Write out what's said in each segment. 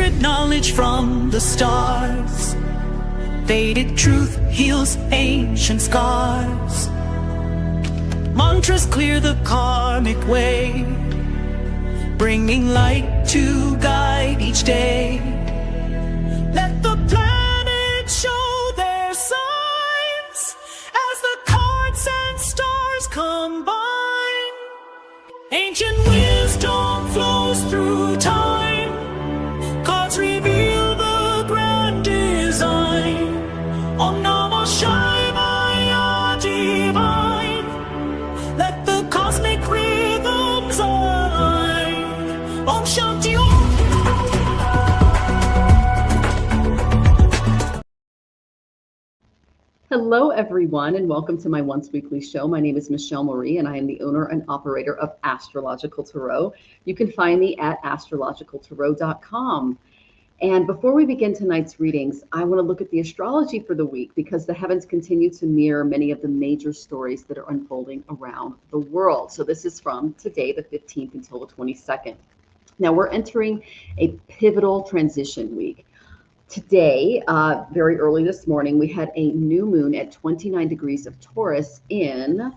Sacred knowledge from the stars. Vedic truth heals ancient scars. Mantras clear the karmic way, bringing light to guide each day. Let the planets show their signs as the cards and stars combine. Ancient wisdom flows through time. Cards reveal the grand design. Om Namah Shivaya divine. Let the cosmic rhythms align. Om Shanti Om. Hello, everyone, and welcome to my once weekly show. My name is Michelle Marie, and I am the owner and operator of Astrological Tarot. You can find me at astrologicaltarot.com. And before we begin tonight's readings, I want to look at the astrology for the week because the heavens continue to mirror many of the major stories that are unfolding around the world. So this is from today, the 15th, until the 22nd. Now, we're entering a pivotal transition week. Today, very early this morning, we had a new moon at 29 degrees of Taurus in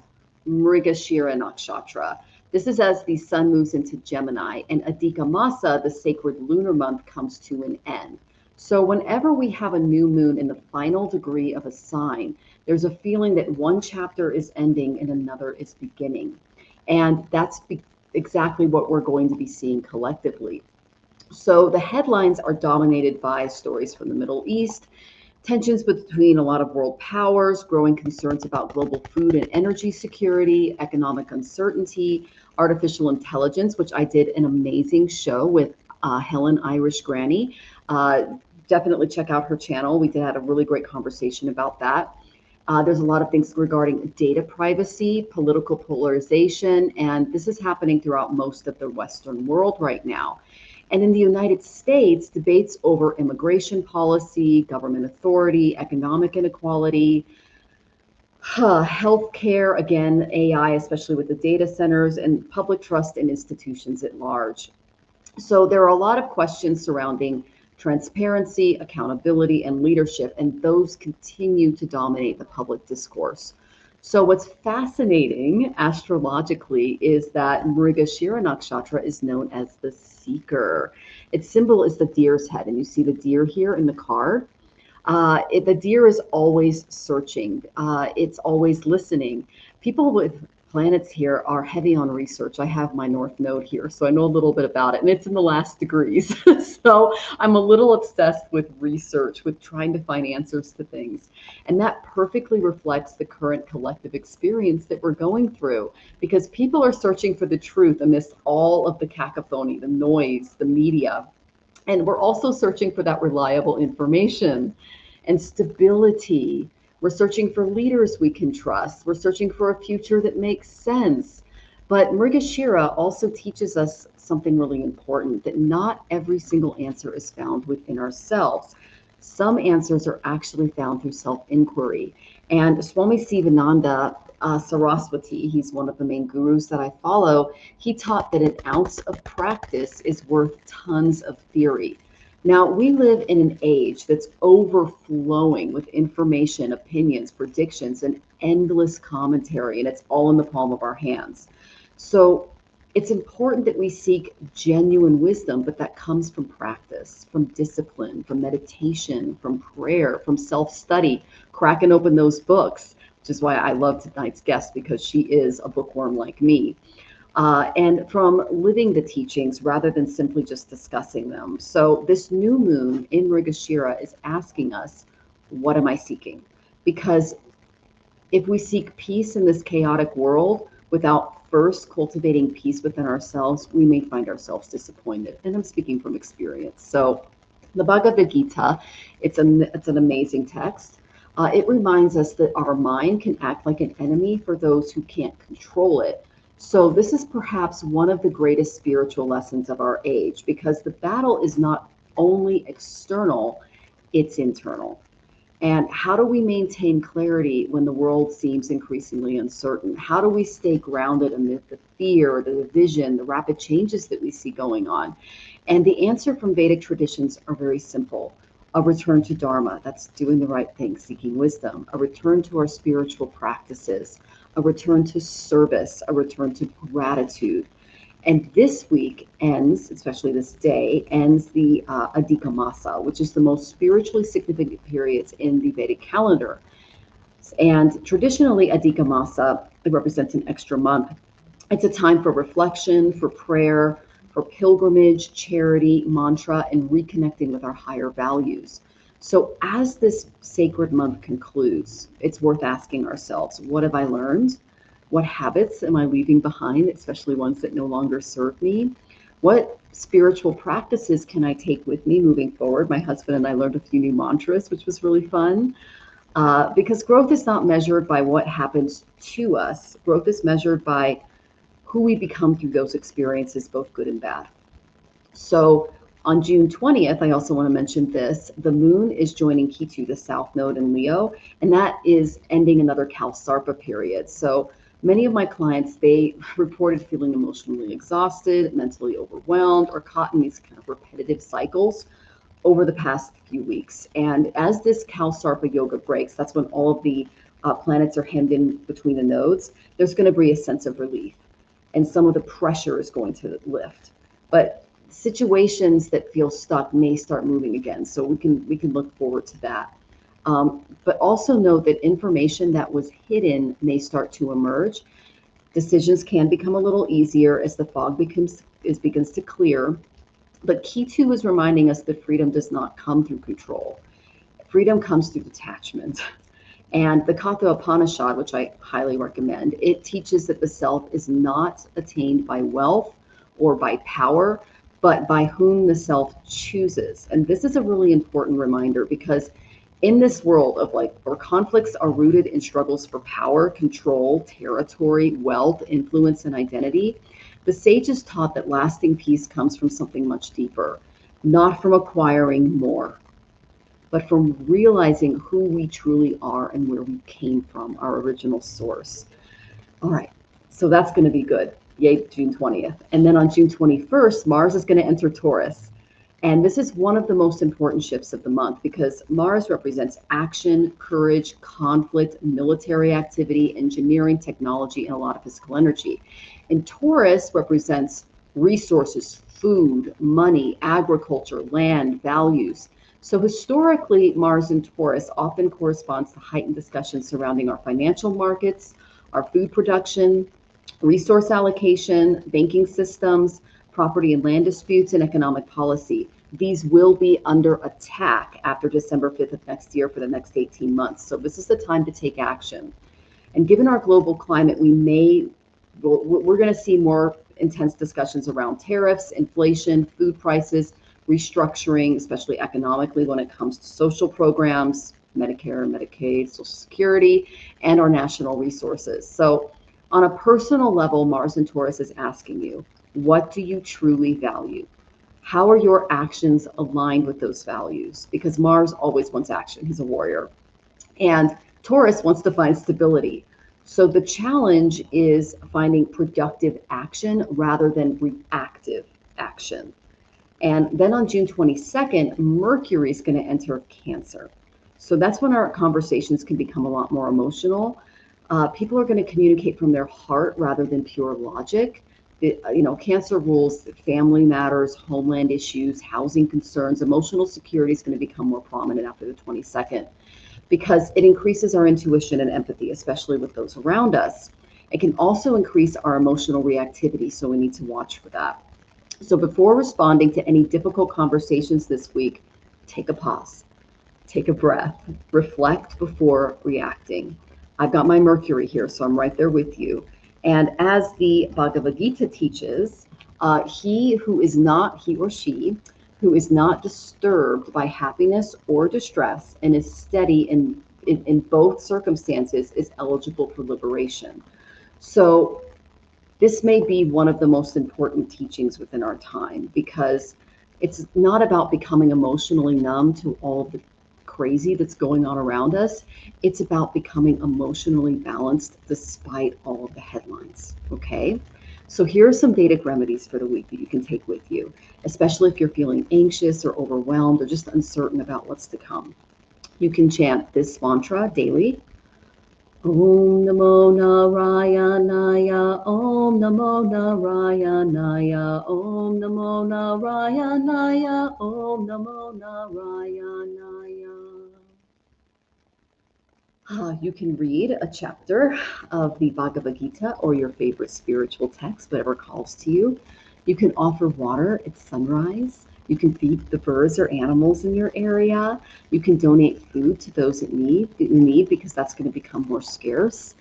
Mrigashira Nakshatra. This is as the sun moves into Gemini, and Adhika Masa, the sacred lunar month, comes to an end. So whenever we have a new moon in the final degree of a sign, there's a feeling that one chapter is ending and another is beginning. And that's exactly what we're going to be seeing collectively. So the headlines are dominated by stories from the Middle East, tensions between a lot of world powers, growing concerns about global food and energy security, economic uncertainty, artificial intelligence, which I did an amazing show with Helen, Irish Granny. Definitely check out her channel. We had a really great conversation about that. There's a lot of things regarding data privacy, political polarization, and this is happening throughout most of the Western world right now. And in the United States, debates over immigration policy, government authority, economic inequality, healthcare, again, AI, especially with the data centers, and public trust in institutions at large. So there are a lot of questions surrounding transparency, accountability, and leadership, and those continue to dominate the public discourse. So what's fascinating astrologically is that Mrigashira Nakshatra is known as the seeker. Its symbol is the deer's head, and you see the deer here in the card. The deer is always searching. It's always listening. People with planets here are heavy on research. I have my North Node here, so I know a little bit about it, and it's in the last degrees. So I'm a little obsessed with research, with trying to find answers to things. And that perfectly reflects the current collective experience that we're going through, because people are searching for the truth amidst all of the cacophony, the noise, the media. And we're also searching for that reliable information and stability. We're searching for leaders we can trust. We're searching for a future that makes sense. But Mrigashira also teaches us something really important, that not every single answer is found within ourselves. Some answers are actually found through self-inquiry. And Swami Sivananda Saraswati, he's one of the main gurus that I follow, he taught that an ounce of practice is worth tons of theory. Now, we live in an age that's overflowing with information, opinions, predictions, and endless commentary, and it's all in the palm of our hands. So it's important that we seek genuine wisdom, but that comes from practice, from discipline, from meditation, from prayer, from self-study, cracking open those books, which is why I love tonight's guest, because she is a bookworm like me. And from living the teachings rather than simply just discussing them. So this new moon in Mrigashira is asking us, what am I seeking? Because if we seek peace in this chaotic world without first cultivating peace within ourselves, we may find ourselves disappointed. And I'm speaking from experience. So the Bhagavad Gita, it's an amazing text. It reminds us that our mind can act like an enemy for those who can't control it. So this is perhaps one of the greatest spiritual lessons of our age, because the battle is not only external, it's internal. And how do we maintain clarity when the world seems increasingly uncertain? How do we stay grounded amid the fear, the division, the rapid changes that we see going on? And the answer from Vedic traditions are very simple. A return to Dharma, that's doing the right thing, seeking wisdom. A return to our spiritual practices. A return to service. A return to gratitude. And this week ends, especially this day, ends the Adhika Masa, which is the most spiritually significant periods in the Vedic calendar. And traditionally, Adhika Masa, it represents an extra month. It's a time for reflection, for prayer, for pilgrimage, charity, mantra, and reconnecting with our higher values. So as this sacred month concludes, it's worth asking ourselves, what have I learned? What habits am I leaving behind, especially ones that no longer serve me? What spiritual practices can I take with me moving forward? My husband and I learned a few new mantras, which was really fun. Because growth is not measured by what happens to us. Growth is measured by who we become through those experiences, both good and bad. So on June 20th, I also want to mention this, the moon is joining Ketu, the south node in Leo, and that is ending another Kalsarpa period. So many of my clients, they reported feeling emotionally exhausted, mentally overwhelmed, or caught in these kind of repetitive cycles over the past few weeks. And as this Kalsarpa yoga breaks, that's when all of the planets are hemmed in between the nodes, there's going to be a sense of relief. And some of the pressure is going to lift. But situations that feel stuck may start moving again. So we can look forward to that. But also note that information that was hidden may start to emerge. Decisions can become a little easier as the fog begins to clear. But Ketu is reminding us that freedom does not come through control. Freedom comes through detachment. And the Katha Upanishad, which I highly recommend, it teaches that the self is not attained by wealth or by power, but by whom the self chooses. And this is a really important reminder, because in this world of where conflicts are rooted in struggles for power, control, territory, wealth, influence, and identity, the sages taught that lasting peace comes from something much deeper, not from acquiring more, but from realizing who we truly are and where we came from, our original source. All right, so that's going to be good. Yay, June 20th. And then on June 21st, Mars is going to enter Taurus. And this is one of the most important shifts of the month, because Mars represents action, courage, conflict, military activity, engineering, technology, and a lot of physical energy. And Taurus represents resources, food, money, agriculture, land, values. So historically, Mars in Taurus often corresponds to heightened discussions surrounding our financial markets, our food production, resource allocation, banking systems, property and land disputes, and economic policy. These will be under attack after December 5th of next year for the next 18 months. So this is the time to take action. And given our global climate, we're going to see more intense discussions around tariffs, inflation, food prices, restructuring, especially economically when it comes to social programs, Medicare, Medicaid, Social Security, and our national resources. So on a personal level, Mars in Taurus is asking you, what do you truly value? How are your actions aligned with those values? Because Mars always wants action. He's a warrior. And Taurus wants to find stability. So the challenge is finding productive action rather than reactive action. And then on June 22nd, Mercury is going to enter Cancer. So that's when our conversations can become a lot more emotional. People are going to communicate from their heart rather than pure logic. Cancer rules family matters, homeland issues, housing concerns. Emotional security is going to become more prominent after the 22nd, because it increases our intuition and empathy, especially with those around us. It can also increase our emotional reactivity, so we need to watch for that. So before responding to any difficult conversations this week, take a pause, take a breath, reflect before reacting. I've got my Mercury here, so I'm right there with you. And as the Bhagavad Gita teaches, he or she who is not disturbed by happiness or distress and is steady in both circumstances is eligible for liberation. So this may be one of the most important teachings within our time, because it's not about becoming emotionally numb to all of the crazy that's going on around us. It's about becoming emotionally balanced despite all of the headlines, okay? So here are some Vedic remedies for the week that you can take with you, especially if you're feeling anxious or overwhelmed or just uncertain about what's to come. You can chant this mantra daily. Om Namo Narayanaya, Om Namo Narayanaya, Om Namo Narayanaya, Om Namo Narayanaya. You can read a chapter of the Bhagavad Gita or your favorite spiritual text, whatever calls to you. You can offer water at sunrise. You can feed the birds or animals in your area. You can donate food to those that you need because that's going to become more scarce.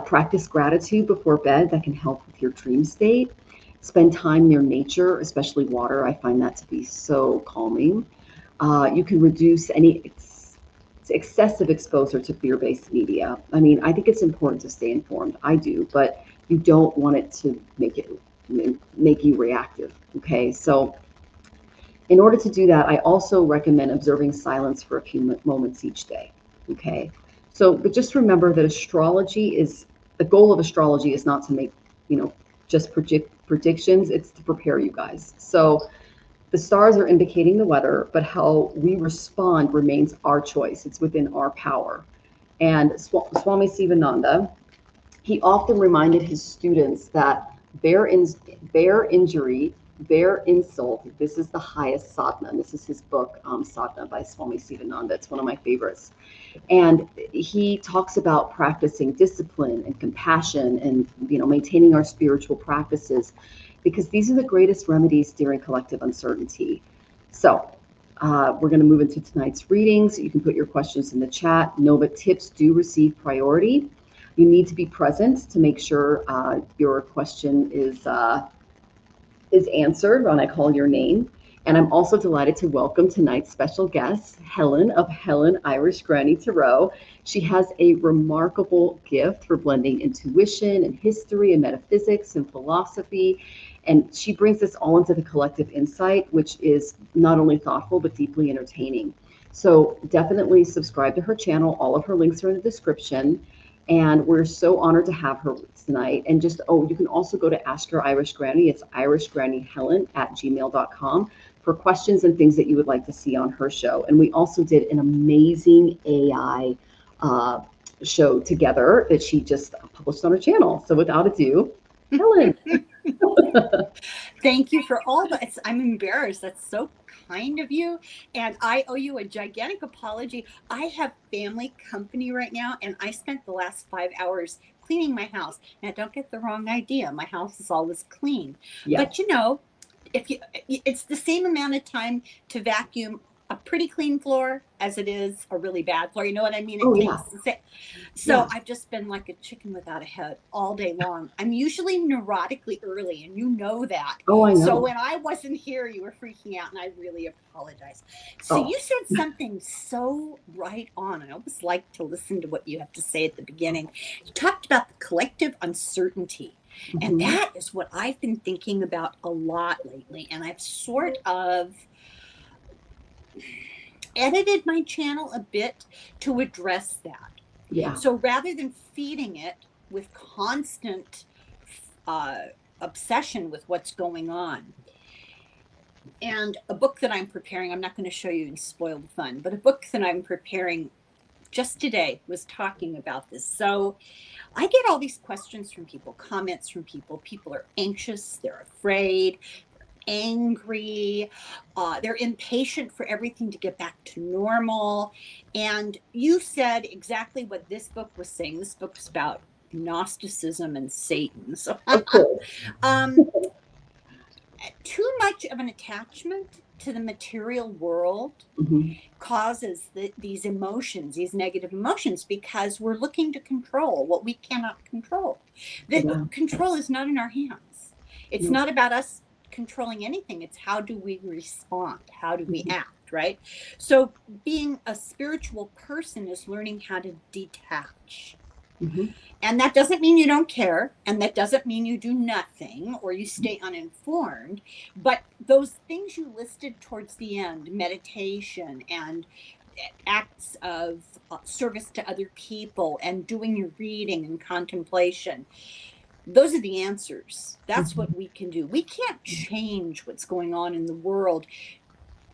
Practice gratitude before bed. That can help with your dream state. Spend time near nature, especially water. I find that to be so calming. You can reduce any excessive exposure to fear-based media. I mean, I think it's important to stay informed. I do, but you don't want it to make you reactive. Okay, so in order to do that, I also recommend observing silence for a few moments each day. Okay, so but just remember that the goal of astrology is not to make just predictions. It's to prepare you guys. So the stars are indicating the weather, but how we respond remains our choice. It's within our power. And Swami Sivananda, he often reminded his students that bare injury, bare insult, this is the highest sadhana. And this is his book, Sadhana by Swami Sivananda. It's one of my favorites. And he talks about practicing discipline and compassion and maintaining our spiritual practices, because these are the greatest remedies during collective uncertainty. So we're going to move into tonight's readings. You can put your questions in the chat. Know that tips do receive priority. You need to be present to make sure your question is answered when I call your name. And I'm also delighted to welcome tonight's special guest, Helen of Helen, Irish Granny Tarot. She has a remarkable gift for blending intuition and history and metaphysics and philosophy. And she brings this all into the collective insight, which is not only thoughtful, but deeply entertaining. So definitely subscribe to her channel. All of her links are in the description. And we're so honored to have her tonight. And you can also go to Ask Your Irish Granny. It's irishgrannyhelen@gmail.com for questions and things that you would like to see on her show. And we also did an amazing AI show together that she just published on her channel. So without ado, Helen. Thank you for all that. I'm embarrassed. That's so kind of you. And I owe you a gigantic apology. I have family company right now, and I spent the last 5 hours cleaning my house. Now, don't get the wrong idea. My house is always clean. Yeah. But it's the same amount of time to vacuum a pretty clean floor as it is a really bad floor. You know what I mean? So I've just been like a chicken without a head all day long. I'm usually neurotically early, and you know that. Oh, I know. So when I wasn't here, you were freaking out, and I really apologize. So you said something so right on. I always like to listen to what you have to say at the beginning. You talked about the collective uncertainty. Mm-hmm. And that is what I've been thinking about a lot lately. And I've sort of edited my channel a bit to address that. Yeah. So rather than feeding it with constant obsession with what's going on, and a book that I'm preparing, I'm not going to show you and spoil the fun, but a book that I'm preparing just today was talking about this. So I get all these questions from people, comments from people. People are anxious, they're afraid, angry, they're impatient for everything to get back to normal. And you said exactly what this book was saying. This book's about Gnosticism and Satan. So too much of an attachment to the material world causes these emotions, these negative emotions, because we're looking to control what we cannot control. The control is not in our hands. It's not about us controlling anything. It's how do we respond? How do we act, right? So being a spiritual person is learning how to detach. And that doesn't mean you don't care, and that doesn't mean you do nothing or you stay uninformed, but those things you listed towards the end, meditation and acts of service to other people and doing your reading and contemplation. Those are the answers. That's what we can do. We can't change what's going on in the world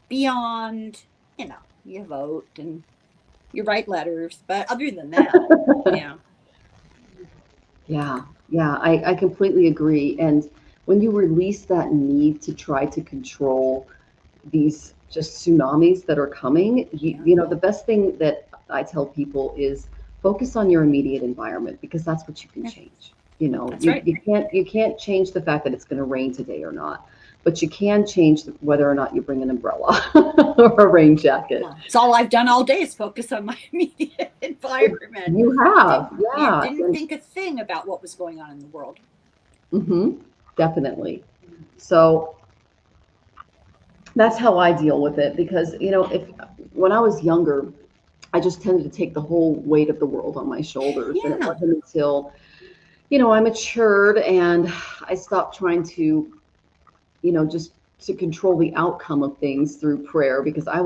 beyond, you vote and you write letters, but other than that, yeah. Yeah, I completely agree. And when you release that need to try to control these just tsunamis that are coming, the best thing that I tell people is focus on your immediate environment, because that's what you can change. That's right. You can't change the fact that it's going to rain today or not, but you can change whether or not you bring an umbrella or a rain jacket. It's all I've done all day is focus on my immediate environment. You have, yeah. Didn't think a thing about what was going on in the world. Definitely. So that's how I deal with it, because when I was younger, I just tended to take the whole weight of the world on my shoulders. And it wasn't until I matured and I stopped trying to just to control the outcome of things through prayer, because I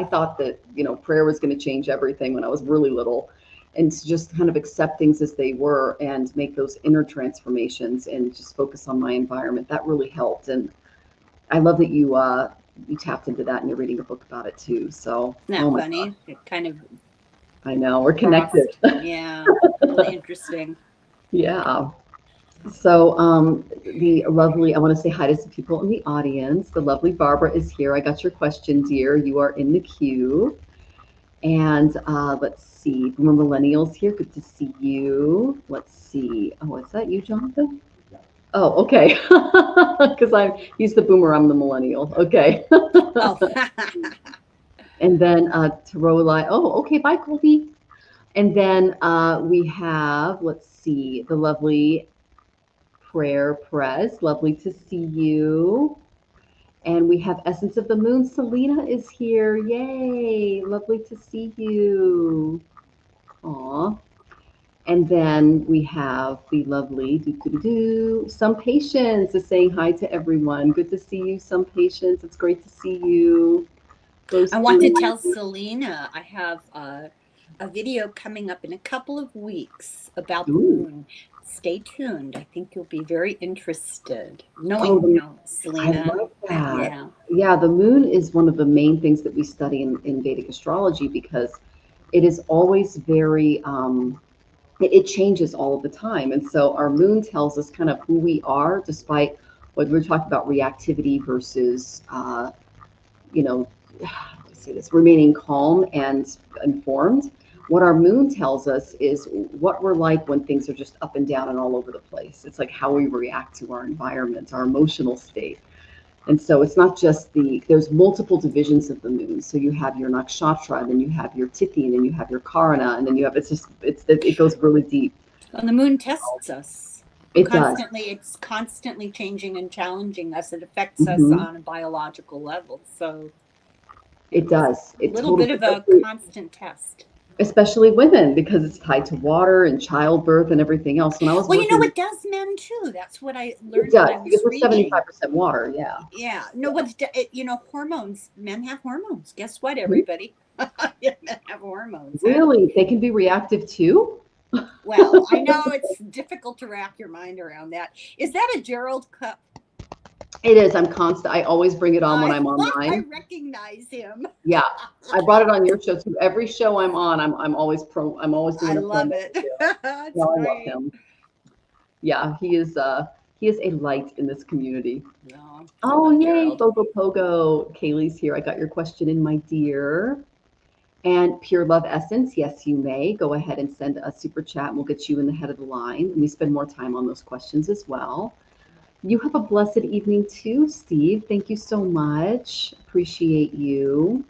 thought that prayer was going to change everything when I was really little, and to just kind of accept things as they were and make those inner transformations and just focus on my environment. That really helped. And I love that you tapped into that and you're reading a book about it too. So isn't that funny? It kind of, I know, we're connected. Yeah, really interesting. Yeah. So the lovely, I want to say hi to some people in the audience. The lovely Barbara is here. I got your question, dear. You are in the queue. And let's see, we're millennials here. Good to see you. Let's see. Oh, is that you, Jonathan? Oh, okay. Because he's the boomer, I'm the millennial. Okay. Oh. And then Tarolai. Oh, okay. Bye, Colby. And then we have, let's see, the lovely Prayer Press. Lovely to see you. And we have Essence of the Moon. Selena is here. Yay. Lovely to see you. Aw. And then we have the lovely Some Patience is saying hi to everyone. Good to see you, Some Patience. It's great to see you. I want to tell Selena I have a video coming up in a couple of weeks about the moon. Stay tuned. I think you'll be very interested. Knowing Selena. I love that. Yeah, the moon is one of the main things that we study in Vedic astrology, because it is always very it changes all of the time. And so our moon tells us kind of who we are, despite what we're talking about, reactivity versus remaining calm and informed. What our moon tells us is what we're like when things are just up and down and all over the place. It's like how we react to our environment, our emotional state. And so it's not just there's multiple divisions of the moon. So you have your nakshatra, then you have your tithi, and then you have your karana, and then you have, it goes really deep. And the moon tests us. It constantly, does. It's constantly changing and challenging us. It affects us on a biological level. So it does. It's a little bit of a constant test. Especially women, because it's tied to water and childbirth and everything else. When I was it does men too. That's what I learned. It does, because it's 75% water. Yeah. Yeah. No, hormones. Men have hormones. Guess what, everybody? Men have hormones. Really? They can be reactive too? Well, I know it's difficult to wrap your mind around that. Is that a Gerald cup? It is. I'm constant. I always bring it on when I'm online. I recognize him. Yeah, I brought it on your show too. Every show I'm on, I'm always doing I love it. I love him. Yeah, he is a light in this community. No, oh yay, Pogo Pogo. Kaylee's here. I got your question in, my dear. And Pure Love Essence, yes, you may go ahead and send a super chat, and we'll get you in the head of the line. And we spend more time on those questions as well. You have a blessed evening too, Steve. Thank you so much. Appreciate you.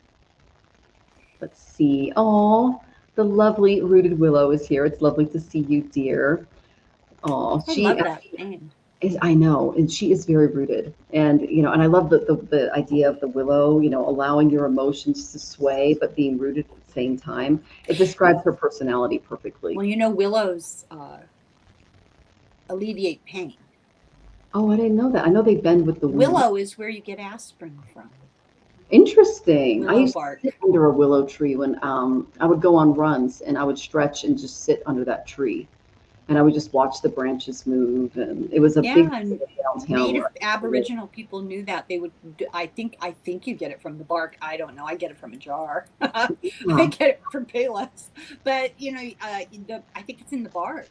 Let's see. Oh, the lovely Rooted Willow is here. It's lovely to see you, dear. Oh, I love that name. I know, and she is very rooted. And and I love the idea of the willow, allowing your emotions to sway, but being rooted at the same time. It describes her personality perfectly. Well, willows alleviate pain. Oh, I didn't know that. I know they bend with the wind. Willow is where you get aspirin from. Interesting. I Willow used to bark. sit under a willow tree when I would go on runs, and I would stretch and just sit under that tree, and I would just watch the branches move. And it was a big Yeah, and downtown native where I used to live. Aboriginal people knew that they would. I think you get it from the bark. I don't know. I get it from a jar. I Huh. get it from Payless, but I think it's in the bark.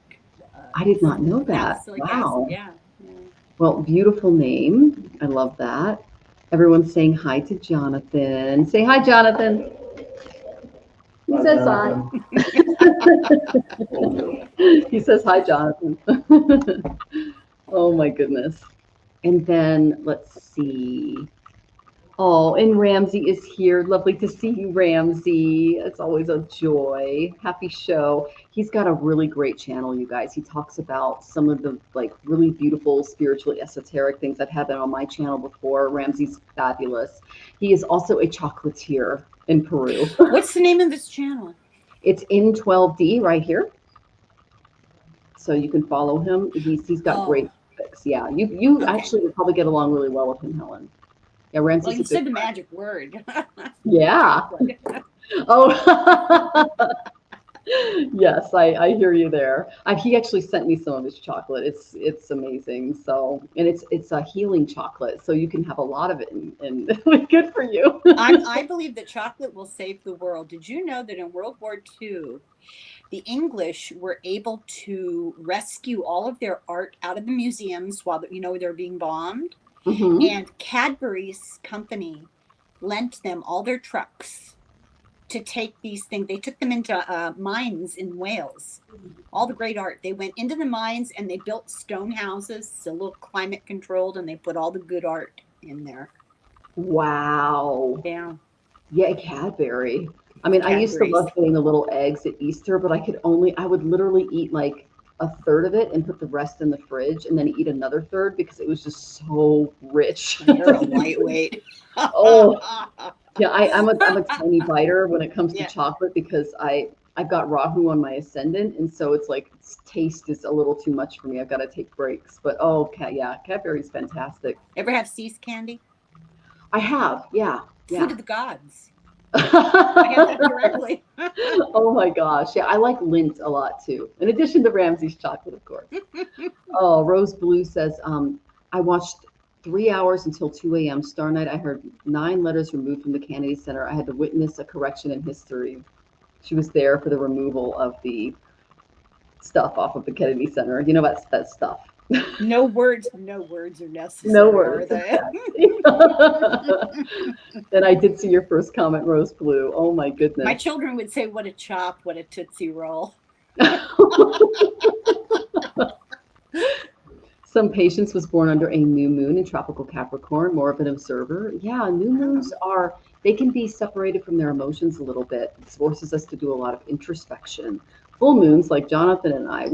I did not know that. Salicylic acid. Wow. Yeah. Yeah. Well, beautiful name. I love that. Everyone's saying hi to Jonathan. Say hi, Jonathan. He says hi. He says hi, Jonathan. Oh my goodness. And then let's see. Oh, and Ramsey is here. Lovely to see you, Ramsey. It's always a joy. Happy show. He's got a really great channel, you guys. He talks about some of the like really beautiful, spiritually esoteric things. I've had that on my channel before. Ramsey's fabulous. He is also a chocolatier in Peru. What's the name of this channel? It's in 12D right here. So you can follow him. He's got great tricks. Yeah, you Okay. actually would probably get along really well with him, Helen. Yeah, Ramsey's Well, you a said good the friend. magic word. Yeah. Oh, yes, I hear you there. He actually sent me some of his chocolate. It's amazing. So, and it's a healing chocolate, so you can have a lot of it, and good for you. I believe that chocolate will save the world. Did you know that in World War II, the English were able to rescue all of their art out of the museums while they're being bombed? Mhm. And Cadbury's company lent them all their trucks to take these things. They took them into mines in Wales. All the great art. They went into the mines and they built stone houses, a little climate controlled, and they put all the good art in there. Wow. Yeah. Yeah, Cadbury. I mean, I used to love getting the little eggs at Easter, but I would literally eat like a third of it and put the rest in the fridge and then eat another third because it was just so rich. You're a lightweight. Oh, yeah, I'm a tiny biter when it comes to Yeah. chocolate because I've got Rahu on my ascendant, and so it's like taste is a little too much for me. I've got to take breaks. But yeah, Cadbury's fantastic. Ever have cease candy? I have, yeah. Food of the gods. I have that directly. Oh my gosh. Yeah, I like Lindt a lot too. In addition to Ramsey's chocolate, of course. Oh, Rose Blue says, I watched 3 hours until 2 a.m. Star Night. I heard 9 letters removed from the Kennedy Center. I had to witness a correction in history. She was there for the removal of the stuff off of the Kennedy Center. You know that stuff. No words are necessary. No words. Are they? And I did see your first comment, Rose Blue. Oh my goodness. My children would say, "What a chop! What a Tootsie Roll!" Some patience was born under a new moon in tropical Capricorn, more of an observer. Yeah, new moons they can be separated from their emotions a little bit. It forces us to do a lot of introspection. Full moons, like Jonathan and I,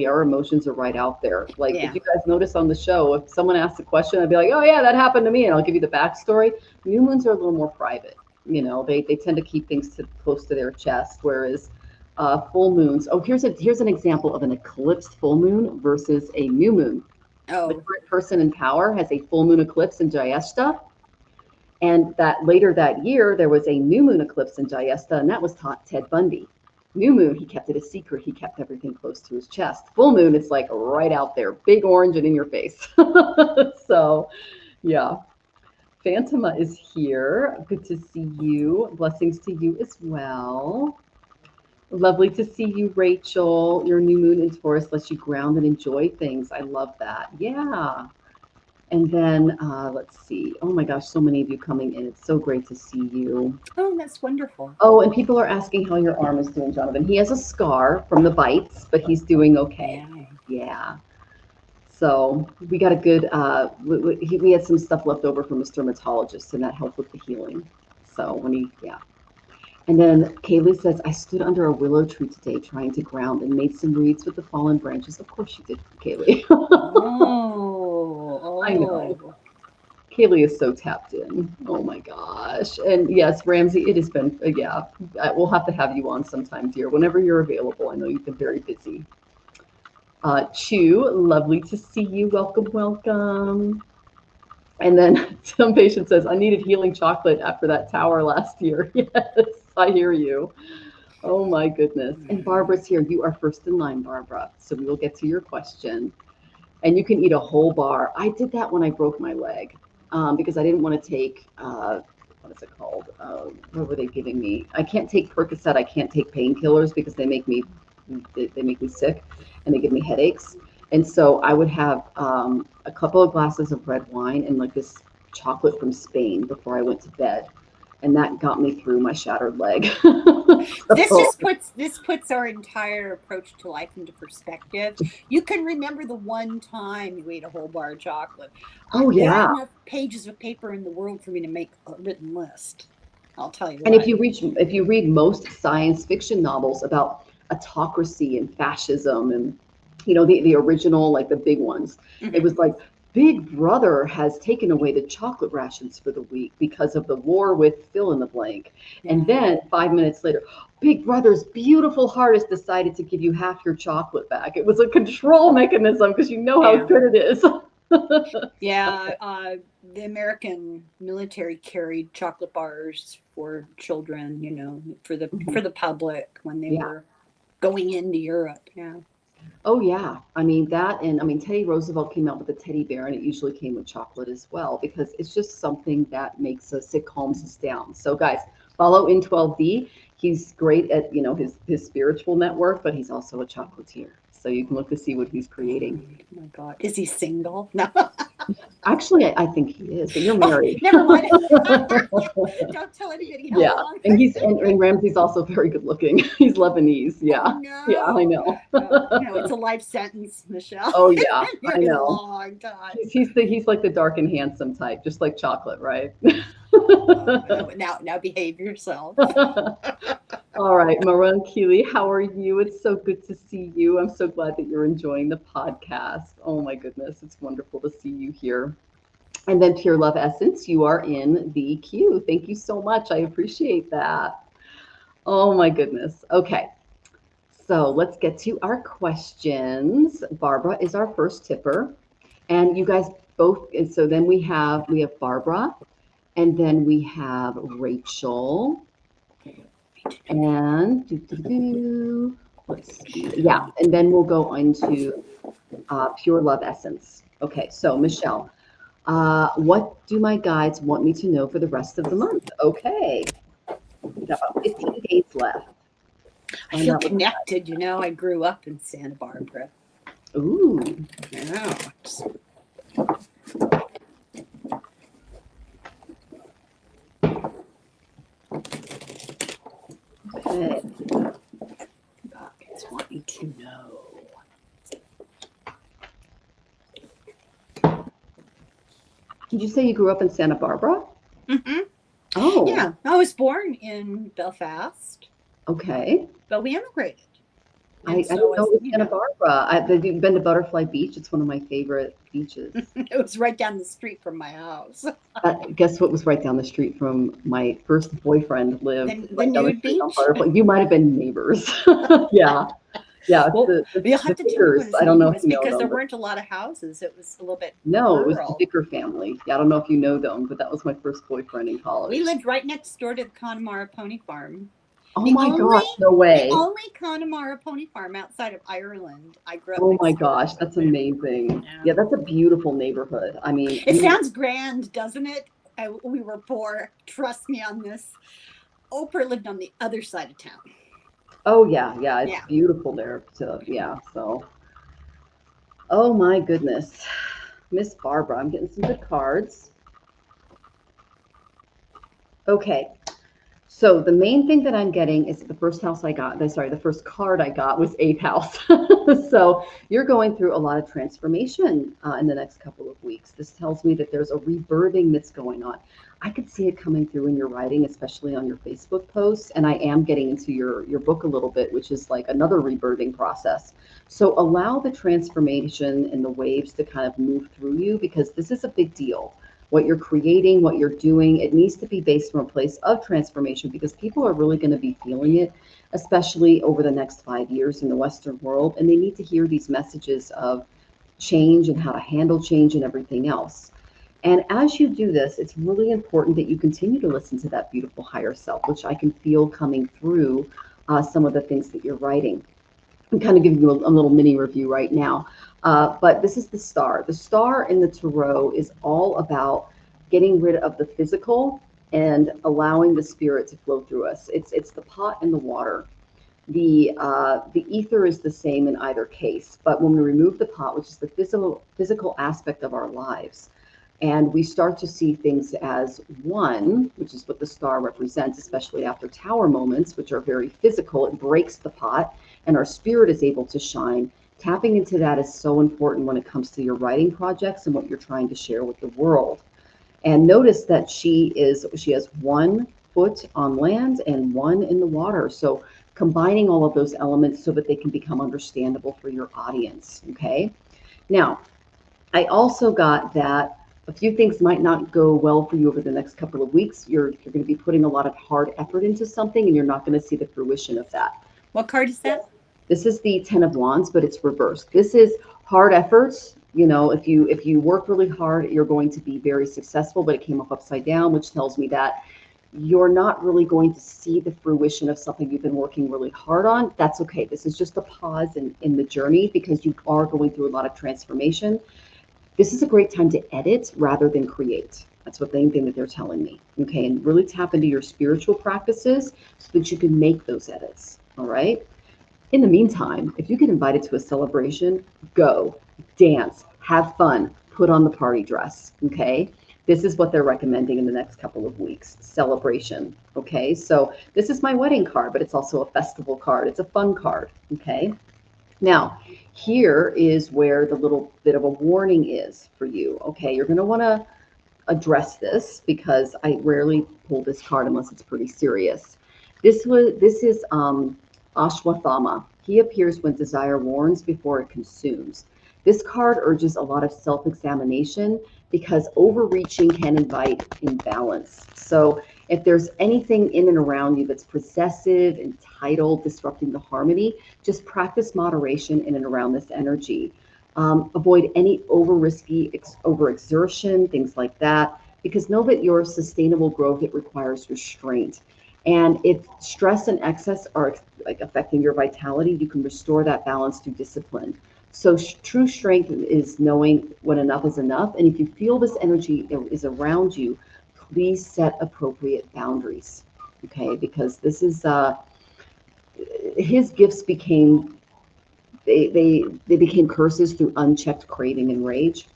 our emotions are right out there. Like if you guys notice on the show, if someone asks a question, I'd be like, oh yeah, that happened to me. And I'll give you the backstory. New moons are a little more private. They tend to keep things close to their chest, whereas full moons. Oh, here's an example of an eclipsed full moon versus a new moon. Oh. The current person in power has a full moon eclipse in Jayesta, and that later that year there was a new moon eclipse in Jayesta, and that was Ted Bundy. New moon, he kept it a secret. He kept everything close to his chest. Full moon, it's like right out there, big orange and in your face. So, yeah. Phantoma is here. Good to see you. Blessings to you as well. Lovely to see you, Rachel. Your new moon in Taurus lets you ground and enjoy things. I love that. Yeah. And then let's see. Oh my gosh, so many of you coming in. It's so great to see you. Oh, that's wonderful. Oh, and people are asking how your arm is doing, Jonathan. He has a scar from the bites, but he's doing okay. Yeah. So we got a good, we had some stuff left over from his dermatologist, and that helped with the healing. So And then Kaylee says, I stood under a willow tree today trying to ground and made some reeds with the fallen branches. Of course you did, Kaylee. Oh. I know. Kaylee is so tapped in. Oh my gosh. And yes, Ramsey, it has been, we'll have to have you on sometime, dear, whenever you're available. I know you've been very busy. Chu, lovely to see you. Welcome, welcome. And then some patient says, I needed healing chocolate after that tower last year. Yes, I hear you. Oh my goodness. And Barbara's here. You are first in line, Barbara. So we will get to your question. And you can eat a whole bar. I did that when I broke my leg because I didn't want to take, what is it called? What were they giving me? I can't take Percocet. I can't take painkillers because they make me sick and they give me headaches. And so I would have a couple of glasses of red wine and like this chocolate from Spain before I went to bed. And that got me through my shattered leg. This puts our entire approach to life into perspective. You can remember the one time you ate a whole bar of chocolate. Oh There yeah. aren't enough pages of paper in the world for me to make a written list. I'll tell you. And what. if you read most science fiction novels about autocracy and fascism and the original, like the big ones, it was like Big Brother has taken away the chocolate rations for the week because of the war with fill in the blank. And then 5 minutes later, Big Brother's beautiful heart has decided to give you half your chocolate back. It was a control mechanism because how good it is. The American military carried chocolate bars for children, for the public when they were going into Europe. Yeah. Oh yeah. I mean that, and I mean Teddy Roosevelt came out with a teddy bear, and it usually came with chocolate as well because it's just something that makes us, it calms us down. So guys, follow in 12D. He's great at his spiritual network, but he's also a chocolatier. So you can look to see what he's creating. Oh my God, is he single? No. Actually, I think he is, but you're married. Never mind. Don't tell anybody how long. And Ramsey's also very good looking. He's Lebanese. Yeah. Oh, no. Yeah, I know. It's a life sentence, Michelle. Oh yeah, I know. A long time. He's like the dark and handsome type, just like chocolate, right? Now behave yourself. All right, Maron Keeley, how are you? It's so good to see you. I'm so glad that you're enjoying the podcast. Oh my goodness, it's wonderful to see you here. And then Pure Love Essence, you are in the queue. Thank you so much. I appreciate that. Oh my goodness. Okay, so let's get to our questions. Barbara is our first tipper, and you guys both. And so then we have Barbara, and then we have Rachel. And let's see. Yeah, and then we'll go into Pure Love Essence. Okay, so Michelle, what do my guides want me to know for the rest of the month? Okay, we got about 15 days left. I feel connected. I grew up in Santa Barbara. Ooh. Yeah. Okay. Guides want me to know. Did you say you grew up in Santa Barbara? Mm-hmm. Oh. Yeah, I was born in Belfast. Okay. But we immigrated. I don't know it was Santa Barbara. Have you been to Butterfly Beach? It's one of my favorite beaches. It was right down the street from my house. Guess what was right down the street from my first boyfriend lived? The nude beach? You might have been neighbors. Yeah. Yeah. Well, you'll have to tell me I don't know if you know because them, there weren't a lot of houses. It was a little bit No, rural. It was the Dicker family. Yeah, I don't know if you know them, but that was my first boyfriend in college. We lived right next door to the Connemara Pony Farm. Oh my gosh, no way. The only Connemara Pony Farm outside of Ireland. I grew up. Oh my gosh, that's amazing. Yeah, that's a beautiful neighborhood. I mean, it sounds grand, doesn't it? We were poor. Trust me on this. Oprah lived on the other side of town. Oh yeah, it's beautiful there. So oh my goodness, Miss Barbara, I'm getting some good cards. Okay. So the main thing that I'm getting is the first card I got was 8th house. So you're going through a lot of transformation in the next couple of weeks. This tells me that there's a rebirthing that's going on. I could see it coming through in your writing, especially on your Facebook posts. And I am getting into your book a little bit, which is like another rebirthing process. So allow the transformation and the waves to kind of move through you, because this is a big deal. What you're creating, what you're doing, it needs to be based from a place of transformation, because people are really going to be feeling it, especially over the next 5 years in the Western world. And they need to hear these messages of change and how to handle change and everything else. And as you do this, it's really important that you continue to listen to that beautiful higher self, which I can feel coming through some of the things that you're writing. I'm kind of giving you a little mini review right now. But this is the star. The star in the tarot is all about getting rid of the physical and allowing the spirit to flow through us. It's the pot and the water. The ether is the same in either case, but when we remove the pot, which is the physical aspect of our lives, and we start to see things as one, which is what the star represents, especially after tower moments, which are very physical, it breaks the pot and our spirit is able to shine. Tapping into that is so important when it comes to your writing projects and what you're trying to share with the world. And notice that she has 1 foot on land and 1 in the water. So combining all of those elements so that they can become understandable for your audience. Okay. Now, I also got that a few things might not go well for you over the next couple of weeks. You're going to be putting a lot of hard effort into something and you're not going to see the fruition of that. What card is that? This is the 10 of Wands, but it's reversed. This is hard efforts. You know, if you work really hard, you're going to be very successful, but it came up upside down, which tells me that you're not really going to see the fruition of something you've been working really hard on. That's okay. This is just a pause in the journey because you are going through a lot of transformation. This is a great time to edit rather than create. That's what thing that they're telling me. Okay, and really tap into your spiritual practices so that you can make those edits. All right. In the meantime, if you get invited to a celebration, go, dance, have fun, put on the party dress. Okay. This is what they're recommending in the next couple of weeks. Celebration. Okay. So this is my wedding card, but it's also a festival card. It's a fun card. Okay. Now, here is where the little bit of a warning is for you. Okay. You're going to want to address this because I rarely pull this card unless it's pretty serious. This is Ashwatthama. He appears when desire warns before it consumes. This card urges a lot of self-examination because overreaching can invite imbalance. So if there's anything in and around you that's possessive, entitled, disrupting the harmony, just practice moderation in and around this energy. Avoid any over-risky overexertion, things like that, because know that your sustainable growth, it requires restraint. And if stress and excess are like affecting your vitality, you can restore that balance through discipline. So true strength is knowing when enough is enough. And if you feel this energy is around you, please set appropriate boundaries. Okay, because this is his gifts became they became curses through unchecked craving and rage,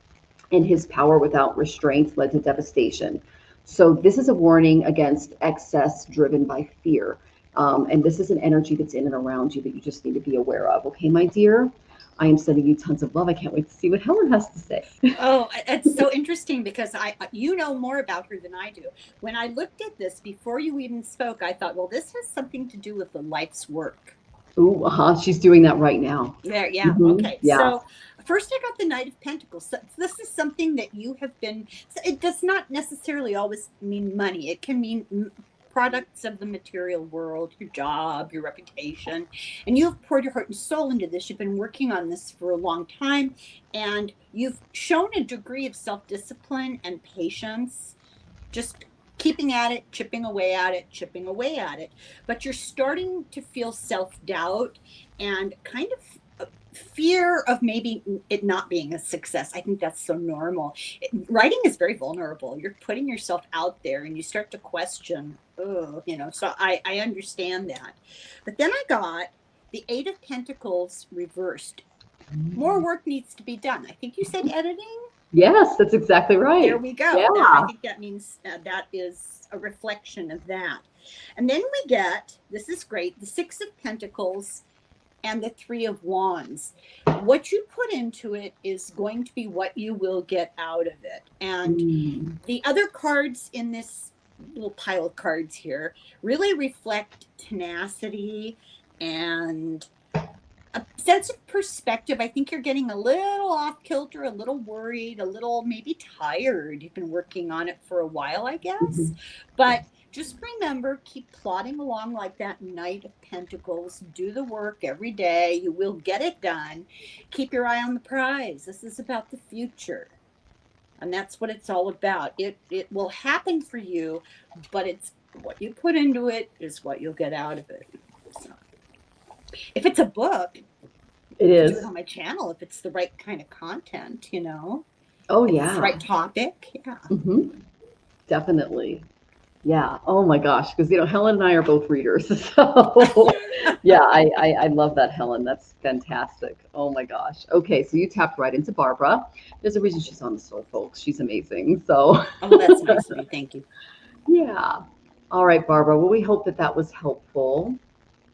and his power without restraint led to devastation. So this is a warning against excess driven by fear. And this is an energy that's in and around you that you just need to be aware of. Okay, my dear, I am sending you tons of love. I can't wait to see what Helen has to say. Oh, it's so interesting because you know more about her than I do. When I looked at this before you even spoke, I thought, well, this has something to do with the life's work. Ooh, she's doing that right now. There, yeah. Mm-hmm. Okay. Yeah. So first I got the Knight of Pentacles. So this is something that you have been, it does not necessarily always mean money. It can mean products of the material world, your job, your reputation, and you have poured your heart and soul into this. You've been working on this for a long time, and you've shown a degree of self-discipline and patience, just keeping at it, chipping away at it, chipping away at it. But you're starting to feel self-doubt and kind of fear of maybe it not being a success. I think that's so normal. Writing is very vulnerable. You're putting yourself out there and you start to question, so I understand that. But then I got the 8 of Pentacles reversed. More work needs to be done. I think you said editing? Yes, that's exactly right. There we go. Yeah. I think that means that is a reflection of that. And then we get, this is great, the 6 of Pentacles and the 3 of Wands. What you put into it is going to be what you will get out of it. And the other cards in this little pile of cards here really reflect tenacity and a sense of perspective. I think you're getting a little off kilter, a little worried, a little maybe tired. You've been working on it for a while, I guess. But just remember, keep plodding along like that Knight of Pentacles. Do the work every day. You will get it done. Keep your eye on the prize. This is about the future. And that's what it's all about. It will happen for you, but it's what you put into it is what you'll get out of it. So, if it's a book, It do is. it on my channel if it's the right kind of content, you know. Oh, If it's yeah. the right topic. Yeah. Definitely. Yeah. Oh my gosh. Because, Helen and I are both readers. So yeah, I love that, Helen. That's fantastic. Oh my gosh. Okay. So you tapped right into Barbara. There's a reason she's on the show, folks. She's amazing. So Oh, that's nice of you. Thank you. yeah. All right, Barbara. Well, we hope that that was helpful.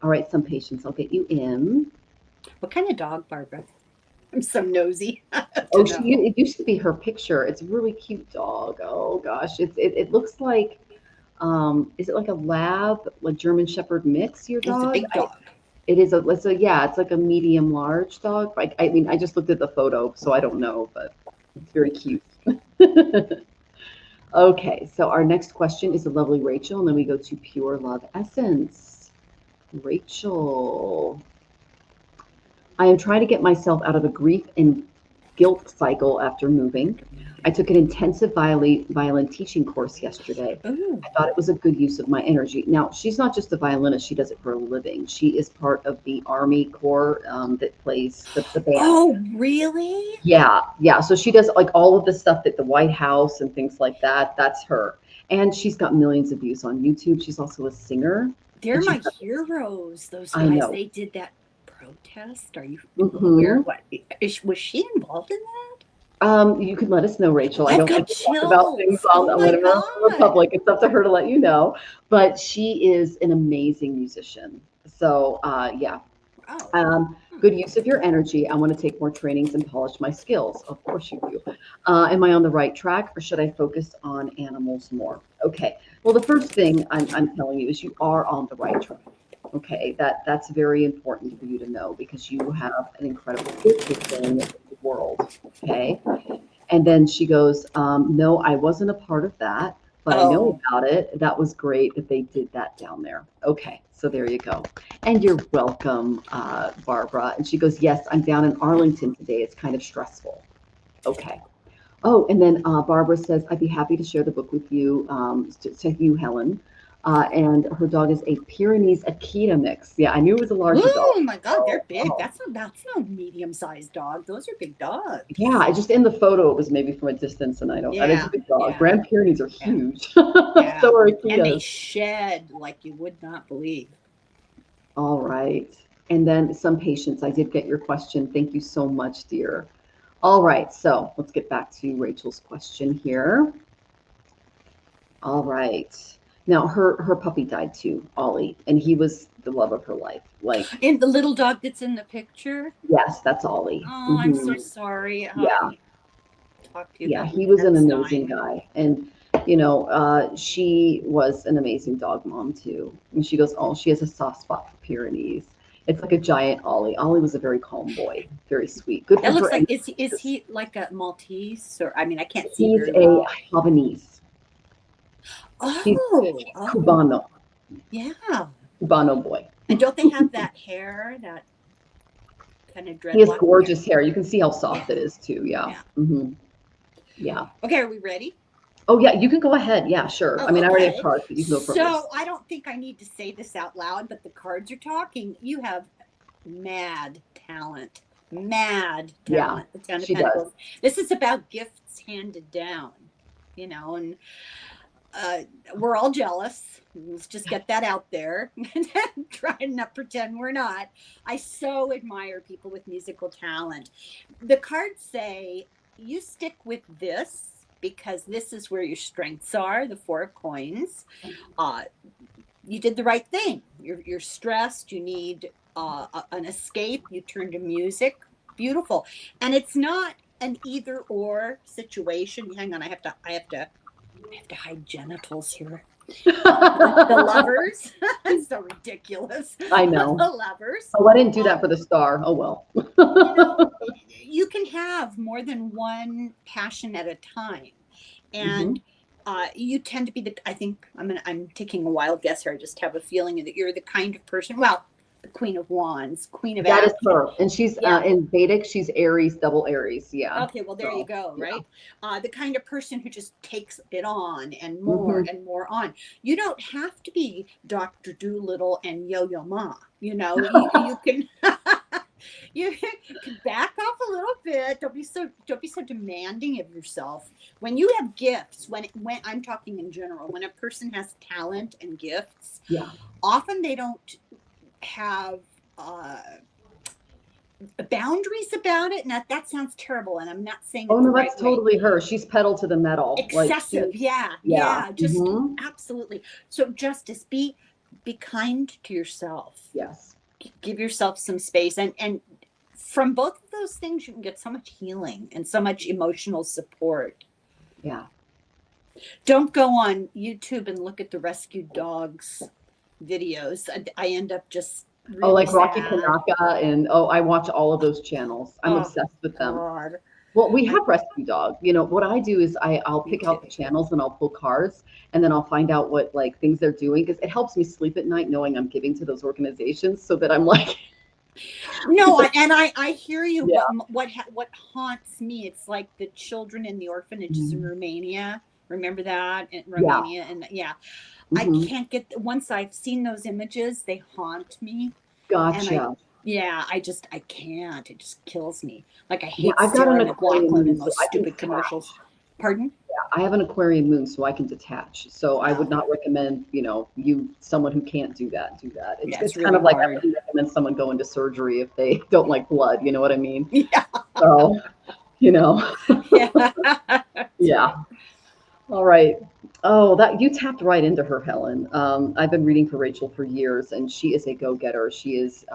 All right. Some patience. I'll get you in. What kind of dog, Barbara? I'm so nosy. Oh, it used to be her picture. It's a really cute dog. Oh gosh. It looks like, is it like a lab, like German Shepherd mix, your dog? It's a big dog. It's like a medium large dog. I mean, I just looked at the photo, so I don't know, but it's very cute. Okay, so our next question is the lovely Rachel, and then we go to Pure Love Essence. Rachel, I am trying to get myself out of a grief and guilt cycle after moving. I took an intensive violin teaching course yesterday. Ooh. I thought it was a good use of my energy. Now, she's not just a violinist, she does it for a living. She is part of the Army Corps that plays the band. Oh, really? Yeah. So she does like all of the stuff at the White House and things like that. That's her. And she's got millions of views on YouTube. She's also a singer. They're my heroes, those I guys. know. They did that protest. Are you aware? What was she involved in that? You can let us know, Rachel. I I've don't got like to talk about things chills. on whatever public. It's up to her to let you know. But she is an amazing musician. So yeah. Oh. Good use of your energy. I want to take more trainings and polish my skills. Of course you do. Am I on the right track, or should I focus on animals more? Okay. Well, the first thing I'm telling you is you are on the right track. Okay, that's very important for you to know, because you have an incredible gift of filling the world. Okay. And then she goes, no, I wasn't a part of that, but I know about it. That was great that they did that down there. Okay, so there you go. And you're welcome, Barbara. And she goes, yes, I'm down in Arlington today. It's kind of stressful. Okay. Oh, and then Barbara says, I'd be happy to share the book with you, to you, Helen. And her dog is a Pyrenees Akita mix. Yeah, I knew it was a larger dog. Oh my God, they're big. That's no medium-sized dog. Those are big dogs. Yeah, just in the photo, it was maybe from a distance, and and it's a big dog. Yeah. Grand Pyrenees are huge. So are Akitas. And they shed like you would not believe. All right. And then some patience. I did get your question. Thank you so much, dear. All right, so let's get back to Rachel's question here. All right. Now her puppy died too, Ollie, and he was the love of her life. And the little dog that's in the picture? Yes, that's Ollie. Oh, I'm so sorry. Yeah. Talk to you Yeah, about he was an Dying. amazing guy. And she was an amazing dog mom too. And she goes, oh, she has a soft spot for Pyrenees. It's like a giant Ollie. Ollie was a very calm boy, very sweet. Good. That looks like, is he like a Maltese, or I mean, I can't see. He's a Havanese. He's Cubano. Yeah. Cubano boy. And don't they have that hair, that kind of dreadlock? He has gorgeous hair. You can see how soft it is too. Yeah. Yeah. Okay, are we ready? Oh yeah, you can go ahead. Yeah, sure. I mean, I already have cards, but you can go first. So I don't think I need to say this out loud, but the cards are talking. You have mad talent. Mad talent. Yeah, the Ten of she Pentacles. does. This is about gifts handed down, and we're all jealous. Let's just get that out there and try and not pretend we're not. I so admire people with musical talent. The cards say you stick with this because this is where your strengths are, the Four of Coins. You did the right thing. You're stressed. You need an escape. You turn to music. Beautiful. And it's not an either or situation. Hang on, I have to hide genitals here. The Lovers. It's so ridiculous. I know. The Lovers. Oh, I didn't do that for the star. Oh well. You can have more than one passion at a time, and you tend to be I think I'm taking a wild guess here. I just have a feeling that you're the kind of person. Well, the Queen of Wands, Queen of That is Action. her. And she's in Vedic, she's Aries, double Aries. Yeah. Okay, well, there you go, right? Yeah. The kind of person who just takes it on and more and more on. You don't have to be Dr. Doolittle and Yo-Yo Ma. You know, you can you can back off a little bit. Don't be so demanding of yourself. When you have gifts, when I'm talking in general, when a person has talent and gifts, often they don't have boundaries about it. Now that sounds terrible, and I'm not saying no, that's totally her. She's pedal to the metal. Excessive, just absolutely. So Justice, be kind to yourself. Yes. Give yourself some space, and from both of those things you can get so much healing and so much emotional support. Yeah. Don't go on YouTube and look at the rescued dogs videos. I end up just really like sad. Rocky Kanaka, and I watch all of those channels. I'm obsessed with them. God. Well, we have rescue dog. You know, what I do is I'll pick out the channels and I'll pull cards, and then I'll find out what like things they're doing, because it helps me sleep at night knowing I'm giving to those organizations, so that I'm like no, and I hear you. Yeah. What haunts me, it's like the children in the orphanages in Romania. Remember that in Romania? And I can't get, once I've seen those images, they haunt me. Gotcha. I can't. It just kills me. Like I hate I've got an McLaughlin in those stupid commercials. Pardon? Yeah, I have an Aquarian moon, so I can detach. So I would not recommend, someone who can't do that. It's really kind of like I wouldn't recommend someone go into surgery if they don't like blood. You know what I mean? Yeah. So, Yeah. All right. Oh, that you tapped right into her, Helen. I've been reading for Rachel for years, and she is a go-getter. She is,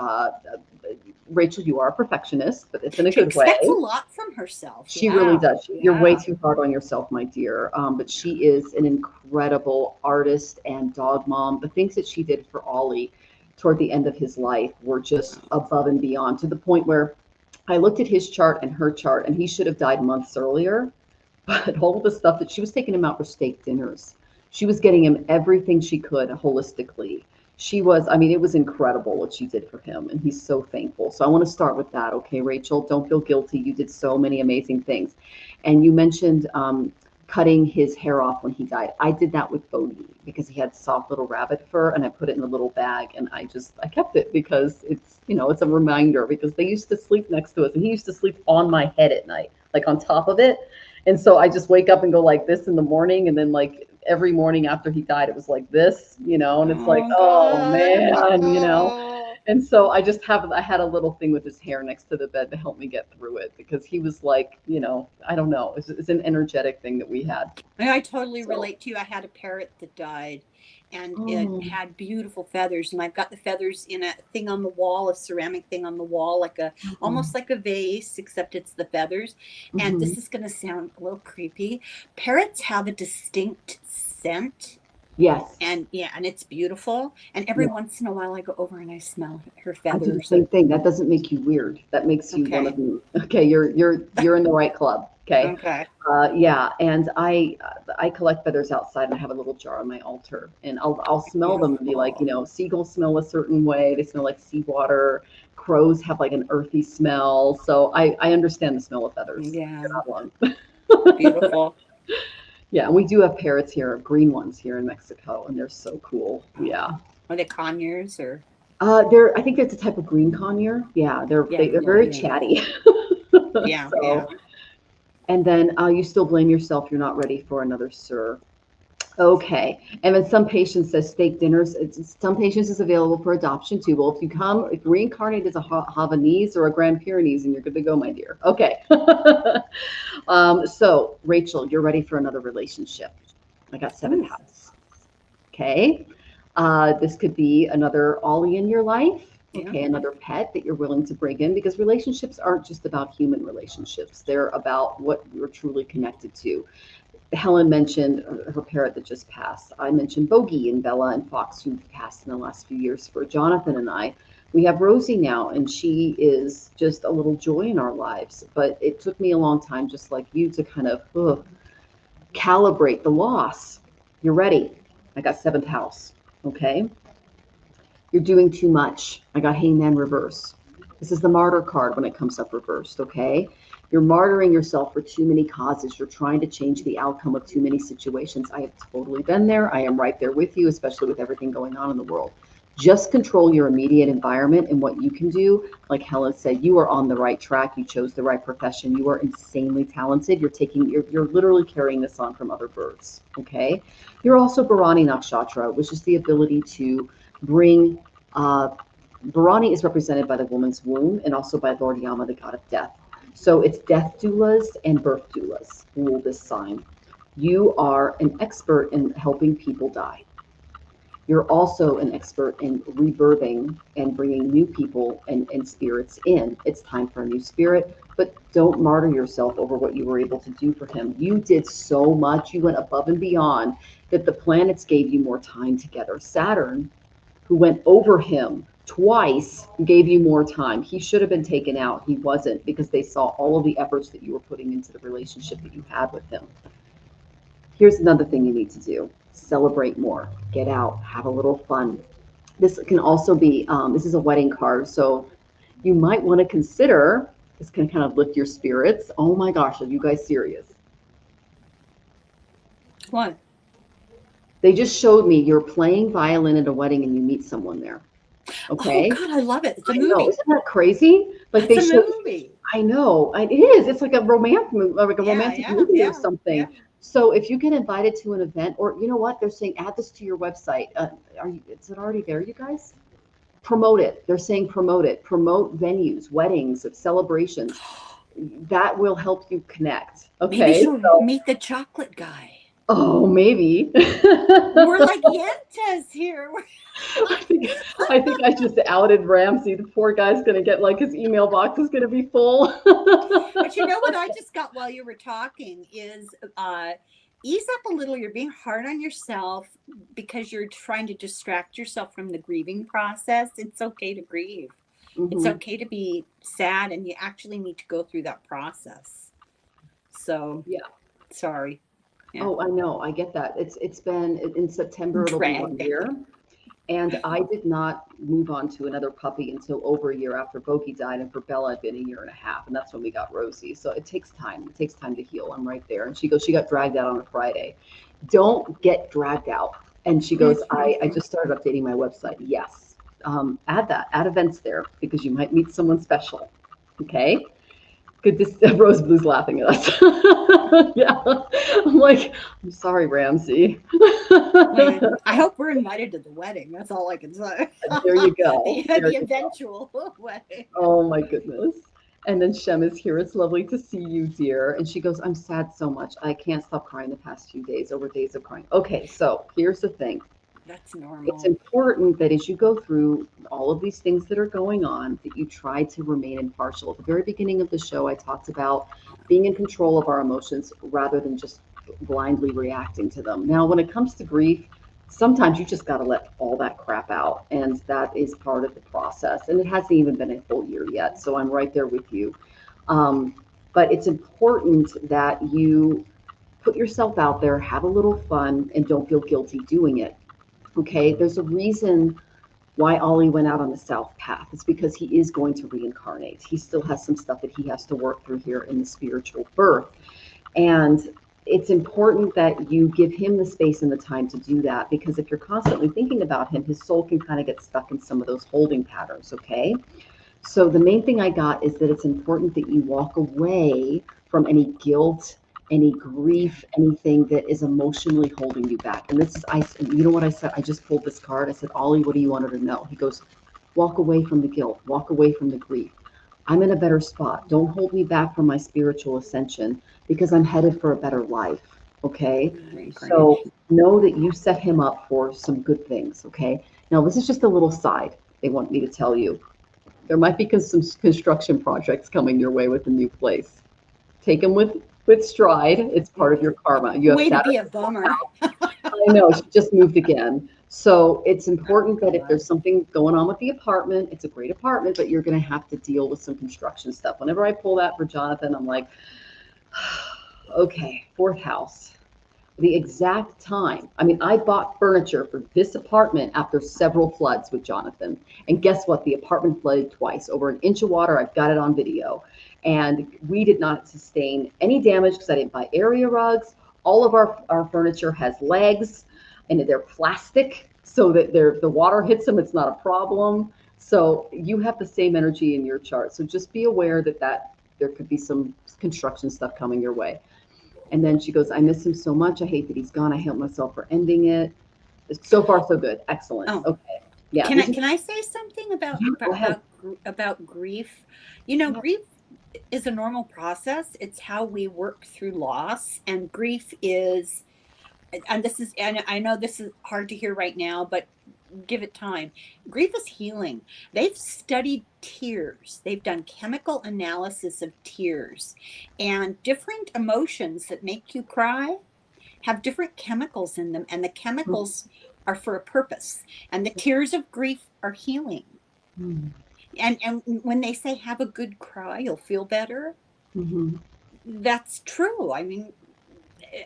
Rachel, you are a perfectionist, but it's in a good way. She expects a lot from herself. She really does. You're way too hard on yourself, my dear. But she is an incredible artist and dog mom. The things that she did for Ollie toward the end of his life were just above and beyond, to the point where I looked at his chart and her chart, and he should have died months earlier. But all of the stuff that she was taking him out for steak dinners, she was getting him everything she could holistically. It was incredible what she did for him, and he's so thankful. So I want to start with that. Okay, Rachel, don't feel guilty. You did so many amazing things. And you mentioned cutting his hair off when he died. I did that with Bodhi because he had soft little rabbit fur, and I put it in a little bag, and I kept it because it's a reminder, because they used to sleep next to us, and he used to sleep on my head at night, like on top of it. And so I just wake up and go like this in the morning, and then like every morning after he died, it was like this, and it's oh man, And so I had a little thing with his hair next to the bed to help me get through it, because he was like, I don't know, it's an energetic thing that we had. I totally relate to you. I had a parrot that died, and it had beautiful feathers, and I've got the feathers in a thing on the wall, a ceramic thing on the wall, like almost like a vase, except it's the feathers. And this is going to sound a little creepy. Parrots have a distinct scent. Yes. And it's beautiful. And every once in a while I go over and I smell her feathers. I do the same thing. That doesn't make you weird. That makes you one of me. Okay, you're in the right club. Okay. Okay. And I collect feathers outside, and I have a little jar on my altar, and I'll smell them and be like, seagulls smell a certain way. They smell like seawater. Crows have like an earthy smell. So I understand the smell of feathers. Yeah. Beautiful. Yeah, and we do have parrots here, green ones here in Mexico, and they're so cool. Yeah. Are they conures or? I think it's a type of green conure. Yeah, they're very chatty. Yeah. And then you still blame yourself. You're not ready for another sir. Okay. And then some patients says steak dinners. Some patients is available for adoption too. Well, if you reincarnate as a Havanese or a Grand Pyrenees, and you're good to go, my dear. Okay. So Rachel, you're ready for another relationship. I got 7th house. Okay. This could be another Ollie in your life. Okay, another pet that you're willing to bring in, because relationships aren't just about human relationships. They're about what you're truly connected to. Helen mentioned her parrot that just passed. I mentioned Bogey and Bella and Fox, who passed in the last few years for Jonathan and I. We have Rosie now, and she is just a little joy in our lives. But it took me a long time, just like you, to kind of calibrate the loss. You're ready. I got 7th house. Okay. You're doing too much. I got Hangman reverse. This is the martyr card when it comes up reversed, okay? You're martyring yourself for too many causes. You're trying to change the outcome of too many situations. I have totally been there. I am right there with you, especially with everything going on in the world. Just control your immediate environment and what you can do. Like Helen said, you are on the right track. You chose the right profession. You are insanely talented. You're literally carrying this on from other birds, okay? You're also Bharani Nakshatra, which is the ability to bring, Bharani is represented by the woman's womb and also by Lord Yama, the god of death. So it's death doulas and birth doulas rule this sign. You are an expert in helping people die. You're also an expert in rebirthing and bringing new people and spirits in. It's time for a new spirit, but don't martyr yourself over what you were able to do for him. You did so much. You went above and beyond that the planets gave you more time together. Saturn, who went over him twice, gave you more time. He should have been taken out. He wasn't, because they saw all of the efforts that you were putting into the relationship that you had with him. Here's another thing you need to do. Celebrate more. Get out. Have a little fun. This can also be, this is a wedding card, so you might want to consider, this can kind of lift your spirits. Oh my gosh, are you guys serious? What? They just showed me you're playing violin at a wedding and you meet someone there. Okay. Oh God, I love it. It's a I movie. know. Isn't that crazy? Like It's they a showed. movie. I know. It is. It's like a romance movie, like a romantic movie or something. Yeah. So if you get invited to an event, or you know what, they're saying add this to your website. Is it already there, you guys? Promote it. They're saying promote it. Promote venues, weddings, celebrations. That will help you connect. Okay. Maybe she'll meet the chocolate guy. Oh, maybe. We're like Yentas here. I think I just outed Ramsey. The poor guy's going to get, like, his email box is going to be full. But you know what I just got while you were talking is ease up a little. You're being hard on yourself because you're trying to distract yourself from the grieving process. It's okay to grieve. Mm-hmm. It's okay to be sad, and you actually need to go through that process. So, yeah. Sorry. Yeah. Oh, I know. I get that. It's been in September, it'll be 1 year. And I did not move on to another puppy until over a year after Boki died. And for Bella, it'd been 1.5 years. And that's when we got Rosie. So it takes time. It takes time to heal. I'm right there. And she goes, she got dragged out on a Friday. Don't get dragged out. And she goes, I just started updating my website. Yes. Add events there because you might meet someone special. Okay. Good. Rose Blue's laughing at us. Yeah. I'm like, I'm sorry, Ramsey. I hope we're invited to the wedding. That's all I can say. There you go. the eventual wedding. Oh my goodness. And then Shem is here. It's lovely to see you, dear. And she goes, I'm sad so much. I can't stop crying the past few days over days of crying. Okay, so here's the thing. That's normal. It's important that as you go through all of these things that are going on, that you try to remain impartial. At the very beginning of the show, I talked about being in control of our emotions rather than just blindly reacting to them. Now, when it comes to grief, sometimes you just got to let all that crap out. And that is part of the process. And it hasn't even been a full year yet. So I'm right there with you. But it's important that you put yourself out there, have a little fun, and don't feel guilty doing it. Okay, there's a reason why Ollie went out on the South Path. It's because he is going to reincarnate. He still has some stuff that he has to work through here in the spiritual birth. And it's important that you give him the space and the time to do that, because if you're constantly thinking about him, his soul can kind of get stuck in some of those holding patterns, okay? So the main thing I got is that it's important that you walk away from any guilt, any grief, anything that is emotionally holding you back. And this is, you know what I said? I just pulled this card. I said, Ollie, what do you want her to know? He goes, walk away from the guilt, walk away from the grief. I'm in a better spot. Don't hold me back from my spiritual ascension because I'm headed for a better life. Okay. So know that you set him up for some good things. Okay. Now, this is just a little side they want me to tell you. There might be some construction projects coming your way with a new place. Take them with stride. It's part of your karma. You have way to be a bummer. I know, she just moved again. So it's important that if there's something going on with the apartment, it's a great apartment, but you're going to have to deal with some construction stuff. Whenever I pull that for Jonathan, I'm like, okay, 4th house. the exact time. I mean, I bought furniture for this apartment after several floods with Jonathan. And guess what? The apartment flooded twice. Over an inch of water. I've got it on video. And we did not sustain any damage because I didn't buy area rugs. All of our furniture has legs and they're plastic so that the water hits them. It's not a problem. So you have the same energy in your chart. So just be aware that there could be some construction stuff coming your way. And then she goes, I miss him so much. I hate that he's gone. I hate myself for ending it. So far, so good. Excellent. Oh. Okay. Yeah. Can I say something about grief? You know, grief is a normal process. It's how we work through loss, and grief is, and I know this is hard to hear right now, but give it time. Grief is healing. They've studied tears. They've done chemical analysis of tears, and different emotions that make you cry have different chemicals in them, and the chemicals are for a purpose. And the tears of grief are healing. And when they say have a good cry, you'll feel better. That's true. I mean,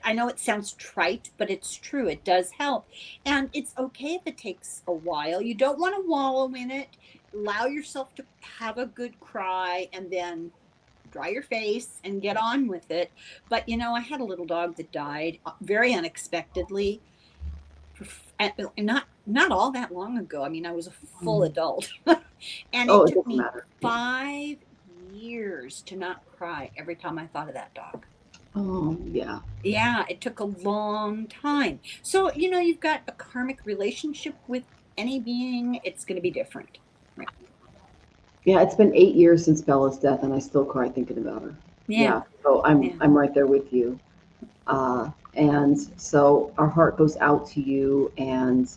I know it sounds trite, but it's true. It does help. And it's okay if it takes a while. You don't want to wallow in it. Allow yourself to have a good cry and then dry your face and get on with it. But, you know, I had a little dog that died very unexpectedly. Not all that long ago. I mean, I was a full adult. And it took me 5 years to not cry every time I thought of that dog. Oh, yeah. Yeah, it took a long time. So, you know, you've got a karmic relationship with any being, it's going to be different. Right? Yeah, it's been 8 years since Bella's death, and I still cry thinking about her. Yeah. So I'm right there with you. And so our heart goes out to you, and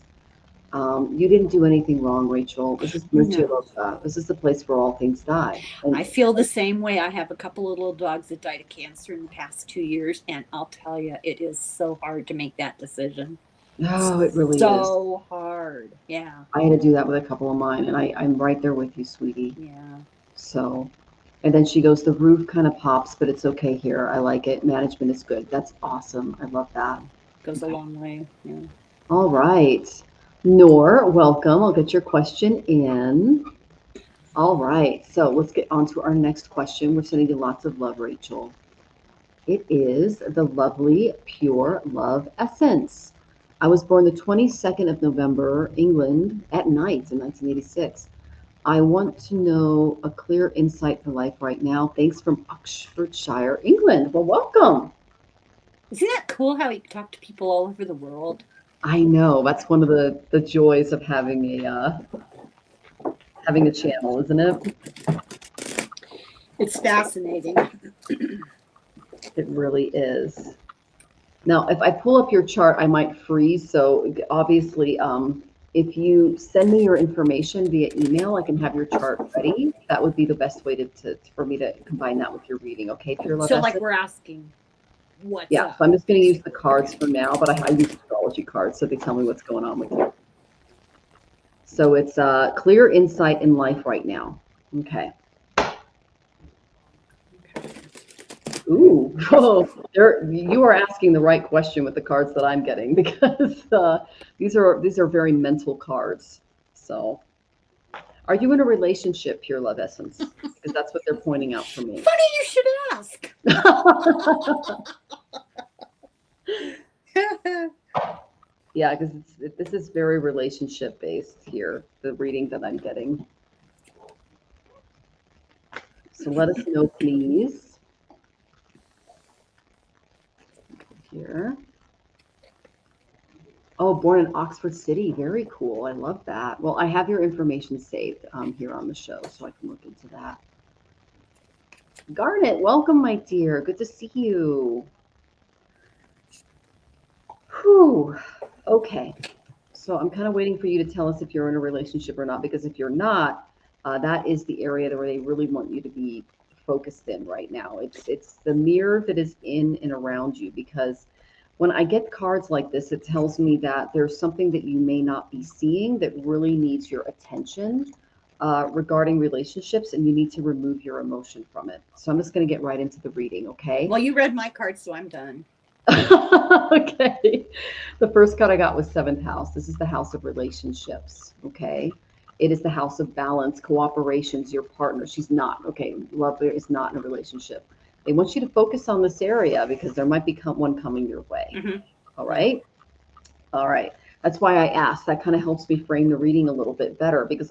you didn't do anything wrong, Rachel. This is This is the place where all things die. And I feel the same way. I have a couple of little dogs that died of cancer in the past 2 years, and I'll tell you, it is so hard to make that decision. Oh, it really is. So hard. Yeah. I had to do that with a couple of mine, and I'm right there with you, sweetie. Yeah. So, and then she goes, the roof kind of pops, but it's okay here. I like it. Management is good. That's awesome. I love that. Goes a long way. Yeah. All right. Noor, welcome. I'll get your question in. All right. So let's get on to our next question. We're sending you lots of love, Rachel. It is the lovely, pure love essence. I was born the 22nd of November, England, at night in 1986. I want to know a clear insight for life right now. Thanks from Oxfordshire, England. Well, welcome. Isn't that cool how you talk to people all over the world? I know. That's one of the joys of having a channel, isn't it? It's fascinating. It really is. Now, if I pull up your chart, I might freeze. So obviously, if you send me your information via email, I can have your chart ready. That would be the best way for me to combine that with your reading. Okay, Pure Love. So like we're asking what's up. So I'm just going to use the cards for now, but I use astrology cards, so they tell me what's going on with you. So it's clear insight in life right now. Okay. Ooh, you are asking the right question with the cards that I'm getting, because these are very mental cards. So, are you in a relationship, Pure Love Essence? Because that's what they're pointing out for me. Funny you should ask. Yeah, because this is very relationship based here, the reading that I'm getting. So let us know, please. Here. Oh, born in Oxford City. Very cool. I love that. Well, I have your information saved here on the show, so I can look into that. Garnet, welcome, my dear. Good to see you. Whew. Okay. So I'm kind of waiting for you to tell us if you're in a relationship or not, because if you're not, that is the area where they really want you to be focused in right now. It's the mirror that is in and around you, because when I get cards like this, it tells me that there's something that you may not be seeing that really needs your attention regarding relationships, and you need to remove your emotion from it. So I'm just going to get right into the reading, okay? Well, you read my cards, so I'm done. Okay. The first card I got was seventh house. This is the house of relationships. Okay. It is the house of balance, cooperations, your partner. She's not. Okay. Love is not in a relationship. They want you to focus on this area because there might be one coming your way. Mm-hmm. All right. All right. That's why I asked. That kind of helps me frame the reading a little bit better because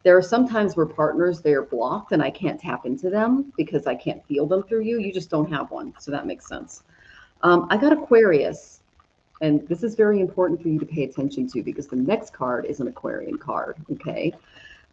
there are some times where partners, they're blocked and I can't tap into them because I can't feel them through you. You just don't have one. So that makes sense. I got Aquarius, and this is very important for you to pay attention to because the next card is an Aquarian card, okay?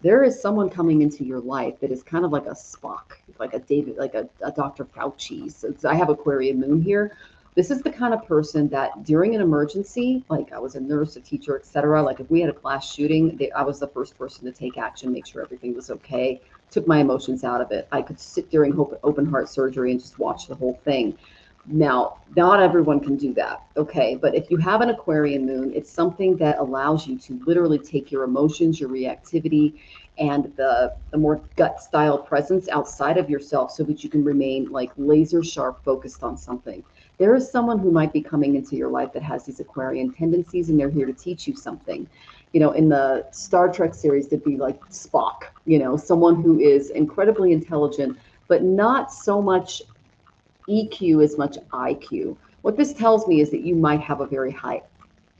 There is someone coming into your life that is kind of like a Spock, like a David, like a Dr. Fauci. So I have Aquarian moon here. This is the kind of person that during an emergency, like I was a nurse, a teacher, etc. Like if we had a class shooting, I was the first person to take action, make sure everything was okay, took my emotions out of it. I could sit during open heart surgery and just watch the whole thing. Now, not everyone can do that, okay? But if you have an Aquarian moon, it's something that allows you to literally take your emotions, your reactivity, and the more gut style presence outside of yourself so that you can remain like laser sharp focused on something. There is someone who might be coming into your life that has these Aquarian tendencies and they're here to teach you something. You know, in the Star Trek series, there'd be like Spock, you know, someone who is incredibly intelligent, but not so much EQ as much IQ. What this tells me is that you might have a very high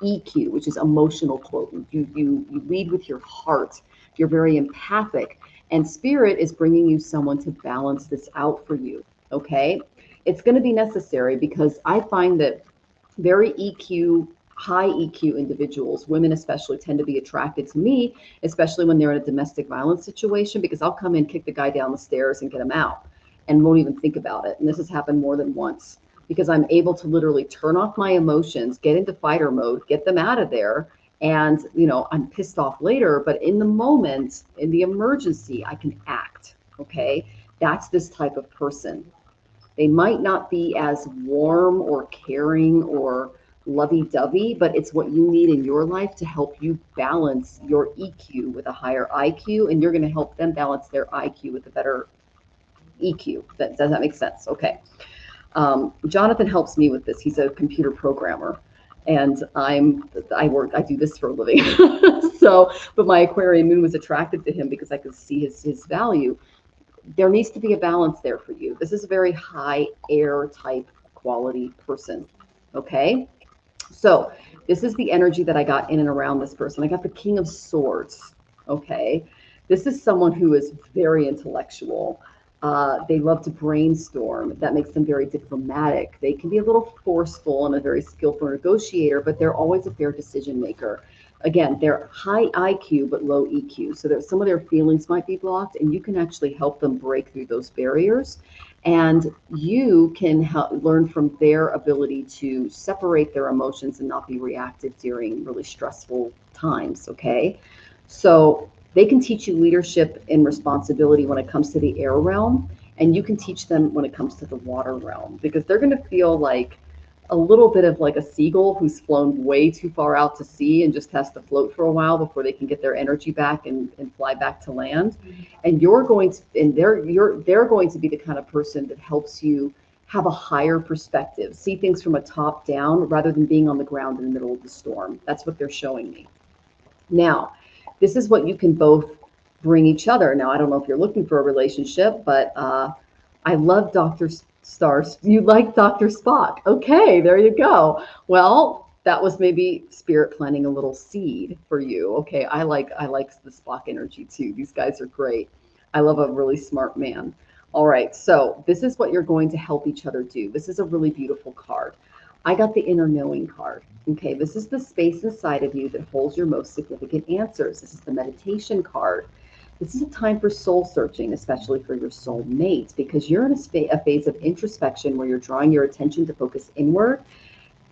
EQ, which is emotional quotient. You lead with your heart. You're very empathic, and spirit is bringing you someone to balance this out for you. Okay, it's going to be necessary because I find that very high EQ individuals, women especially, tend to be attracted to me, especially when they're in a domestic violence situation, because I'll come in, kick the guy down the stairs, and get him out, and won't even think about it. And this has happened more than once because I'm able to literally turn off my emotions, get into fighter mode, get them out of there. And, you know, I'm pissed off later, but in the moment, in the emergency, I can act. Okay. That's this type of person. They might not be as warm or caring or lovey-dovey, but it's what you need in your life to help you balance your EQ with a higher IQ. And you're going to help them balance their IQ with a better EQ. Does that make sense? Okay. Jonathan helps me with this. He's a computer programmer, and I do this for a living. So, but my Aquarian moon was attracted to him because I could see his value. There needs to be a balance there for you. This is a very high air type quality person. Okay. So this is the energy that I got in and around this person. I got the King of Swords. Okay. This is someone who is very intellectual. They love to brainstorm. That makes them very diplomatic. They can be a little forceful and a very skillful negotiator, but they're always a fair decision maker. Again, they're high IQ, but low EQ. So that some of their feelings might be blocked, and you can actually help them break through those barriers. And you can learn from their ability to separate their emotions and not be reactive during really stressful times. Okay. So they can teach you leadership and responsibility when it comes to the air realm, and you can teach them when it comes to the water realm, because they're going to feel like a little bit of like a seagull who's flown way too far out to sea and just has to float for a while before they can get their energy back and fly back to land. And they're going to be the kind of person that helps you have a higher perspective, see things from a top down rather than being on the ground in the middle of the storm. That's what they're showing me. Now, this is what you can both bring each other. Now, I don't know if you're looking for a relationship, but I love Dr. Stars. You like Dr. Spock. Okay, there you go. Well, that was maybe spirit planting a little seed for you. Okay, I like the Spock energy too. These guys are great. I love a really smart man. All right, so this is what you're going to help each other do. This is a really beautiful card. I got the inner knowing card. Okay, this is the space inside of you that holds your most significant answers. This is the meditation card. This is a time for soul searching, especially for your soul mate, because you're in a phase of introspection where you're drawing your attention to focus inward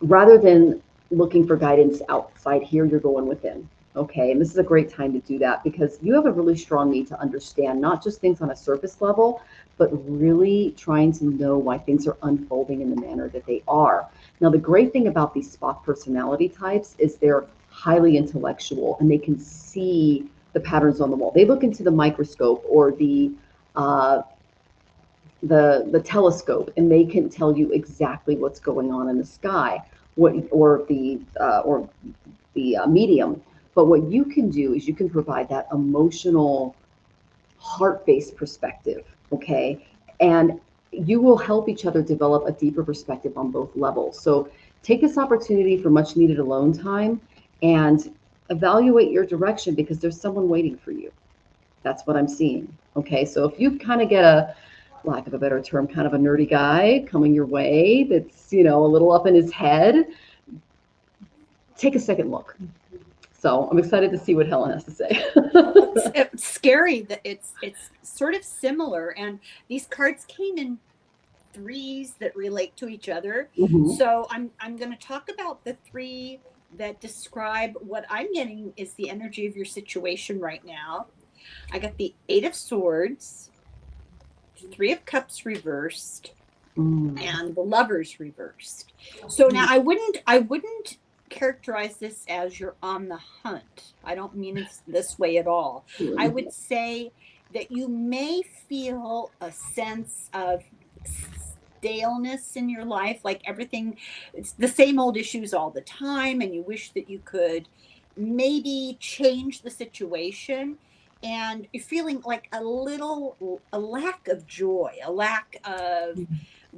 rather than looking for guidance outside. Here, you're going within. Okay, and this is a great time to do that because you have a really strong need to understand not just things on a surface level, but really trying to know why things are unfolding in the manner that they are. Now, the great thing about these Spock personality types is they're highly intellectual and they can see the patterns on the wall. They look into the microscope or the the telescope, and they can tell you exactly what's going on in the sky, or the medium. But what you can do is you can provide that emotional, heart-based perspective, okay? And you will help each other develop a deeper perspective on both levels. So take this opportunity for much needed alone time and evaluate your direction, because there's someone waiting for you. That's what I'm seeing. Okay, so if you kind of get a, lack of a better term, kind of a nerdy guy coming your way that's, a little up in his head, take a second look. So I'm excited to see what Helen has to say. It's scary that it's sort of similar, and these cards came in threes that relate to each other. Mm-hmm. So I'm going to talk about the three that describe what I'm getting is the energy of your situation right now. I got the Eight of Swords, Three of Cups reversed, and the Lovers reversed. So now I wouldn't characterize this as you're on the hunt. I don't mean it's this way at all. I would say that you may feel a sense of staleness in your life, like everything, it's the same old issues all the time, and you wish that you could maybe change the situation, and you're feeling like a lack of joy, a lack of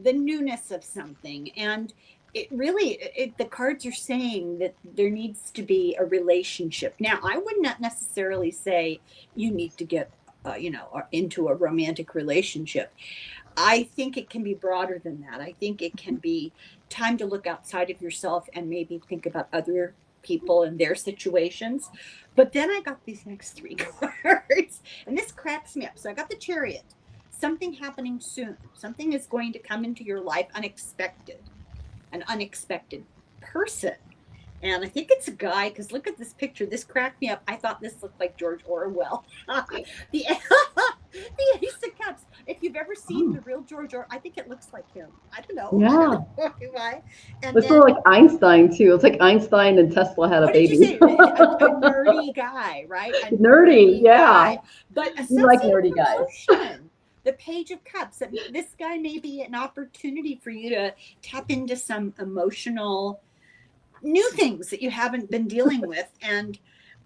the newness of something. And it really, the cards are saying that there needs to be a relationship. Now, I would not necessarily say you need to get, into a romantic relationship. I think it can be broader than that. I think it can be time to look outside of yourself and maybe think about other people and their situations. But then I got these next three cards, and this cracks me up. So I got the Chariot. Something happening soon. Something is going to come into your life unexpected. An unexpected person. And I think it's a guy, because look at this picture. This cracked me up. I thought this looked like George Orwell. the Ace of Cups. If you've ever seen the real George Orwell, I think it looks like him. I don't know. Yeah. Why. And it's sort of like Einstein, too. It's like Einstein and Tesla had a baby. What did you say? A nerdy guy, right? A nerdy, yeah. Guy. But a like nerdy guys. The Page of Cups. This guy may be an opportunity for you to tap into some emotional new things that you haven't been dealing with. And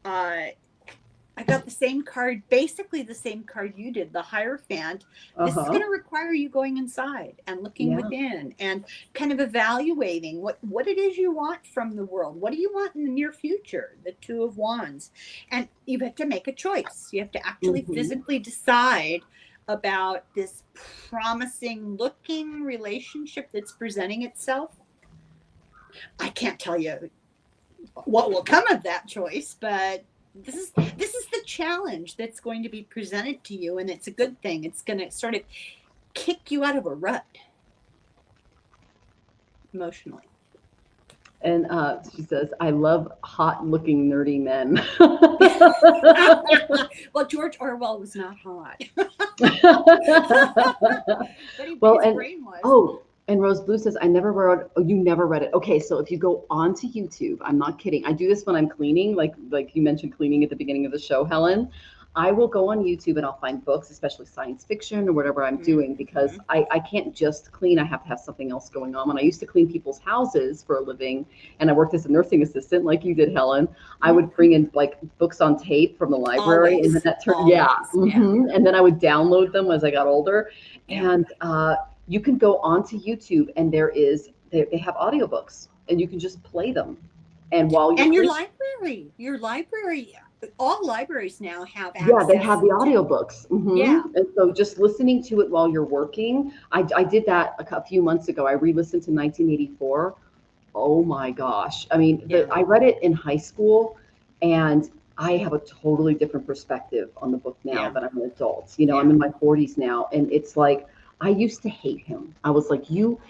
I got the same card, basically the same card you did, the Hierophant. This is going to require you going inside and looking within and kind of evaluating what it is you want from the world. What do you want in the near future? The Two of Wands. And you have to make a choice. You have to actually physically decide about this promising looking relationship that's presenting itself. I can't tell you what will come of that choice, but this is the challenge that's going to be presented to you, and it's a good thing. It's going to sort of kick you out of a rut emotionally. And she says, I love hot-looking, nerdy men. Well, George Orwell was not hot. But his brain was. Oh, and Rose Blue says, I never wrote, you never read it. Okay, so if you go onto YouTube, I'm not kidding. I do this when I'm cleaning, like you mentioned cleaning at the beginning of the show, Helen. I will go on YouTube and I'll find books, especially science fiction or whatever I'm doing, because I can't just clean. I have to have something else going on. When I used to clean people's houses for a living, and I worked as a nursing assistant like you did, Helen, I would bring in like books on tape from the library. Always. And then that turned, and then I would download them as I got older. And you can go onto YouTube and they have audiobooks and you can just play them. And while you're your library, all libraries now have access. Yeah, they have the audiobooks. Yeah. And so just listening to it while you're working. I did that a few months ago. I re-listened to 1984. Oh my gosh. I mean, I read it in high school, and I have a totally different perspective on the book now that I'm an adult. I'm in my 40s now, and it's like, I used to hate him. I was like, you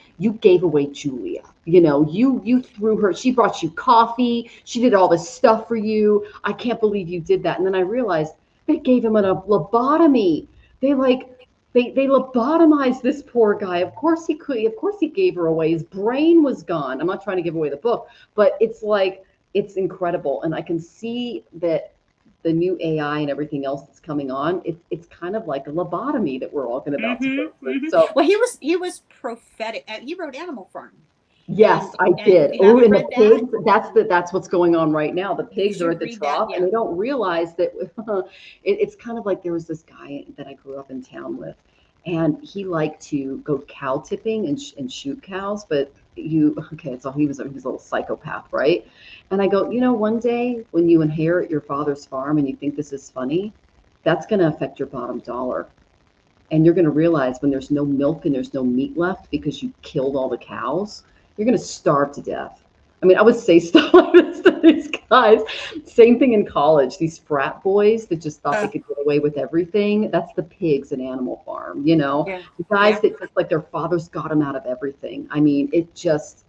gave away Julia. You threw her. She brought you coffee. She did all this stuff for you. I can't believe you did that. And then I realized they gave him a lobotomy. They lobotomized this poor guy. Of course he could. Of course he gave her away. His brain was gone. I'm not trying to give away the book, but it's like, it's incredible. And I can see that the new AI and everything else that's coming on, it's kind of like a lobotomy that we're all going about to go through. So, well, he was prophetic. He wrote Animal Farm. yes, I And did. you Oh, haven't and the read that? pigs, that's what's going on right now. The pigs You are should at the read that, trough, yeah. and they don't realize that it's kind of like there was this guy that I grew up in town with, and he liked to go cow tipping and shoot cows, but so he was a little psychopath, right? And I go, one day when you inherit your father's farm and you think this is funny, that's going to affect your bottom dollar. And you're going to realize when there's no milk and there's no meat left because you killed all the cows, you're going to starve to death. I mean, I would say stuff like this to these guys. Same thing in college. These frat boys that just thought they could get away with everything. That's the pigs in Animal Farm, Yeah. The guys that just like their fathers got them out of everything. I mean, it just,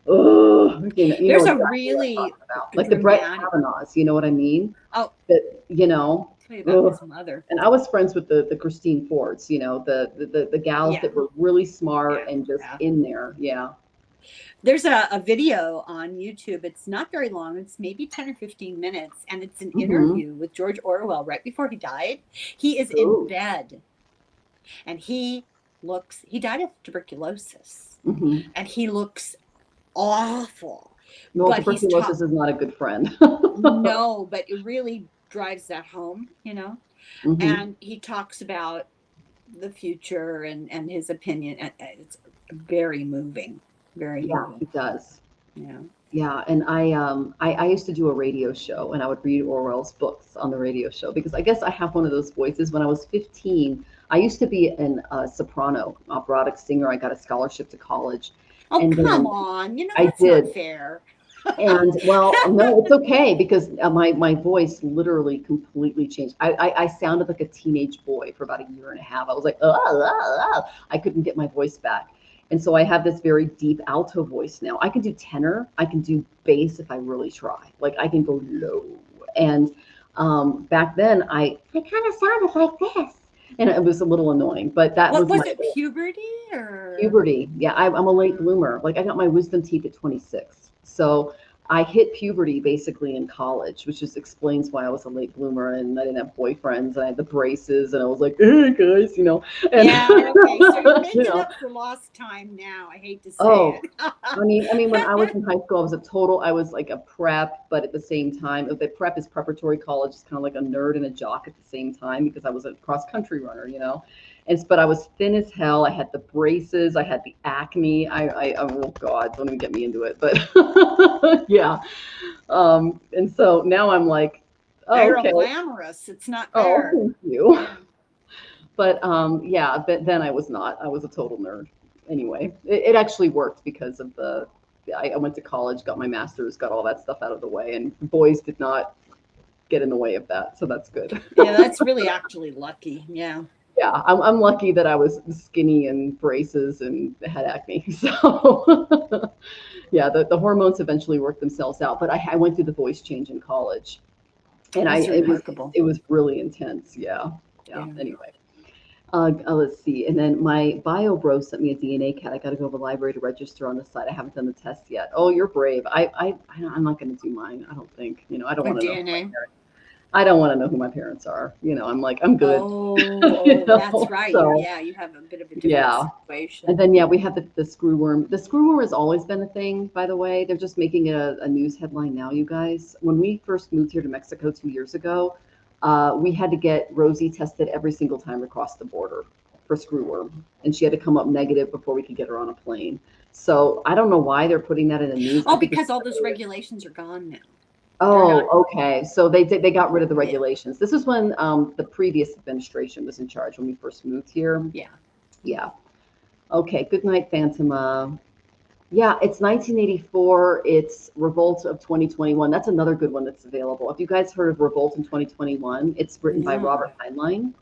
there's a exactly really like the Brett dramatic. Kavanaughs, you know what I mean? Oh, that tell you about his mother. And I was friends with the Christine Fords, the gals that were really smart and just in there. Yeah. There's a video on YouTube. It's not very long. It's maybe 10 or 15 minutes. And it's an interview with George Orwell right before he died. He is in bed. And he died of tuberculosis. And he looks awful. No, but tuberculosis is not a good friend. No, but it really drives that home, And he talks about the future and his opinion. It's very moving. Very moving. He does. Yeah. Yeah, and I used to do a radio show, and I would read Orwell's books on the radio show because I guess I have one of those voices. When I was 15, I used to be a soprano, operatic singer. I got a scholarship to college. Oh, and come on. That's not fair. And well, no, it's okay because my voice literally completely changed. I sounded like a teenage boy for about a year and a half. I was like, I couldn't get my voice back. And so I have this very deep alto voice now. I can do tenor. I can do bass if I really try. Like I can go low. And back then I kind of sounded like this. And it was a little annoying, but that was it puberty or? Puberty. Yeah, I'm a late bloomer. Like I got my wisdom teeth at 26. So I hit puberty basically in college, which just explains why I was a late bloomer and I didn't have boyfriends and I had the braces and I was like, hey guys, And, yeah, okay. So you're making up for lost time now. I hate to say it. I mean, when I was in high school, I was like a prep, but at the same time, the prep is preparatory college. It's kind of like a nerd and a jock at the same time because I was a cross country runner, but I was thin as hell. I had the braces. I had the acne. Oh God, don't even get me into it. But yeah. And so now I'm like, you're glamorous. It's not fair. Oh, thank you. But but then I was not. I was a total nerd. Anyway, it actually worked because of I went to college, got my master's, got all that stuff out of the way, and boys did not get in the way of that. So that's good. Yeah, that's really actually lucky. Yeah. Yeah, I'm lucky that I was skinny and braces and had acne. So yeah, the hormones eventually worked themselves out. But I went through the voice change in college, and it was really intense. Yeah. Anyway, let's see. And then my bio bro sent me a DNA cat. I got to go to the library to register on the site. I haven't done the test yet. Oh, you're brave. I'm not going to do mine. I don't think. I don't want to know. I don't want to know who my parents are. I'm like, I'm good. Oh, that's right. So, yeah, you have a bit of a different situation. And then, we have the screw worm. The screw worm has always been a thing, by the way. They're just making it a news headline now, you guys. When we first moved here to Mexico 2 years ago, we had to get Rosie tested every single time across the border for screw worm. And she had to come up negative before we could get her on a plane. So I don't know why they're putting that in the news. Oh, because all those regulations are gone now. Oh, okay. So they got rid of the regulations. This is when the previous administration was in charge when we first moved here. Yeah. Yeah. Okay. Good night, Phantoma. Yeah, it's 1984. It's Revolt of 2021. That's another good one that's available. If you guys heard of Revolt in 2021, it's written by Robert Heinlein.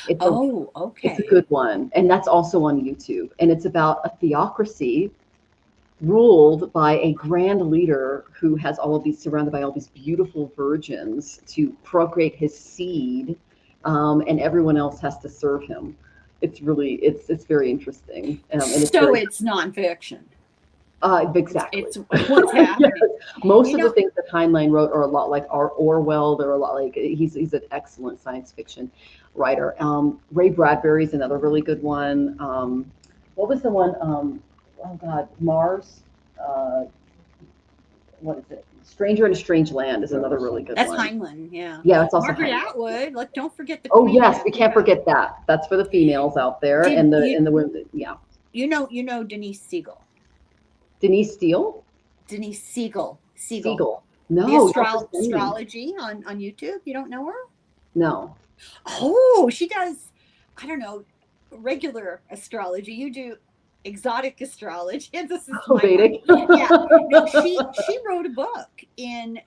Okay. It's a good one. And that's also on YouTube. And it's about a theocracy ruled by a grand leader who has surrounded by all these beautiful virgins to procreate his seed, and everyone else has to serve him. It's very interesting. So it's nonfiction. Exactly. It's what's happening. Yes. Most You of know, the things that Heinlein wrote are a lot like Orwell. They're a lot like he's an excellent science fiction writer. Ray Bradbury's another really good one. What was the one? Oh God, Mars. Uh, what is it? Stranger in a Strange Land is another really good that's one. Heinlein, yeah. Yeah, it's also Margaret Heinlein. Atwood, like don't forget the Oh Queen. yes, we can't forget that. That's for the females out there Did and you, the women. Yeah. you know Denise Siegel. Denise Steele? Denise Siegel. Siegel. The No, not the same. astrology on YouTube. You don't know her? No. Oh, she does, I don't know, regular astrology. You do exotic astrology. And this is Oh, my Vedic. yeah. No, she wrote a book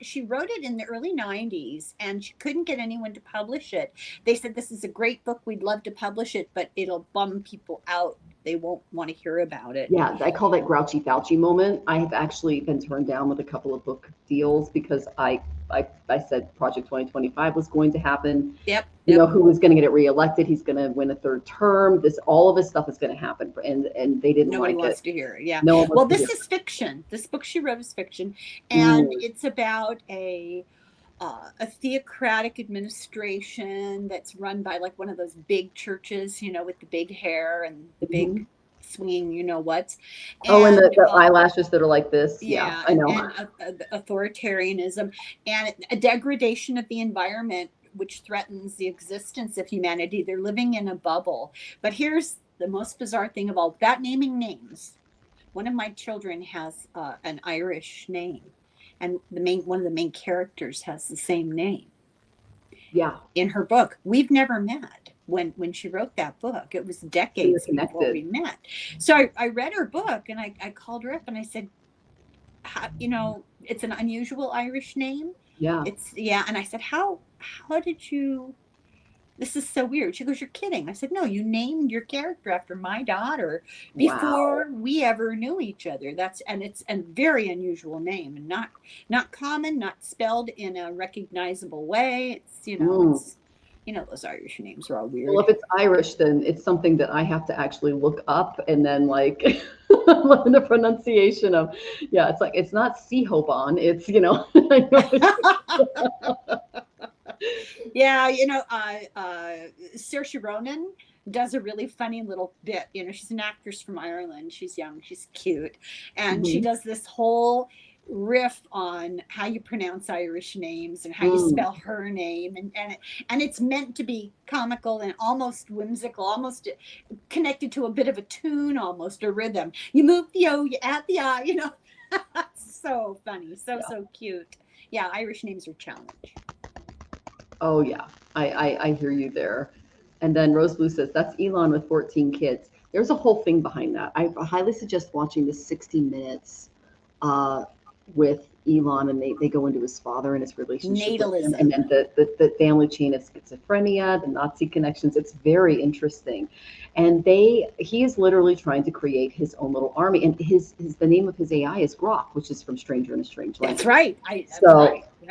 she wrote it in the early 90s and she couldn't get anyone to publish it. They said this is a great book. We'd love to publish it, but it'll bum people out. They won't want to hear about it. Yeah, I call that grouchy Fauci moment. I have actually been turned down with a couple of book deals because I said Project 2025 was going to happen. Yep. You know, who was going to get it reelected? He's going to win a third term. All of this stuff is going to happen, and they didn't Nobody like wants it. to hear it. Yeah. No one wants Well, to this hear is fiction. This book she wrote is fiction, and it's about a theocratic administration that's run by like one of those big churches, you know, with the big hair and the big swinging, you know what? And the eyelashes that are like this. Yeah, I know. And authoritarianism and a degradation of the environment, which threatens the existence of humanity. They're living in a bubble. But here's the most bizarre thing of all, without naming names. One of my children has an Irish name, and one of the main characters has the same name. Yeah. In her book, we've never met. When she wrote that book, it was decades before we met. So I read her book and I called her up and I said, you know, it's an unusual Irish name. Yeah. And I said, how did you? This is so weird. She goes, you're kidding. I said, no, you named your character after my daughter before we ever knew each other. It's a very unusual name and not common, not spelled in a recognizable way. It's, you know, those Irish names are all weird. Well, if it's Irish, then it's something that I have to actually look up and then like learn the pronunciation of. Yeah, it's like, it's not Sihobon. It's, you know. Yeah, you know, Saoirse Ronan does a really funny little bit. You know, she's an actress from Ireland. She's young, she's cute, and she does this whole riff on how you pronounce Irish names and how you spell her name, and it's meant to be comical and almost whimsical, almost connected to a bit of a tune, almost a rhythm. You move the O, you add the I. You know, so funny, so cute. Yeah, Irish names are a challenge. Oh yeah, I hear you there. And then Rose Blue says, that's Elon with 14 kids. There's a whole thing behind that. I highly suggest watching the 60 Minutes with Elon, and they go into his father and his relationship with him, and then the family chain of schizophrenia, the Nazi connections. It's very interesting. And he is literally trying to create his own little army. And the name of his AI is Grok, which is from Stranger in a Strange Land. That's right.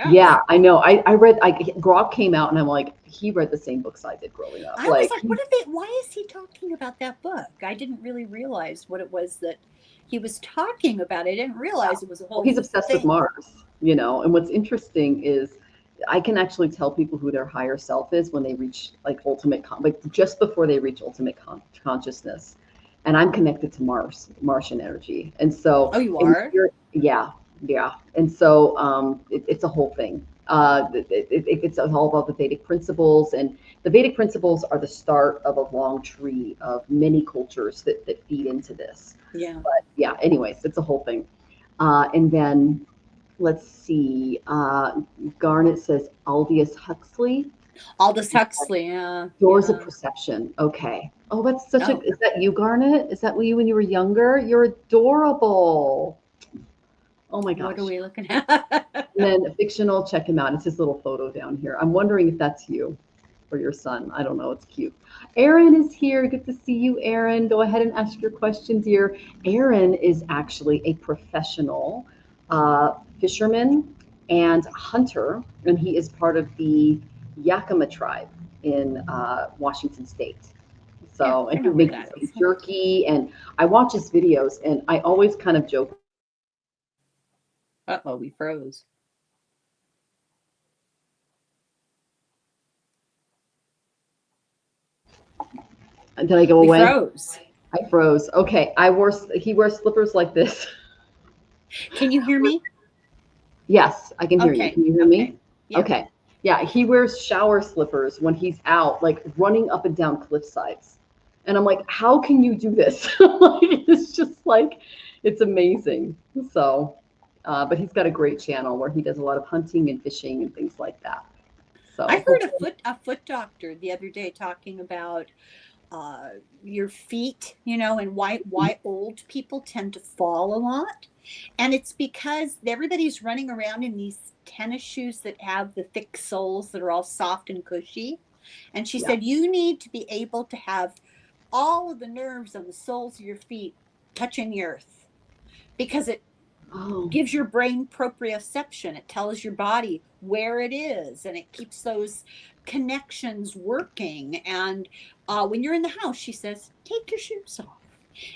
Yeah, I know. I read Grok came out and I'm like, he read the same books I did growing up. I was like, why is he talking about that book? I didn't really realize what it was that he was talking about. I didn't realize it was a whole He's obsessed with Mars, you know. And what's interesting is I can actually tell people who their higher self is when they reach like just before they reach ultimate consciousness. And I'm connected to Martian energy. And so you are? Yeah. And so it's a whole thing. It's all about the Vedic principles, and the Vedic principles are the start of a long tree of many cultures that feed into this. Yeah. But yeah, anyways, it's a whole thing. And then let's see. Garnet says Aldous Huxley. Aldous Huxley, yeah. Doors of Perception. Okay. Oh, that's is that you, Garnet? Is that you when you were younger? You're adorable. Oh my gosh. What are we looking at? And then fictional, check him out. It's his little photo down here. I'm wondering if that's you or your son. I don't know. It's cute. Aaron is here. Good to see you, Aaron. Go ahead and ask your questions here. Aaron is actually a professional fisherman and hunter, and he is part of the Yakima tribe in Washington State. So, and he makes jerky, and I watch his videos, and I always kind of joke Uh-oh, we froze. Did I go We away? froze. I froze. Okay. He wears slippers like this. Can you hear me? Yes, I can hear you. Okay. Can you hear Okay. me? Yeah. Okay. Yeah, he wears shower slippers when he's out, like running up and down cliff sides. And I'm like, how can you do this? Like, it's just like, it's amazing. So, but he's got a great channel where he does a lot of hunting and fishing and things like that. So I heard a foot doctor the other day talking about your feet, and why old people tend to fall a lot. And it's because everybody's running around in these tennis shoes that have the thick soles that are all soft and cushy. And she said, you need to be able to have all of the nerves on the soles of your feet touching the earth, because it gives your brain proprioception. It tells your body where it is, and it keeps those connections working. And when you're in the house, she says, take your shoes off.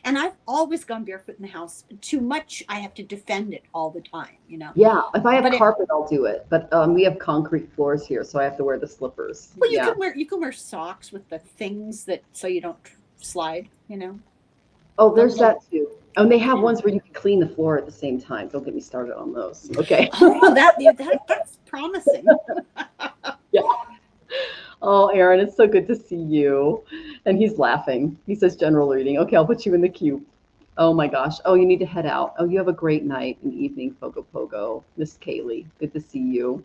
And I've always gone barefoot in the house. Too much, I have to defend it all the time, Yeah, if I have carpet, I'll do it. But we have concrete floors here, so I have to wear the slippers. Well, you can wear socks with the things that so you don't slide, Oh, there's that too. Oh, and they have ones where you can clean the floor at the same time. Don't get me started on those. Okay. Oh, that's promising. Yeah. Oh, Aaron, it's so good to see you. And he's laughing. He says general reading. Okay, I'll put you in the queue. Oh my gosh. Oh, you need to head out. Oh, you have a great night and evening, Fogo Pogo. Miss Kaylee, good to see you.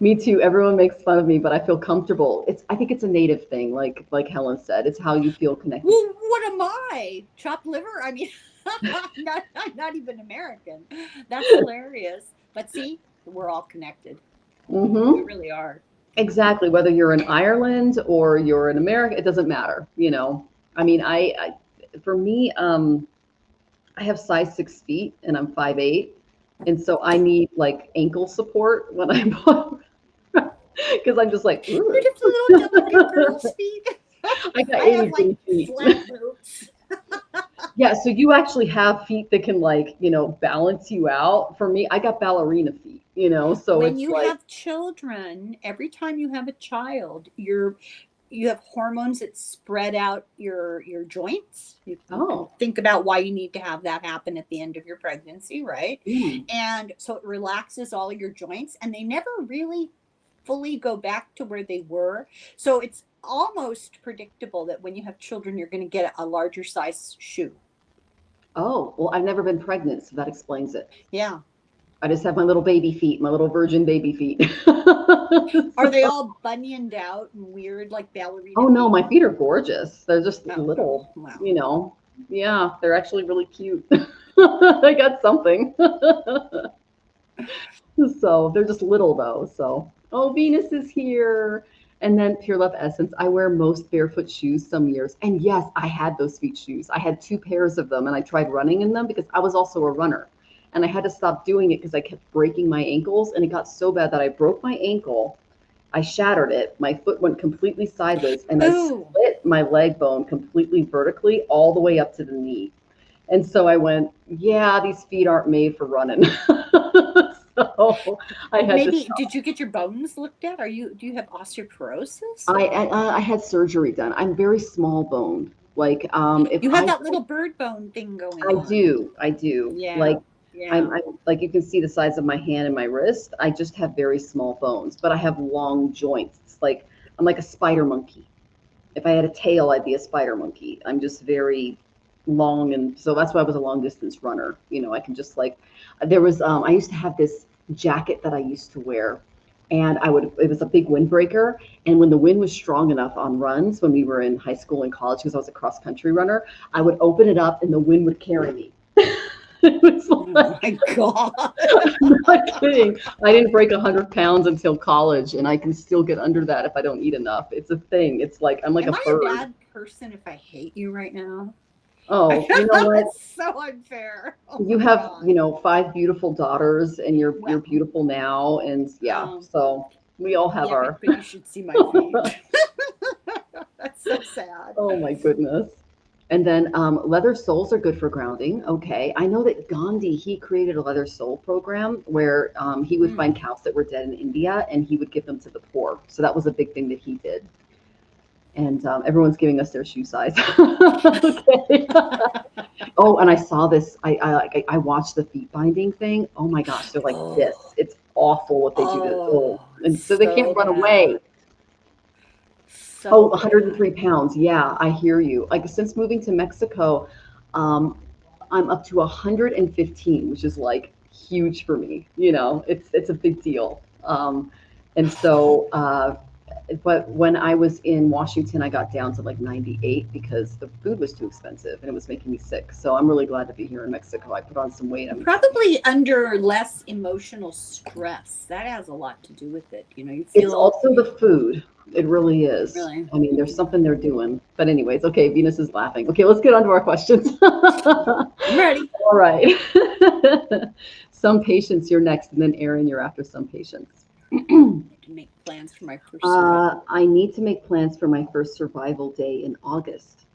Me too. Everyone makes fun of me, but I feel comfortable. I think it's a native thing, like Helen said. It's how you feel connected. Well, what am I? Chopped liver? I mean, I'm not even American. That's hilarious. But see, we're all connected. Mm-hmm. We really are. Exactly. Whether you're in Ireland or you're in America, it doesn't matter. I mean, for me, I have size 6 feet and I'm 5'8". And so I need like ankle support when I'm because I'm just like, you're just a little delicate girl's feet. I have like feet. Flat boots. Yeah, so you actually have feet that can balance you out. For me, I got ballerina feet, so when it's you have children, every time you have a child, you have hormones that spread out your joints. You think about why you need to have that happen at the end of your pregnancy, right? And so it relaxes all your joints, and they never really fully go back to where they were. So it's almost predictable that when you have children, you're going to get a larger size shoe. Oh, well, I've never been pregnant, so that explains it. Yeah. I just have my little baby feet, my little virgin baby feet. Are they all bunioned out and weird like ballerina? Oh, no, my feet are gorgeous. They're just little, wow. Yeah, they're actually really cute. I got something. So they're just little though. So, oh, Venus is here. And then Pure Love Essence. I wear most barefoot shoes some years. And yes, I had those feet shoes. I had 2 pairs of them and I tried running in them because I was also a runner. And I had to stop doing it because I kept breaking my ankles. And it got so bad that I broke my ankle. I shattered it. My foot went completely sideways and I split my leg bone completely vertically all the way up to the knee. And so I went, yeah, these feet aren't made for running. So I had did you get your bones looked at? Do you have osteoporosis? I had surgery done. I'm very small boned. Like if you have that little bird bone thing going on. I do. Yeah. Like I'm like, you can see the size of my hand and my wrist. I just have very small bones, but I have long joints. It's like I'm like a spider monkey. If I had a tail, I'd be a spider monkey. I'm just very long, and so that's why I was a long distance runner. I can just there was I used to have this jacket that I used to wear, and it was a big windbreaker, and when the wind was strong enough on runs when we were in high school and college, because I was a cross country runner, I would open it up and the wind would carry me. It was oh my God. I'm not kidding. I didn't break 100 pounds until college, and I can still get under that if I don't eat enough. It's a thing. It's like I'm like Am a bird. I a bad person if I hate you right now? Oh, you know what? That's so unfair. Oh you have, 5 beautiful daughters, and you're beautiful now, and so we all have our. But you should see my feet. That's so sad. Oh my goodness. And then leather soles are good for grounding. Okay. I know that Gandhi, he created a leather sole program where he would find cows that were dead in India and he would give them to the poor. So that was a big thing that he did. And everyone's giving us their shoe size. Okay. Oh, and I saw this. I watched the feet binding thing. Oh my gosh, they're like this. It's awful what they do to. Oh, and so they can't run away. Oh, 103 pounds. Yeah, I hear you. Like since moving to Mexico, I'm up to 115, which is like huge for me. You know, it's a big deal. And so, but when I was in Washington, I got down to like 98 because the food was too expensive and it was making me sick. So I'm really glad to be here in Mexico. I put on some weight. I'm probably under less emotional stress. That has a lot to do with it. You know, you feel. It's also the food. It really is. Really? I mean, there's something they're doing. But anyways, okay, Venus is laughing. Okay, let's get on to our questions. I'm ready. All right. Some patients, you're next, and then Erin, you're after some patients. To make plans for my first survival. I need to make plans for my first survival day in August.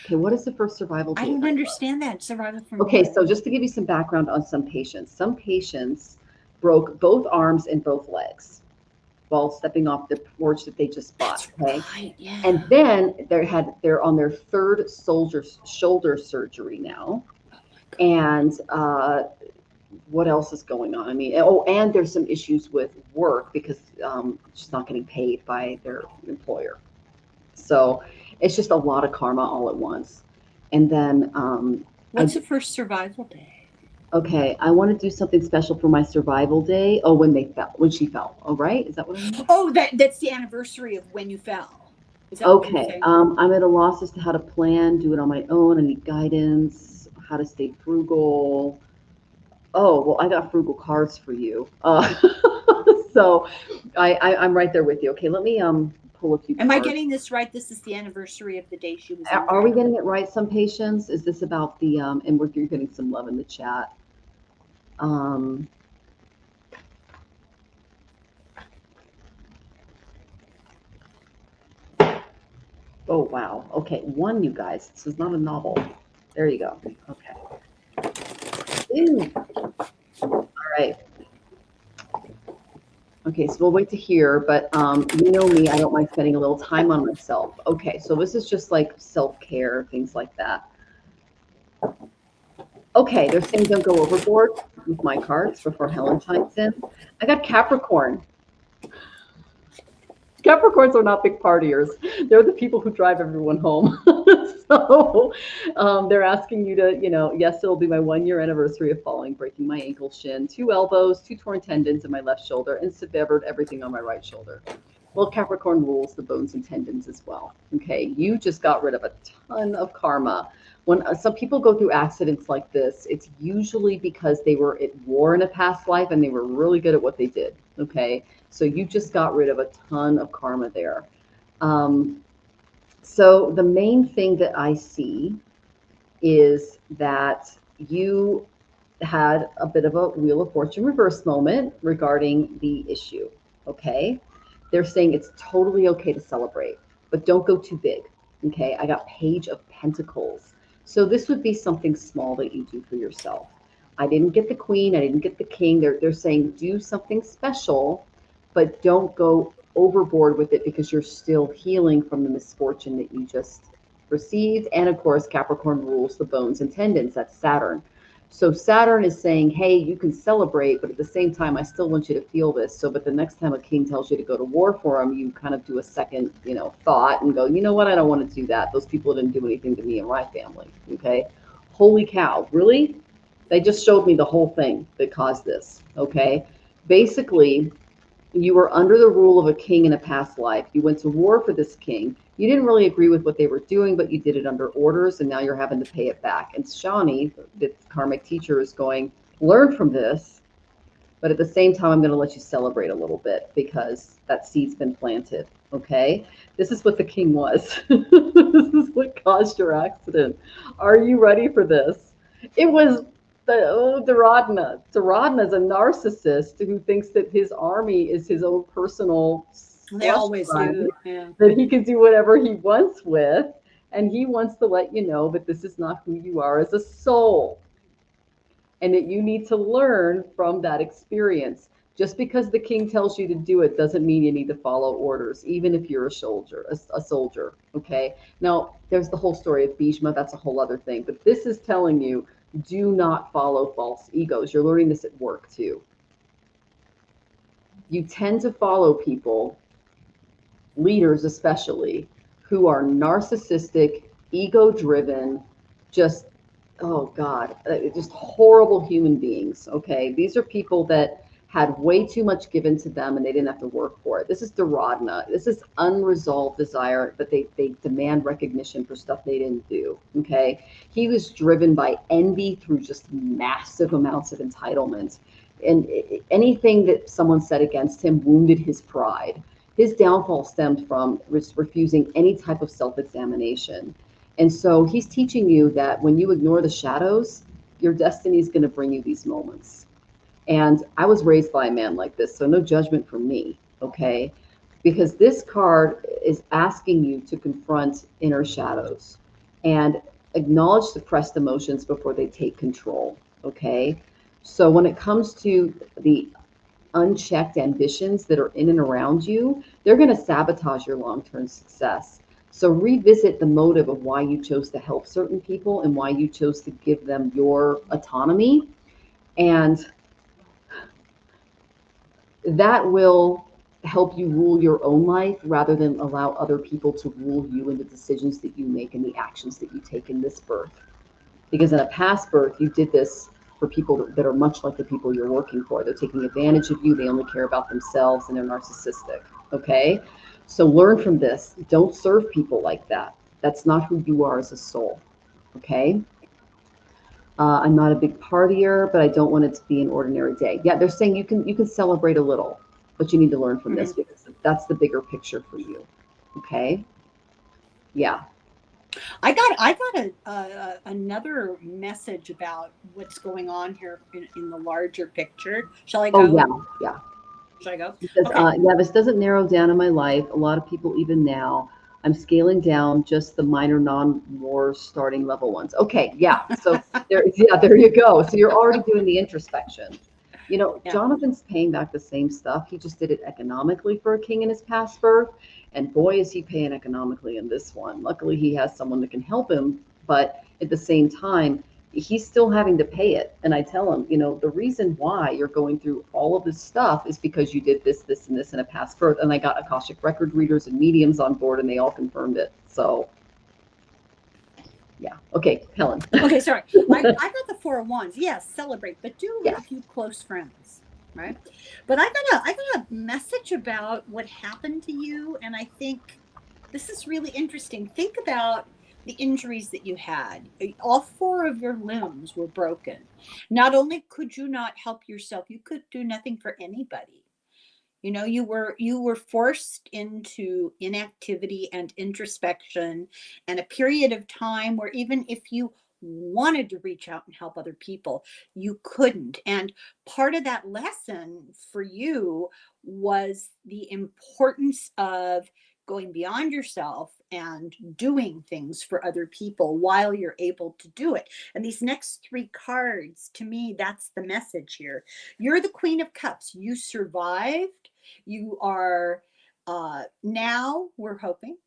Okay, what is the first survival day? I don't understand that. Survival from Okay, what? so just to give you some background on some patients broke both arms and both legs while stepping off the porch that they just bought. That's Okay, right, yeah. and then they're on their third shoulder surgery now, and what else is going on? I mean, oh, and there's some issues with work because she's not getting paid by their employer. So it's just a lot of karma all at once. And then what's the first survival day? Okay, I want to do something special for my survival day. Oh, when she fell. Oh, right? Is that what I mean? Oh, that's the anniversary of when you fell. Is that okay. I'm at a loss as to how to plan, do it on my own. I need guidance, how to stay frugal. Oh, well, I got frugal cards for you. So I'm right there with you. Okay, let me pull a few cards. Am I getting this right? This is the anniversary of the day she was. Are we getting it right? Some patients? Is this about the and you're getting some love in the chat. Oh wow. Okay, one, you guys. This is not a novel. There you go. Okay. Ooh. All right. Okay, so we'll wait to hear, but you know me, I don't mind spending a little time on myself. Okay, so this is just like self-care, things like that. Okay, they're saying don't go overboard with my cards before Helen chimes in. I got Capricorn. Capricorns are not big partiers. They're the people who drive everyone home. So they're asking you to, yes, it'll be my 1-year anniversary of falling, breaking my ankle, shin, 2 elbows, 2 torn tendons in my left shoulder, and severed everything on my right shoulder. Well, Capricorn rules the bones and tendons as well. Okay, you just got rid of a ton of karma. When some people go through accidents like this, it's usually because they were at war in a past life and they were really good at what they did. Okay, so you just got rid of a ton of karma there. So the main thing that I see is that you had a bit of a Wheel of Fortune reverse moment regarding the issue. Okay, they're saying it's totally okay to celebrate, but don't go too big. Okay, I got Page of Pentacles. So this would be something small that you do for yourself. I didn't get the Queen, I didn't get the King. They're saying do something special, but don't go overboard with it because you're still healing from the misfortune that you just received. And of course, Capricorn rules the bones and tendons. That's Saturn. So Saturn is saying, hey, you can celebrate, but at the same time, I still want you to feel this. So, but the next time a king tells you to go to war for him, you kind of do a second, thought and go, you know what? I don't want to do that. Those people didn't do anything to me and my family. Okay. Holy cow. Really? They just showed me the whole thing that caused this. Okay. Basically, you were under the rule of a king in a past life. You went to war for this king. You didn't really agree with what they were doing, but you did it under orders, and now you're having to pay it back. And Shani, the karmic teacher, is going, learn from this, but at the same time, I'm going to let you celebrate a little bit because that seed's been planted, okay? This is what the king was. This is what caused your accident. Are you ready for this? It was Duradna. Duradna is a narcissist who thinks that his army is his own personal They always do. Yeah. That he can do whatever he wants with. And he wants to let you know that this is not who you are as a soul, and that you need to learn from that experience. Just because the king tells you to do it doesn't mean you need to follow orders, even if you're a soldier, a soldier. Okay. Now, there's the whole story of Bhishma. That's a whole other thing. But this is telling you, do not follow false egos. You're learning this at work too. You tend to follow people, leaders especially, who are narcissistic, ego-driven, just, oh God, just horrible human beings. Okay. These are people that had way too much given to them and they didn't have to work for it. This is Duradna. This is unresolved desire, but they demand recognition for stuff they didn't do. Okay. He was driven by envy through just massive amounts of entitlement. And anything that someone said against him wounded his pride. His downfall stemmed from refusing any type of self-examination. And so he's teaching you that when you ignore the shadows, your destiny is going to bring you these moments. And I was raised by a man like this, so no judgment from me, okay? Because this card is asking you to confront inner shadows and acknowledge suppressed emotions before they take control, okay? So when it comes to the unchecked ambitions that are in and around you, they're going to sabotage your long-term success. So revisit the motive of why you chose to help certain people and why you chose to give them your autonomy. And that will help you rule your own life rather than allow other people to rule you in the decisions that you make and the actions that you take in this birth. Because in a past birth, you did this for people that are much like the people you're working for. They're taking advantage of you. They only care about themselves and they're narcissistic. Okay. So learn from this. Don't serve people like that. That's not who you are as a soul. Okay. I'm not a big partier, but I don't want it to be an ordinary day. Yeah, they're saying you can celebrate a little, but you need to learn from this because that's the bigger picture for you. Okay. Yeah. I got another message about what's going on here in the larger picture. Shall I go? Oh yeah. Shall I go? Because, okay. Yeah, this doesn't narrow down in my life. A lot of people, even now, I'm scaling down just the minor non-war starting level ones. Okay, yeah. So there you go. So you're already doing the introspection. You know, Yeah. Jonathan's paying back the same stuff. He just did it economically for a king in his past birth. And boy, is he paying economically in this one. Luckily, he has someone that can help him. But at the same time, he's still having to pay it. And I tell him, you know, the reason why you're going through all of this stuff is because you did this, this, and this in a past birth. And I got Akashic record readers and mediums on board and they all confirmed it. So yeah. Okay, Helen. Okay, sorry. I got the 4 of Wands. Yes, celebrate, but do with a few close friends, right? But I got a message about what happened to you, and I think this is really interesting. Think about the injuries that you had. All 4 of your limbs were broken. Not only could you not help yourself, you could do nothing for anybody. You know, you were forced into inactivity and introspection and a period of time where even if you wanted to reach out and help other people, you couldn't. And part of that lesson for you was the importance of going beyond yourself and doing things for other people while you're able to do it. And these next 3 cards, to me, that's the message here. You're the Queen of Cups. You survived. You are now, we're hoping,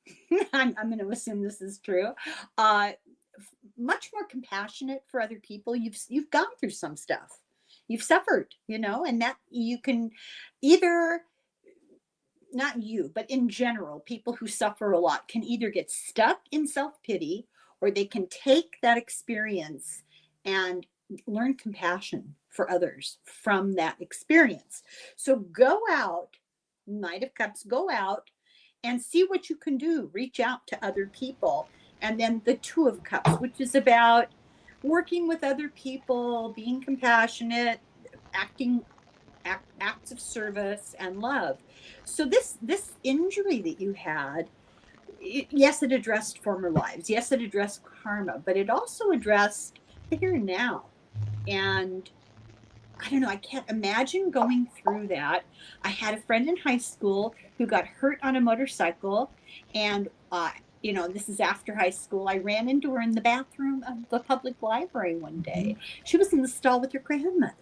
I'm going to assume this is true, much more compassionate for other people. You've gone through some stuff. You've suffered, you know, and that you can either, not you, but in general, people who suffer a lot can either get stuck in self-pity or they can take that experience and learn compassion for others from that experience. So go out, Knight of Cups, go out and see what you can do. Reach out to other people. And then the 2 of Cups, which is about working with other people, being compassionate, acts of service and love. So this injury that you had, yes, it addressed former lives. Yes, it addressed karma, but it also addressed the here and now. And I don't know, I can't imagine going through that. I had a friend in high school who got hurt on a motorcycle and this is after high school. I ran into her in the bathroom of the public library one day. She was in the stall with her grandmother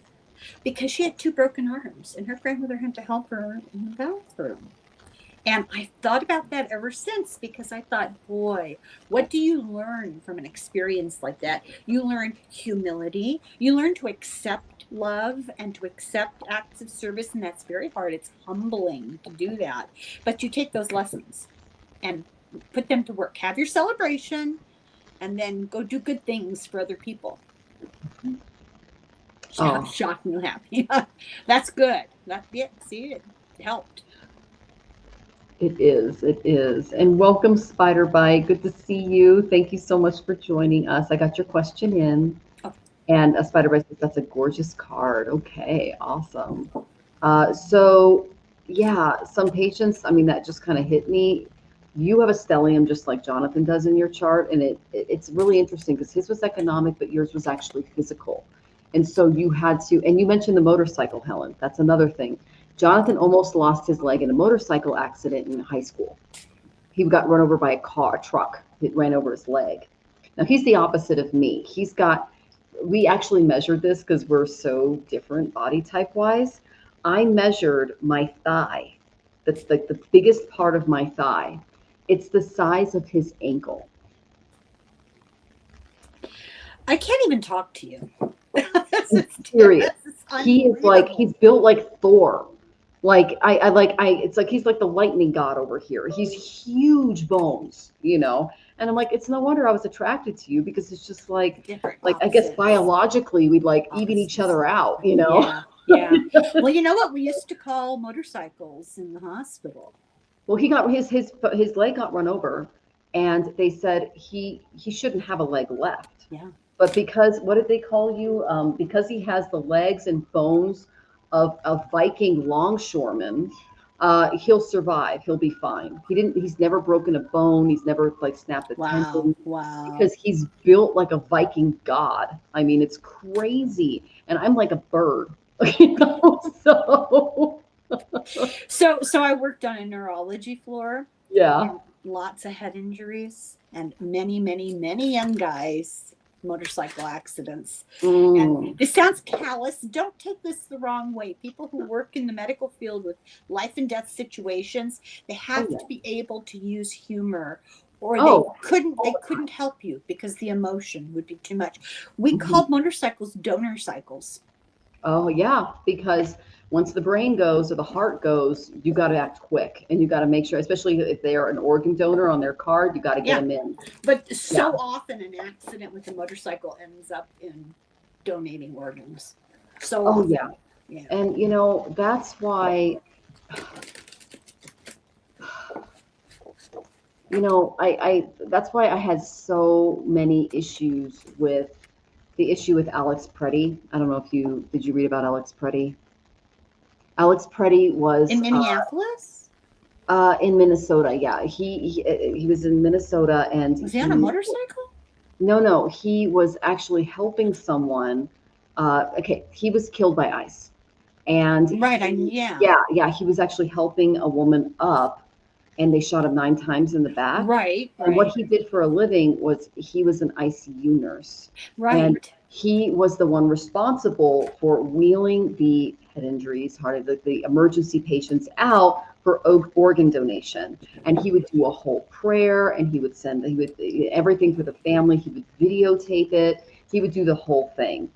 because she had 2 broken arms and her grandmother had to help her in the bathroom. And I thought about that ever since, because I thought, boy, what do you learn from an experience like that? You learn humility. You learn to accept love and to accept acts of service. And that's very hard. It's humbling to do that. But you take those lessons and put them to work. Have your celebration and then go do good things for other people. Oh. Shockingly happy. That's good. See, it helped. It is. And welcome, Spider Bite. Good to see you. Thank you so much for joining us. I got your question in. Oh. And Spider Bite says, that's a gorgeous card. Okay, awesome. So, yeah, some patients, I mean, that just kind of hit me. You have a stellium just like Jonathan does in your chart. And it's really interesting because his was economic, but yours was actually physical. And so you had to, and you mentioned the motorcycle, Helen. That's another thing. Jonathan almost lost his leg in a motorcycle accident in high school. He got run over by a truck. It ran over his leg. Now he's the opposite of me. We actually measured this because we're so different body type wise. I measured my thigh. That's like the biggest part of my thigh. It's the size of his ankle. I can't even talk to you. Serious. He is like, he's built like Thor. Like it's like he's like the lightning god over here. He's huge bones, and I'm like, it's no wonder I was attracted to you, because it's just like I guess biologically we'd like even each other out, Yeah. Well, you know what we used to call motorcycles in the hospital? Well, he got his leg got run over, and they said he shouldn't have a leg left. Yeah. But because, what did they call you? Because he has the legs and bones of a Viking longshoreman, he'll survive. He'll be fine. He's never broken a bone. He's never snapped a tendon. Wow. Because he's built like a Viking god. I mean, it's crazy. And I'm like a bird, so. So I worked on a neurology floor. Yeah. Lots of head injuries and many, many, many young guys, motorcycle accidents. And this sounds callous. Don't take this the wrong way. People who work in the medical field with life and death situations, they have to be able to use humor, or they couldn't help you because the emotion would be too much. We called motorcycles donor cycles. Oh yeah, because once the brain goes or the heart goes, you got to act quick, and you got to make sure, especially if they are an organ donor on their card, you got to get them in. But so often an accident with a motorcycle ends up in donating organs. So often. Yeah. And that's why, that's why I had so many issues with the issue with Alex Preddy. I don't know if did you read about Alex Preddy? Alex Preddy was in Minneapolis? In Minnesota, yeah. He was in Minnesota, and was he on a motorcycle? No, he was actually helping someone. He was killed by ice, and he was actually helping a woman up, and they shot him 9 times in the back. Right. And what he did for a living was he was an ICU nurse. Right. And he was the one responsible for wheeling the head injuries, the emergency patients out for organ donation. And he would do a whole prayer, and he would everything for the family. He would videotape it. He would do the whole thing.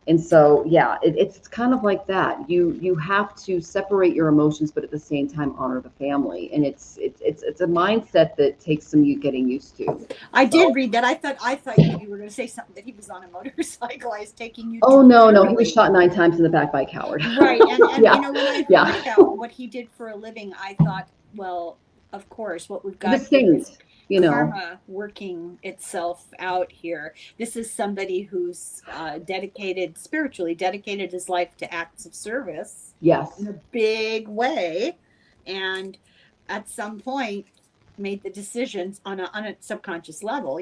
And so, it's kind of like that. You have to separate your emotions, but at the same time honor the family. And it's a mindset that takes some getting used to. I did read that. I thought you were going to say something that he was on a motorcycle. I was taking you. Oh no, he was shot 9 times in the back by a coward. Right, and when I heard about what he did for a living, I thought, well, of course, what we've got here is karma working itself out here. This is somebody who's spiritually dedicated his life to acts of service. Yes. In a big way. And at some point made the decisions on a subconscious level,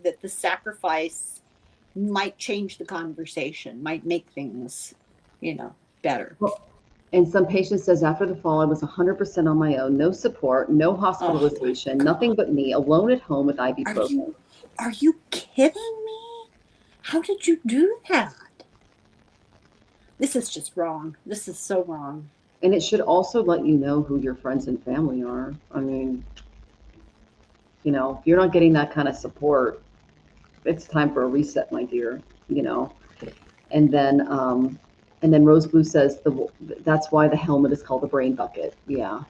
that the sacrifice might change the conversation, might make things, better. And some patient says, after the fall, I was 100% on my own, no support, no hospitalization, nothing but me, alone at home with ibuprofen. Are you kidding me? How did you do that? This is just wrong. This is so wrong. And it should also let you know who your friends and family are. I mean, you know, if you're not getting that kind of support, it's time for a reset, my dear, you know. And then Rose Blue says that's why the helmet is called the brain bucket. Yeah.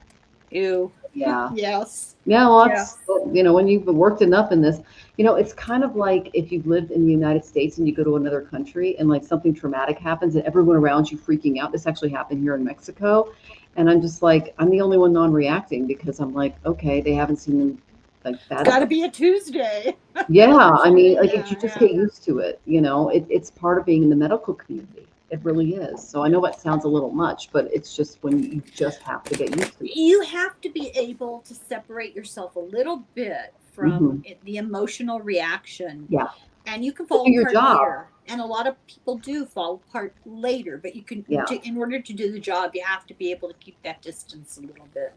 Ew. Yeah. Yes. Yeah, well, that's, you know, when you've worked enough in this, you know, it's kind of like if you've lived in the United States and you go to another country and like something traumatic happens and everyone around you freaking out. This actually happened here in Mexico. And I'm just like, I'm the only one non-reacting because I'm like, okay, they haven't seen like that. It's got to be a Tuesday. Yeah, I mean, like you just get used to it, you know, it's part of being in the medical community. It really is. So I know that sounds a little much, but it's just when you just have to get used to it. You have to be able to separate yourself a little bit from the emotional reaction. Yeah. And you can fall apart later. And a lot of people do fall apart later, but you can, in order to do the job, you have to be able to keep that distance a little bit.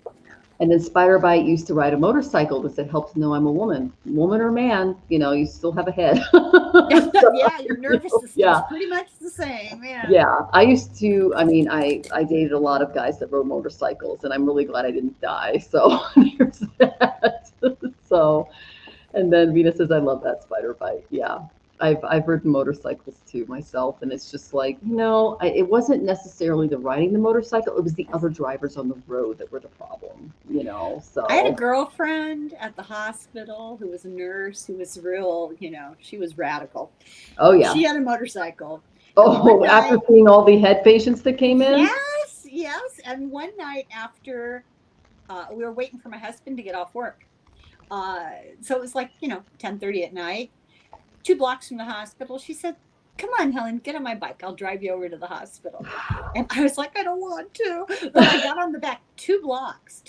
And then Spider Bite used to ride a motorcycle because it helped to know I'm a woman or man, you know, you still have a head. Yeah, your nervous system is pretty much the same. Yeah, I used to, I mean, I dated a lot of guys that rode motorcycles and I'm really glad I didn't die. So there's that. So, and then Venus says, I love that Spider Bite. Yeah. I've ridden motorcycles too myself, and it's just like, you know, it wasn't necessarily the riding the motorcycle; it was the other drivers on the road that were the problem, you know. So I had a girlfriend at the hospital who was a nurse who was real, you know, she was radical. Oh yeah, she had a motorcycle. Oh, after seeing all the head patients that came in. Yes, and one night after we were waiting for my husband to get off work, so it was like, you know, 10:30 at night. 2 blocks from the hospital, she said, come on, Helen, get on my bike. I'll drive you over to the hospital. And I was like, I don't want to. But I got on the back 2 blocks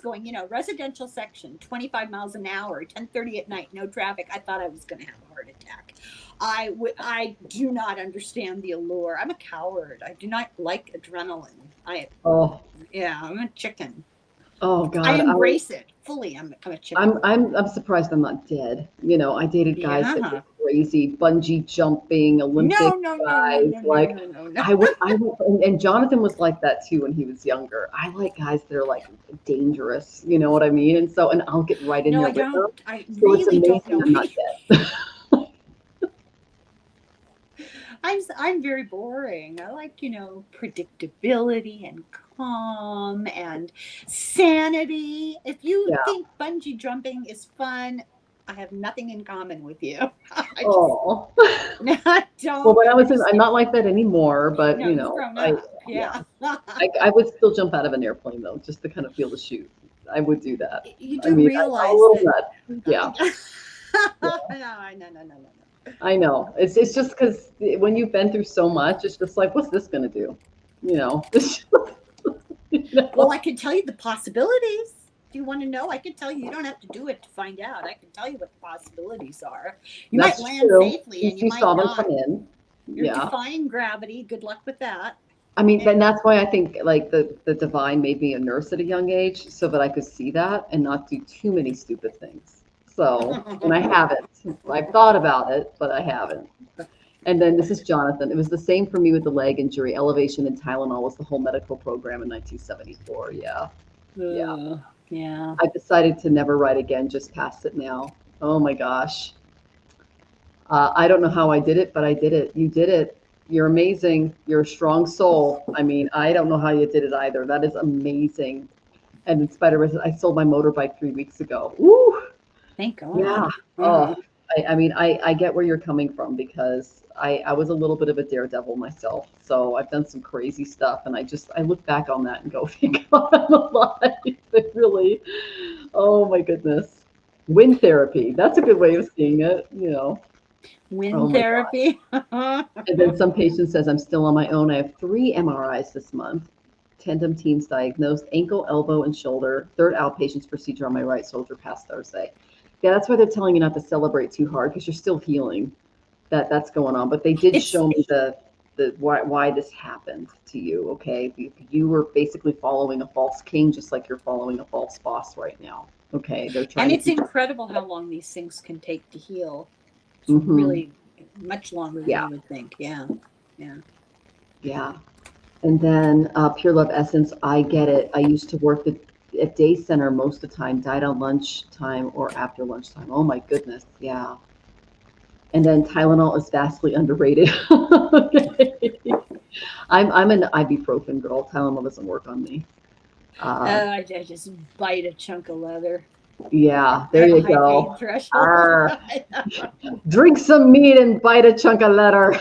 going, you know, residential section, 25 miles an hour, 10:30 at night, no traffic. I thought I was going to have a heart attack. I do not understand the allure. I'm a coward. I do not like adrenaline. I'm a chicken. Oh God! I embrace it fully. I'm a chicken. I'm surprised I'm not dead. You know, I dated guys that were crazy, bungee jumping, Olympic guys. I would, and Jonathan was like that too when he was younger. I like guys that are like dangerous. You know what I mean? And so, and I'll get right in there with them. I really don't know. I'm not dead. I'm very boring. I like, you know, predictability and calm and sanity. If you think bungee jumping is fun, I have nothing in common with you. I don't. Well, when I'm not like that anymore, but you know, I would still jump out of an airplane though, just to kind of feel the chute. I would do that. You do realize that. Yeah. No. I know. It's just because when you've been through so much, it's just like, what's this going to do? You know? Well, I can tell you the possibilities. If you want to know, I can tell you. You don't have to do it to find out. I can tell you what the possibilities are. You might land safely and you might not. Come in. You're defying gravity. Good luck with that. I mean, and that's why I think like the divine made me a nurse at a young age so that I could see that and not do too many stupid things. So, and I haven't. I've thought about it, but I haven't. And then this is Jonathan. It was the same for me with the leg injury. Elevation and Tylenol was the whole medical program in 1974. Yeah. I decided to never write again, just past it now. Oh my gosh. I don't know how I did it, but I did it. You did it. You're amazing. You're a strong soul. I mean, I don't know how you did it either. That is amazing. And in spite of it, I sold my motorbike 3 weeks ago. Woo! Thank God. Yeah. Oh, I mean, I get where you're coming from because I was a little bit of a daredevil myself. So I've done some crazy stuff. And I look back on that and go, thank God I'm alive. It really, oh my goodness. Wind therapy. That's a good way of seeing it, you know. Wind therapy. And then some patient says, I'm still on my own. I have 3 MRIs this month. Tendon teams diagnosed, ankle, elbow, and shoulder. 3rd outpatient's procedure on my right shoulder past Thursday. Yeah, that's why they're telling you not to celebrate too hard because you're still healing. That's going on. But they did show me why this happened to you. Okay, you were basically following a false king, just like you're following a false boss right now. Okay, they're trying. And to it's incredible how long these things can take to heal. It's Mhm. really much longer than you would think. Yeah. And then Pure Love Essence, I get it. I used to work at day center most of the time, died on lunchtime or after lunchtime. Oh my goodness, yeah. And then Tylenol is vastly underrated. Okay. I'm an ibuprofen girl. Tylenol doesn't work on me. I just bite a chunk of leather. Yeah, there you go. Pain threshold. Drink some meat and bite a chunk of leather.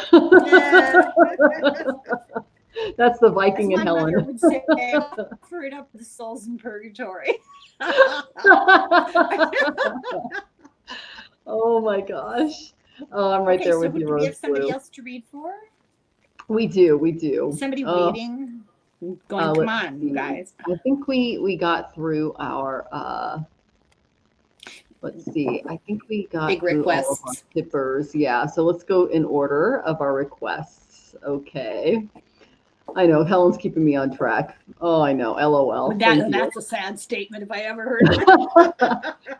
That's the Viking As and my Helen. mother would say, offer it up to the souls in purgatory. Oh my gosh. Oh, I'm right there with you, Do Rose we have somebody Blue. else to read for? We do. Somebody waiting? Going, come on, you guys. I think we got through our let's see. I think we got big through requests. all of our tippers. Yeah. So let's go in order of our requests. Okay. I know Helen's keeping me on track. Oh, I know. LOL. That's a sad statement if I ever heard it.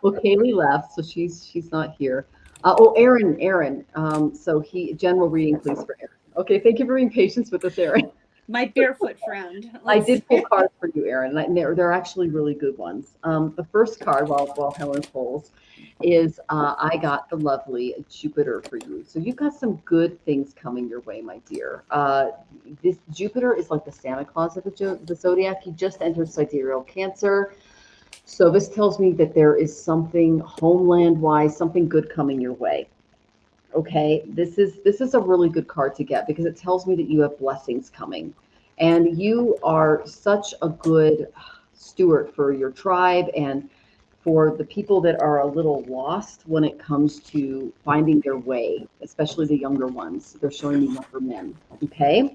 Well, Kaylee left, so she's not here. Aaron. So general reading, please, for Aaron. Okay, thank you for being patient with us, Aaron. My barefoot friend. I did pull cards for you, Aaron, and they're actually really good ones. The first card, while Helen pulls, is I got the lovely Jupiter for you. So you've got some good things coming your way, my dear. This Jupiter is like the Santa Claus of the zodiac. He just entered sidereal Cancer. So this tells me that there is something homeland-wise, something good coming your way. Okay, this is a really good card to get because it tells me that you have blessings coming, and you are such a good steward for your tribe and for the people that are a little lost when it comes to finding their way, especially the younger ones. They're showing me younger men. Okay,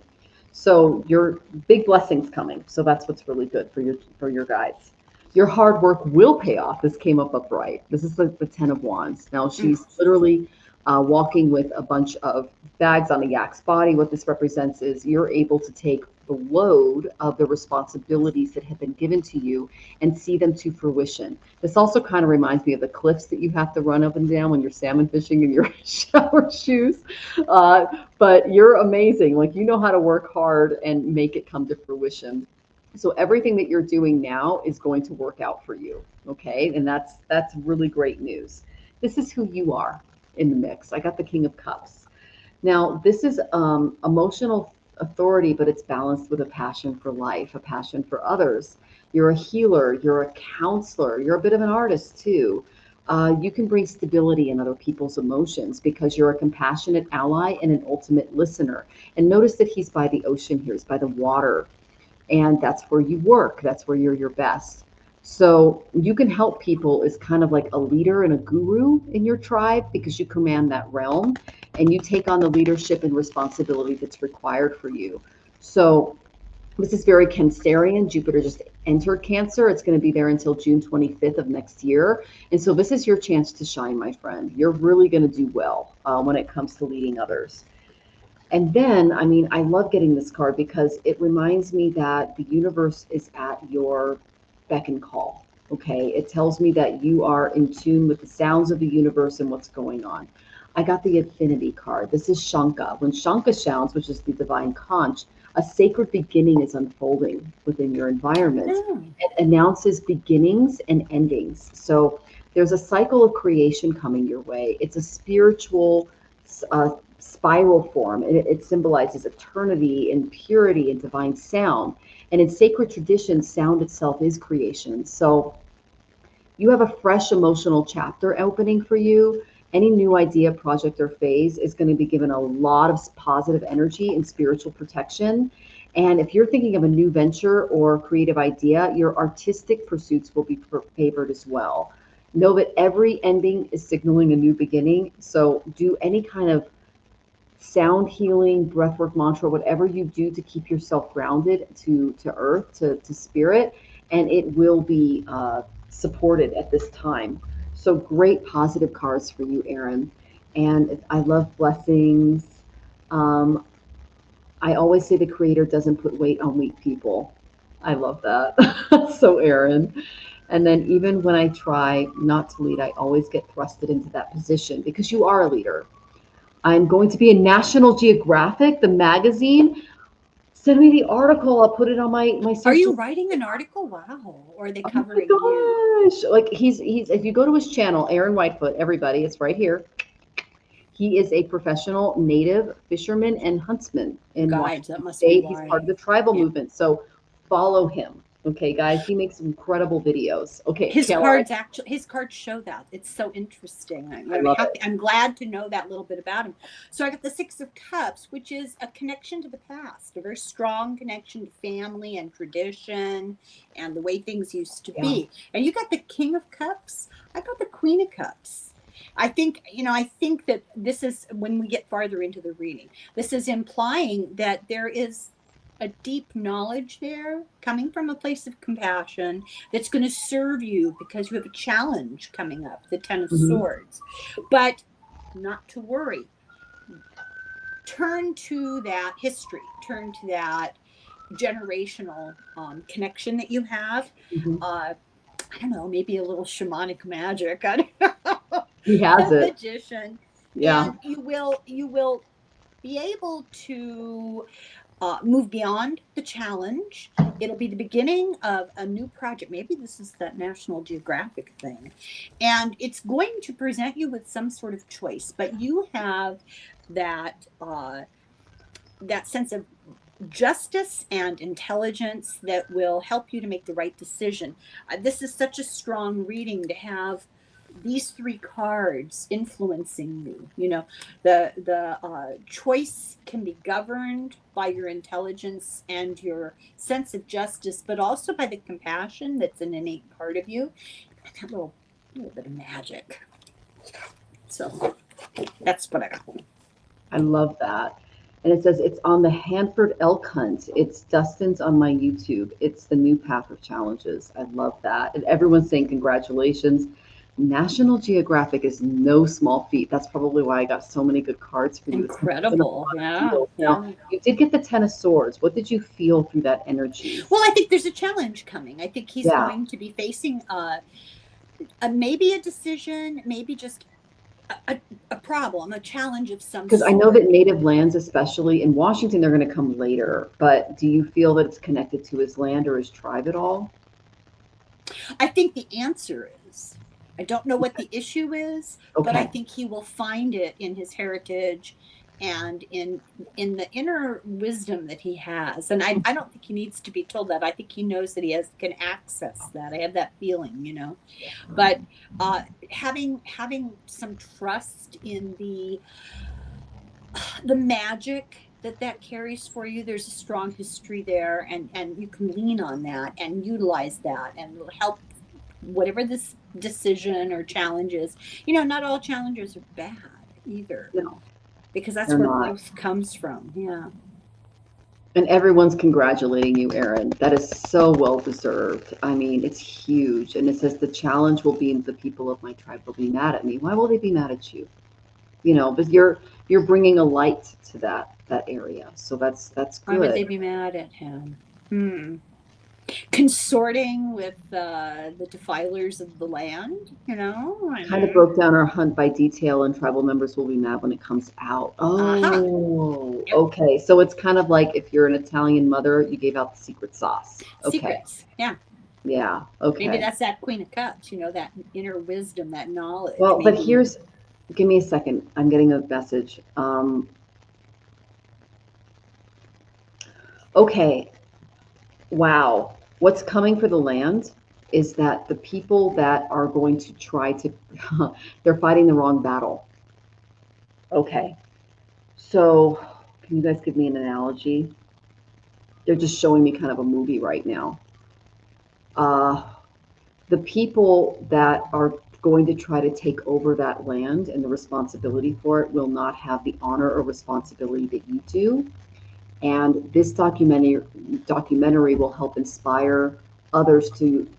so your big blessings coming. So that's what's really good for your guides. Your hard work will pay off. This came up upright. This is the 10 of Wands. Now she's literally walking with a bunch of bags on a yak's body. What this represents is you're able to take the load of the responsibilities that have been given to you and see them to fruition. This also kind of reminds me of the cliffs that you have to run up and down when you're salmon fishing in your shower shoes. But you're amazing. Like, you know how to work hard and make it come to fruition. So everything that you're doing now is going to work out for you. Okay. And that's really great news. This is who you are in the mix. I got the King of Cups. Now, this is emotional authority, but it's balanced with a passion for life, a passion for others. You're a healer, you're a counselor, you're a bit of an artist too. You can bring stability in other people's emotions because you're a compassionate ally and an ultimate listener. And notice that he's by the ocean here, he's by the water. And that's where you work, that's where you're your best. So you can help people as kind of like a leader and a guru in your tribe because you command that realm and you take on the leadership and responsibility that's required for you. So this is very Cancerian. Jupiter just entered Cancer. It's going to be there until June 25th of next year. And so this is your chance to shine, my friend. You're really going to do well when it comes to leading others. And then, I mean, I love getting this card because it reminds me that the universe is at your beck and call. Okay, it tells me that you are in tune with the sounds of the universe and what's going on. I got the Infinity card. This is Shanka. When Shanka sounds, which is the divine conch, a sacred beginning is unfolding within your environment. It announces beginnings and endings. So there's a cycle of creation coming your way. It's a spiritual spiral form. It symbolizes eternity and purity and divine sound. And in sacred tradition, sound itself is creation. So you have a fresh emotional chapter opening for you. Any new idea, project, or phase is going to be given a lot of positive energy and spiritual protection. And if you're thinking of a new venture or creative idea, your artistic pursuits will be favored as well. Know that every ending is signaling a new beginning. So do any kind of sound healing, breathwork, mantra, whatever you do to keep yourself grounded to earth, to spirit, and it will be supported at this time. So great positive cards for you, Aaron. And I love blessings. I always say the creator doesn't put weight on weak people. I love that. So Aaron. And then even when I try not to lead, I always get thrusted into that position because you are a leader. I'm going to be in National Geographic, the magazine. Send me the article. I'll put it on my social. Are you writing an article? Wow. Or are they covering you? Oh my gosh. Like he's if you go to his channel, Aaron Whitefoot, everybody, it's right here. He is a professional native fisherman and huntsman in Guys, Washington that must be State. why. He's part of the tribal Yeah. movement. So follow him. Okay, guys, he makes incredible videos. Okay, His Taylor, cards show that. It's so interesting. I love it. I'm glad to know that little bit about him. So I got the Six of Cups, which is a connection to the past, a very strong connection to family and tradition and the way things used to be. And you got the King of Cups. I got the Queen of Cups. I think that this is, when we get farther into the reading, this is implying that there is a deep knowledge there coming from a place of compassion that's going to serve you because you have a challenge coming up, the Ten of Swords. But not to worry. Turn to that history, turn to that generational connection that you have. I don't know, maybe a little shamanic magic. I don't know. He has it. Magician. Yeah. And you will be able to move beyond the challenge. It'll be the beginning of a new project. Maybe this is that National Geographic thing. And it's going to present you with some sort of choice, but you have that sense of justice and intelligence that will help you to make the right decision. This is such a strong reading to have these three cards influencing you. You know, the choice can be governed by your intelligence and your sense of justice, but also by the compassion that's an innate part of you, and that little bit of magic. So that's what I got. I love that. And it says it's on the Hanford Elk Hunt. It's Dustin's on my YouTube. It's the new path of challenges. I love that. And everyone's saying congratulations. National Geographic is no small feat. That's probably why I got so many good cards for you. Incredible. Yeah. Now, you did get the Ten of Swords. What did you feel through that energy? Well, I think there's a challenge coming. I think he's going to be facing maybe a decision, maybe just a problem, a challenge of some sort. Because I know that native lands, especially in Washington, they're going to come later. But do you feel that it's connected to his land or his tribe at all? I think the answer is, I don't know what the issue is, but I think he will find it in his heritage and in the inner wisdom that he has. And I don't think he needs to be told that. I think he knows that he can access that. I have that feeling, you know. But having some trust in the magic that carries for you, there's a strong history there, and you can lean on that and utilize that, and it'll help whatever this decision or challenge is. You know, not all challenges are bad either. No, because that's where growth comes from. Yeah. And everyone's congratulating you, Aaron. That is so well deserved. I mean, it's huge. And it says the challenge will be the people of my tribe will be mad at me. Why will they be mad at you? You know, but you're bringing a light to that area. So that's good. Why would they be mad at him? Consorting with the defilers of the land, you know. Kind of broke down our hunt by detail, and tribal members will be mad when it comes out. Oh, okay. So it's kind of like if you're an Italian mother, you gave out the secret sauce. Okay. Secrets, yeah. Yeah, okay. Maybe that's that Queen of Cups, you know, that inner wisdom, that knowledge. Well, but here's, give me a second. I'm getting a message. Okay. Wow. What's coming for the land is that the people that are going to try to, they're fighting the wrong battle. Okay. So can you guys give me an analogy? They're just showing me kind of a movie right now. The people that are going to try to take over that land and the responsibility for it will not have the honor or responsibility that you do. And this documentary will help inspire others to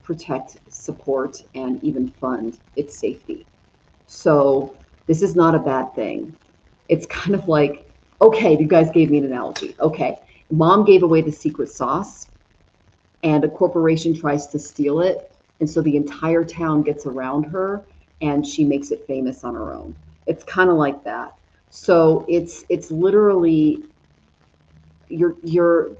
protect, support, and even fund its safety. So this is not a bad thing. It's kind of like, Okay, you guys gave me an analogy. Okay, mom gave away the secret sauce, and a corporation tries to steal it, and so the entire town gets around her, and she makes it famous on her own. It's kind of like that. So it's literally you're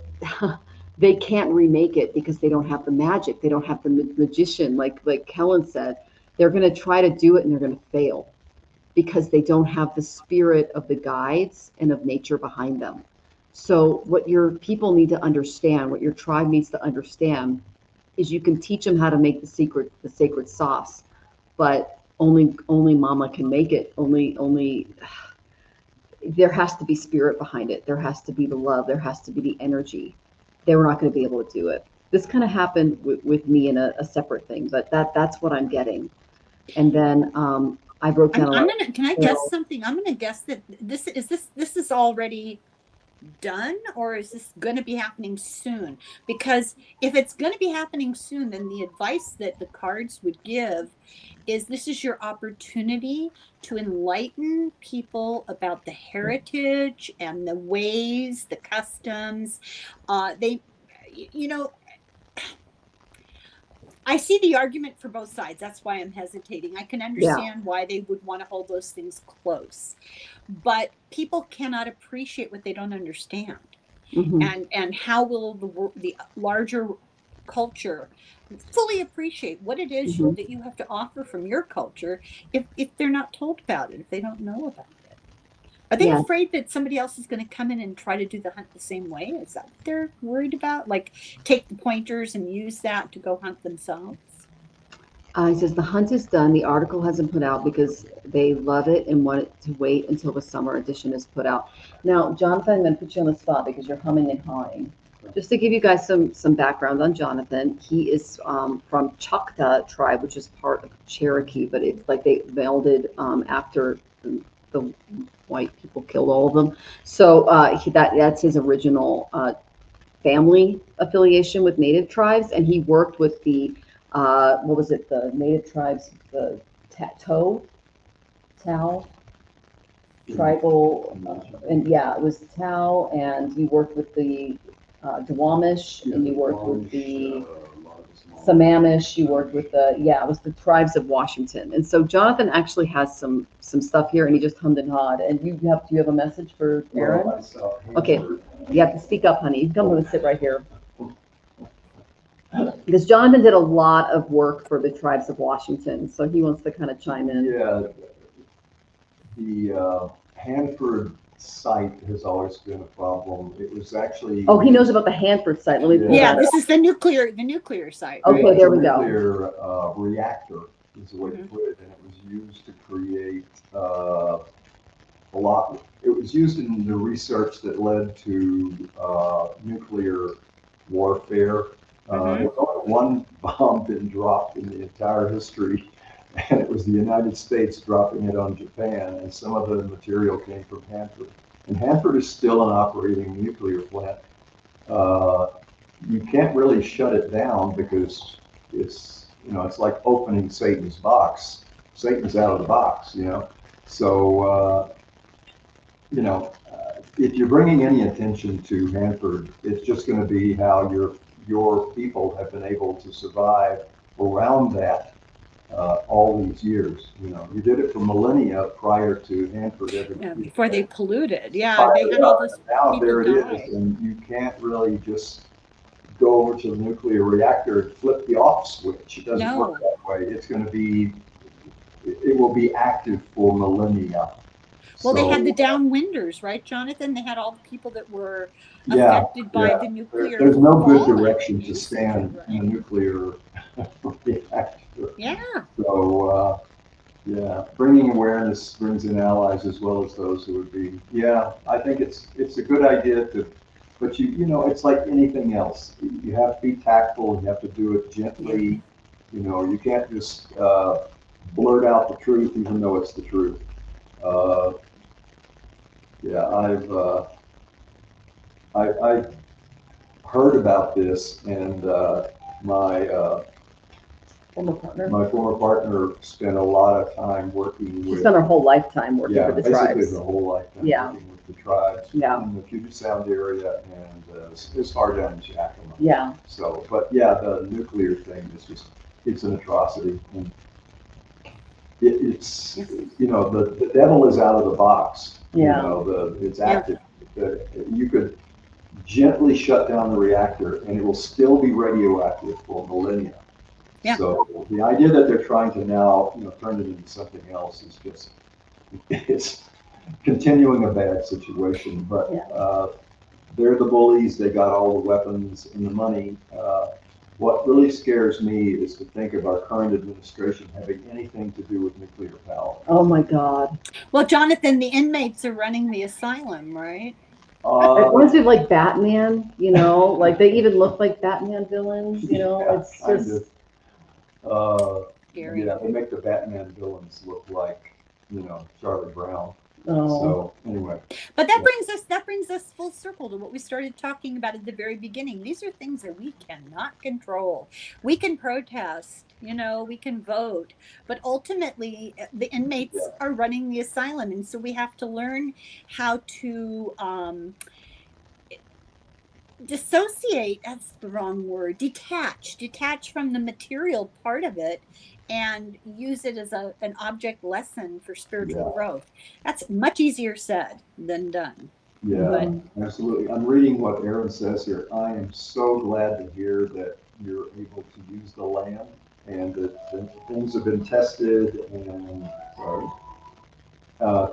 they can't remake it because they don't have the magic. They don't have the magician. Like Helen said, they're going to try to do it and they're going to fail because they don't have the spirit of the guides and of nature behind them. So what your people need to understand, what your tribe needs to understand, is you can teach them how to make the sacred sauce, but only mama can make it. Only there has to be spirit behind it. There has to be the love. There has to be the energy. They were not going to be able to do it. This kind of happened with me in a separate thing, but that's what I'm getting. And then I wrote down. Can I guess something? I'm gonna guess that this is already done, or is this going to be happening soon? Because if it's going to be happening soon, then the advice that the cards would give is this is your opportunity to enlighten people about the heritage and the ways, the customs. I see the argument for both sides. That's why I'm hesitating. I can understand why they would want to hold those things close, but people cannot appreciate what they don't understand. Mm-hmm. And how will the larger culture fully appreciate what it is that you have to offer from your culture if they're not told about it, if they don't know about it? Are they afraid that somebody else is going to come in and try to do the hunt the same way? Is that what they're worried about? Like take the pointers and use that to go hunt themselves? He says the hunt is done. The article hasn't put out because they love it and want it to wait until the summer edition is put out. Now, Jonathan, I'm going to put you on the spot because you're humming and hawing. Just to give you guys some background on Jonathan, he is from Choctaw tribe, which is part of Cherokee, but it's like they melded after the white people killed all of them. So that's his original family affiliation with Native tribes, and he worked with the the Native tribes, the Tao tribal, and it was Tao, and he worked with the Duwamish, and he worked with the Sammamish. He worked with it was the tribes of Washington. And so Jonathan actually has some stuff here, and he just hummed and hawed. And do you have a message for Aaron? Okay, you have to speak up, honey. You come and sit right here. Because Jonathan did a lot of work for the tribes of Washington, so he wants to kind of chime in. Yeah, the Hanford site has always been a problem. It was actually. Oh, he knows about the Hanford site. Let me. Yeah, this is the nuclear site. Okay, right? there we go. Nuclear reactor is the way to put it, and it was used to create a lot. It was used in the research that led to nuclear warfare. One bomb been dropped in the entire history, and it was the United States dropping it on Japan, and some of the material came from Hanford. And Hanford is still an operating nuclear plant. You can't really shut it down because it's like opening Satan's box. Satan's out of the box, So, if you're bringing any attention to Hanford, it's just going to be how your people have been able to survive around that all these years. You did it for millennia prior to Hanford. Before they polluted. Yeah, they had all this. Now there it is, and you can't really just go over to the nuclear reactor and flip the off switch. It doesn't work that way. It's going to be. It will be active for millennia. Well, they had the downwinders, right, Jonathan? They had all the people that were affected by the nuclear. There's no good direction to stand in a nuclear reactor. Yeah. So, bringing awareness brings in allies as well as those who would be. Yeah, I think it's a good idea but it's like anything else. You have to be tactful. You have to do it gently. You can't just blurt out the truth even though it's the truth. I've heard about this, and my former partner spent a lot of time working with. She spent her whole lifetime working with the tribes. Basically her whole lifetime working with the tribes Yeah. in the Puget Sound area and as far down as Yakima. Yeah. So, but yeah, the nuclear thing is just, it's an atrocity. And it's, you know, the devil is out of the box. Yeah. You know, it's active. You could gently shut down the reactor and it will still be radioactive for millennia. Yeah. So the idea that they're trying to now, you know, turn it into something else is just, it's continuing a bad situation. But they're the bullies. They got all the weapons and the money. What really scares me is to think of our current administration having anything to do with nuclear power. Oh my God. Well, Jonathan, the inmates are running the asylum, right? It reminds me of like Batman, you know, like they even look like Batman villains, you know, Yeah, it's just. Scary. Yeah, they make the Batman villains look like, you know, Charlie Brown. Oh. So anyway. But that brings us full circle to what we started talking about at the very beginning. These are things that we cannot control. We can protest, you know, we can vote, but ultimately the inmates are running the asylum, and so we have to learn how to dissociate, that's the wrong word, detach from the material part of it and use it as an object lesson for spiritual growth. That's much easier said than done. Yeah, absolutely. I'm reading what Aaron says here. I am so glad to hear that you're able to use the land and that things have been tested and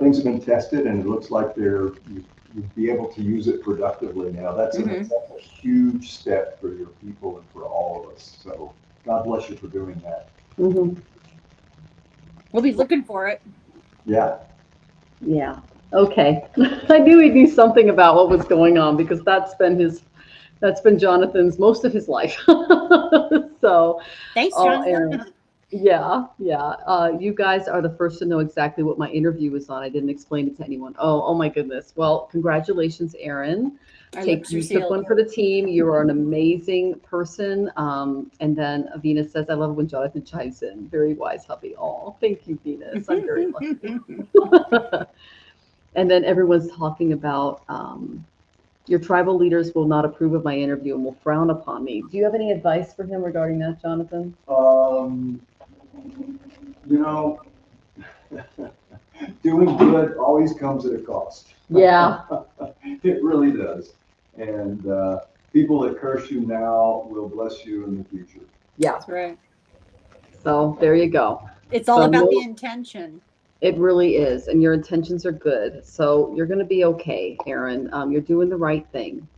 things have been tested and it looks like you'd be able to use it productively now. That's a huge step for your people and for all of us. So God bless you for doing that. Mm-hmm. We'll be looking for it. Yeah. Yeah. Okay. I knew he'd do something about what was going on because that's been Jonathan's most of his life. So thanks, Jonathan. Yeah. You guys are the first to know exactly what my interview was on. I didn't explain it to anyone. Oh my goodness. Well, congratulations, Aaron. You took one for the team. You are an amazing person. And then Venus says, I love it when Jonathan chimes in. Very wise hubby. Oh, thank you, Venus. I'm very lucky. And then everyone's talking about your tribal leaders will not approve of my interview and will frown upon me. Do you have any advice for him regarding that, Jonathan? You know, doing good always comes at a cost. Yeah. It really does. And people that curse you now will bless you in the future. Yeah. That's right. So there you go. It's all about the intention. It really is. And your intentions are good. So you're going to be okay, Aaron. You're doing the right thing.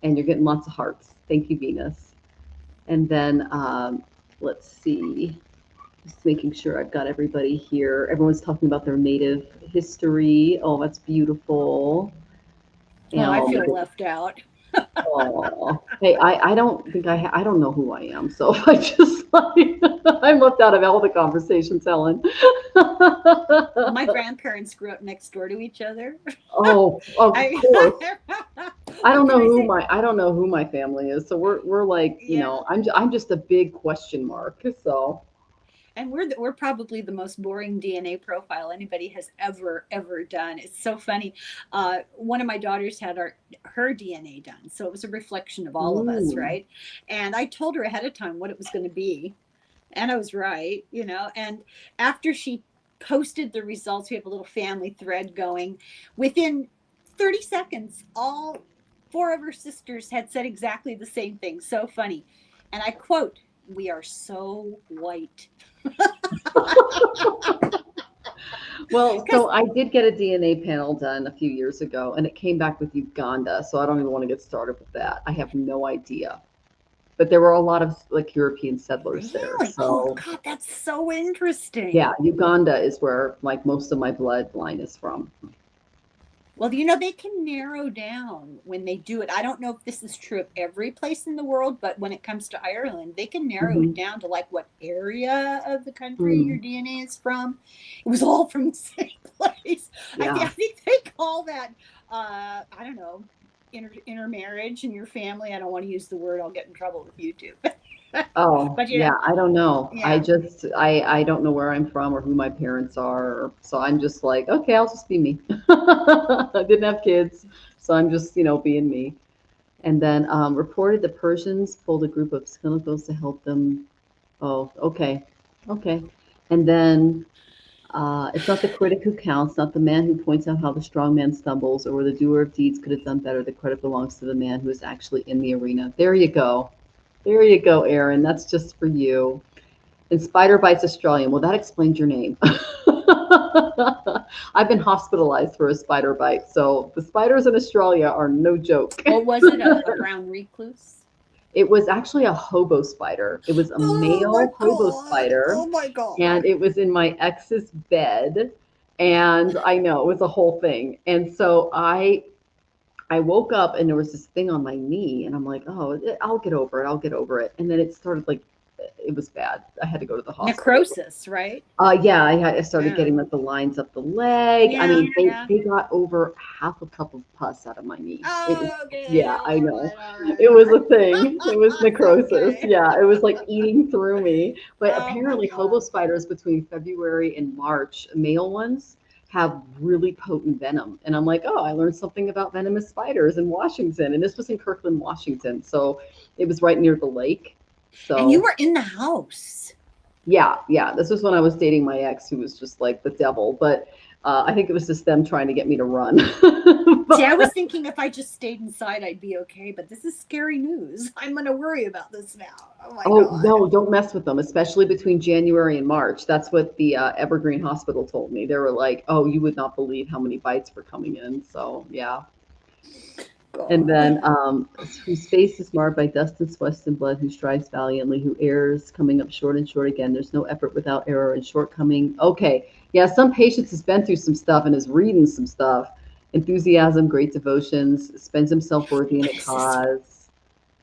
And you're getting lots of hearts. Thank you, Venus. And then let's see. Just making sure I've got everybody here. Everyone's talking about their native history. Oh, that's beautiful. Oh, I feel left out. Oh, hey, I don't think I don't know who I am. So I just like, I'm left out of all the conversations, Helen. My grandparents grew up next door to each other. Oh, of course. I don't know who my family is. So we're like, you know, I'm just a big question mark. So. And we're probably the most boring DNA profile anybody has ever done. It's so funny. One of my daughters had her DNA done, so it was a reflection of all of us, right? And I told her ahead of time what it was going to be, and I was right, you know. And after she posted the results, we have a little family thread going. Within 30 seconds, all 4 of her sisters had said exactly the same thing. So funny. And I quote, "We are so white." Well, so I did get a DNA panel done a few years ago and it came back with Uganda. So I don't even want to get started with that. I have no idea. But there were a lot of like European settlers there. So, oh God, that's so interesting. Yeah, Uganda is where like most of my bloodline is from. Well, you know, they can narrow down when they do it. I don't know if this is true of every place in the world, but when it comes to Ireland, they can narrow it down to like what area of the country your DNA is from. It was all from the same place. Yeah. I think they call that, I don't know, intermarriage in your family. I don't want to use the word. I'll get in trouble with YouTube. Oh, But yeah, I don't know. yeah. I don't know where I'm from or who my parents are. So I'm just like, okay, I'll just be me. I didn't have kids, so I'm just, being me. And then reported the Persians pulled a group of clinicals to help them. Oh, okay. Okay. And then it's not the critic who counts, not the man who points out how the strong man stumbles or where the doer of deeds could have done better. The credit belongs to the man who is actually in the arena. There you go. There you go, Aaron. That's just for you. And spider bites Australian. Well, that explains your name. I've been hospitalized for a spider bite. So the spiders in Australia are no joke. Well, was it a brown recluse? It was actually a hobo spider. It was a male hobo spider. Oh my God. And it was in my ex's bed. And I know it was a whole thing. And so I woke up and there was this thing on my knee and I'm like, oh, I'll get over it. I'll get over it. And then it started it was bad. I had to go to the hospital. Necrosis, right? Yeah, I started getting like the lines up the leg. I mean, they got over half a cup of pus out of my knee. Yeah, I know. It was a thing. It was necrosis. Okay. Yeah, it was like eating through me. But apparently hobo spiders between February and March, male ones, have really potent venom. And I'm like, oh, I learned something about venomous spiders in Washington. And this was in Kirkland, Washington. So it was right near the lake. So, and you were in the house. Yeah. This was when I was dating my ex, who was just like the devil. But I think it was just them trying to get me to run. See, I was thinking if I just stayed inside, I'd be okay. But this is scary news. I'm going to worry about this now. Oh, my God. No, don't mess with them, especially between January and March. That's what the Evergreen Hospital told me. They were like, oh, you would not believe how many bites were coming in. So, yeah. And then whose face is marred by dust and sweat and blood, who strives valiantly, who errs, coming up short and short again. There's no effort without error and shortcoming. Okay. Yeah, some patience has been through some stuff and is reading some stuff. Enthusiasm, great devotions, spends himself worthy in a cause.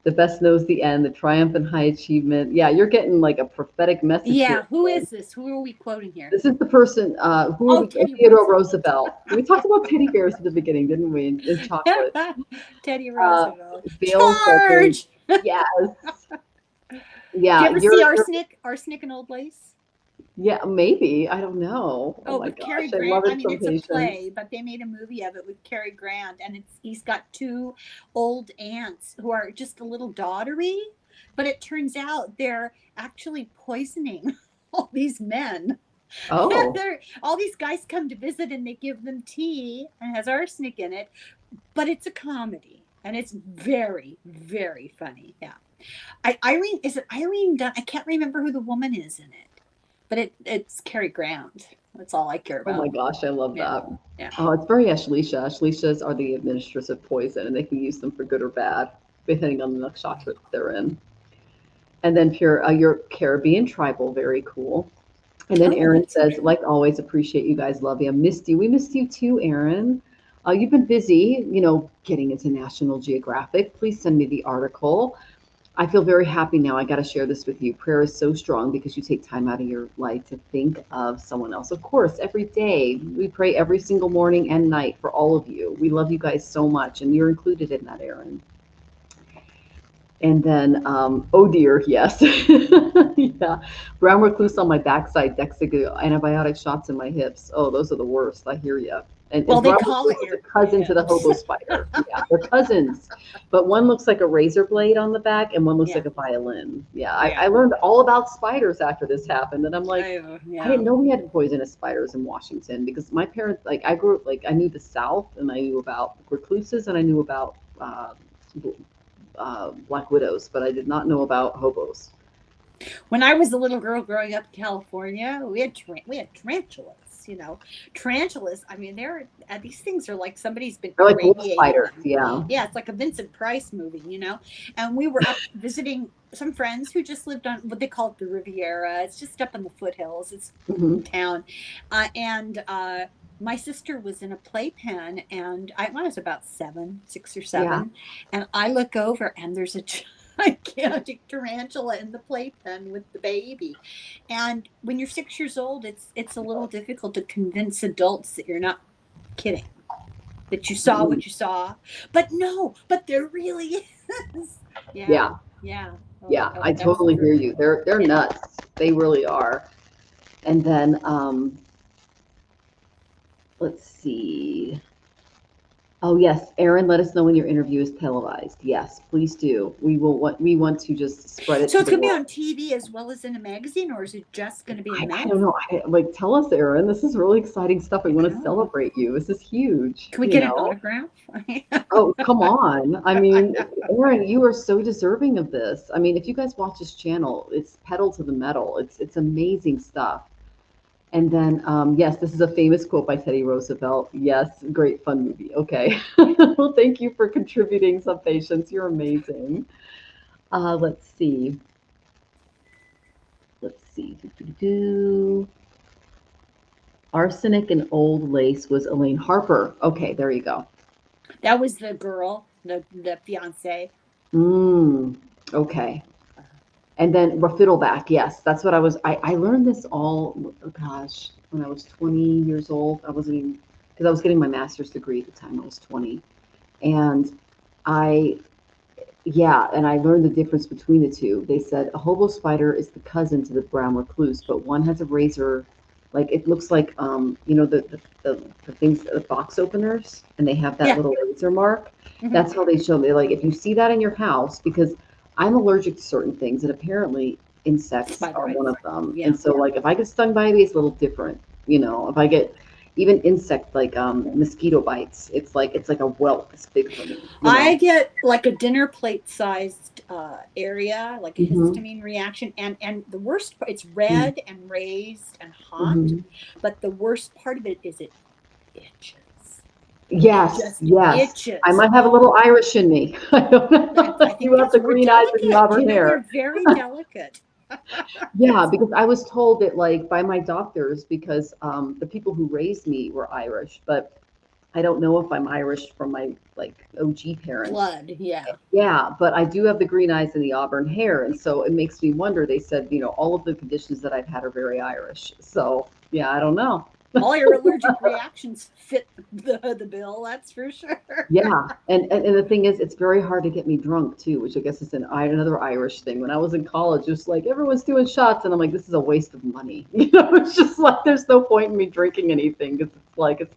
The best knows the end, the triumph and high achievement. Yeah, you're getting like a prophetic message. Yeah, here. who is this? Who are we quoting here? This is the person Theodore Roosevelt. We talked about teddy bears at the beginning, didn't we? In chocolate. Teddy Roosevelt. Charge! Yes. Yeah. Did you ever see Arsenic and Old Lace? Yeah, maybe. I don't know. Oh, my gosh. Cary Grant. I mean, it's a play, but they made a movie of it with Cary Grant, and he's got two old aunts who are just a little daughtery, but it turns out they're actually poisoning all these men. Oh. All these guys come to visit, and they give them tea, and it has arsenic in it, but it's a comedy, and it's very, very funny. Yeah. Is it Irene Dunn? I can't remember who the woman is in it. But it's Cary Grant. That's all I care about. Oh my gosh, I love that. Yeah. Oh, it's very Ashleisha. Ashlishas are the administrators of poison, and they can use them for good or bad, depending on the nakshatra they're in. And then your Caribbean tribal, very cool. And then Aaron says, like always, appreciate you guys, love you. Missed you. We missed you too, Aaron. You've been busy, getting into National Geographic. Please send me the article. I feel very happy now. I got to share this with you. Prayer is so strong because you take time out of your life to think of someone else. Of course, every day we pray every single morning and night for all of you. We love you guys so much, and you're included in that, Aaron. And then, oh dear, yes. Yeah. Brown recluse on my backside, Dexigo, antibiotic shots in my hips. Oh, those are the worst. I hear you. And they call it your cousin to the hobo spider. Yeah, they're cousins, but one looks like a razor blade on the back, and one looks like a violin. Yeah, I learned all about spiders after this happened, and I'm like, I didn't know we had poisonous spiders in Washington because my parents, I grew up I knew the South, and I knew about recluses, and I knew about black widows, but I did not know about hobos. When I was a little girl growing up in California, we had tarantulas. Tarantulas. I mean, these things are like somebody's been. They're like wolf spiders. Yeah. Yeah, it's like a Vincent Price movie, And we were up visiting some friends who just lived on what they call it the Riviera. It's just up in the foothills. It's town, and my sister was in a playpen, and I was about 6 or 7, and I look over, and there's a gigantic tarantula in the playpen with the baby. And when you're 6 years old, it's a little difficult to convince adults that you're not kidding, that you saw what you saw. But there really is. Yeah. Yeah, Oh, I that's totally hear true. you. They're Yeah. nuts. They really are. And then let's see. Oh yes, Aaron, let us know when your interview is televised. Yes, please do. We want to just spread it So to it's the going to be world. on TV as well as in a magazine, or is it just going to be in a I don't magazine? know. Like, tell us, Aaron. This is really exciting stuff. We want to Oh. celebrate you. This is huge. Can we You get an know. autograph? Oh, come on. I mean, Aaron, you are so deserving of this. I mean, if you guys watch his channel, it's pedal to the metal. It's amazing stuff. And then, yes, this is a famous quote by Teddy Roosevelt. Yes, great fun movie. Okay. Well, thank you for contributing some patience. You're amazing. Let's see. Let's see. Do. Arsenic and Old Lace was Elaine Harper. Okay, there you go. That was the girl, the fiance. Okay. And then Fiddleback, yes, that's what I learned this all, oh gosh, when I was 20 years old. I wasn't even, because I was getting my master's degree at the time. I was 20. And I, yeah, and I learned the difference between the two. They said a hobo spider is the cousin to the brown recluse, but one has a razor, like it looks like, the things, the box openers, and they have that Yeah. little razor mark. Mhm. That's how they show me. Like, if you see that in your house, because I'm allergic to certain things, and apparently insects Spider are bites. one of them. Yeah. And so, like, if I get stung by a bee, it's a little different. If I get even insect like mosquito bites, it's like a welt. It's big for me. I get like a dinner plate sized area, like a Mhm. histamine reaction, and the worst part, it's red and raised and hot, Mhm. but the worst part of it is it itches. Yes, Just yes. I itches. might have a Oh, little Irish in me. I don't know. I You think have that's, the we're green eyes and the delicate. auburn We're hair. very delicate. Yeah, because I was told that, like, by my doctors, because the people who raised me were Irish, but I don't know if I'm Irish from my like OG parents. Blood, yeah. Yeah, but I do have the green eyes and the auburn hair, and so it makes me wonder. They said, all of the conditions that I've had are very Irish. So yeah, I don't know. All your allergic reactions fit the bill, that's for sure. Yeah, and the thing is, it's very hard to get me drunk too, which I guess is another Irish thing. When I was in college, just like everyone's doing shots, and I'm like, this is a waste of money. It's just like there's no point in me drinking anything because it's like it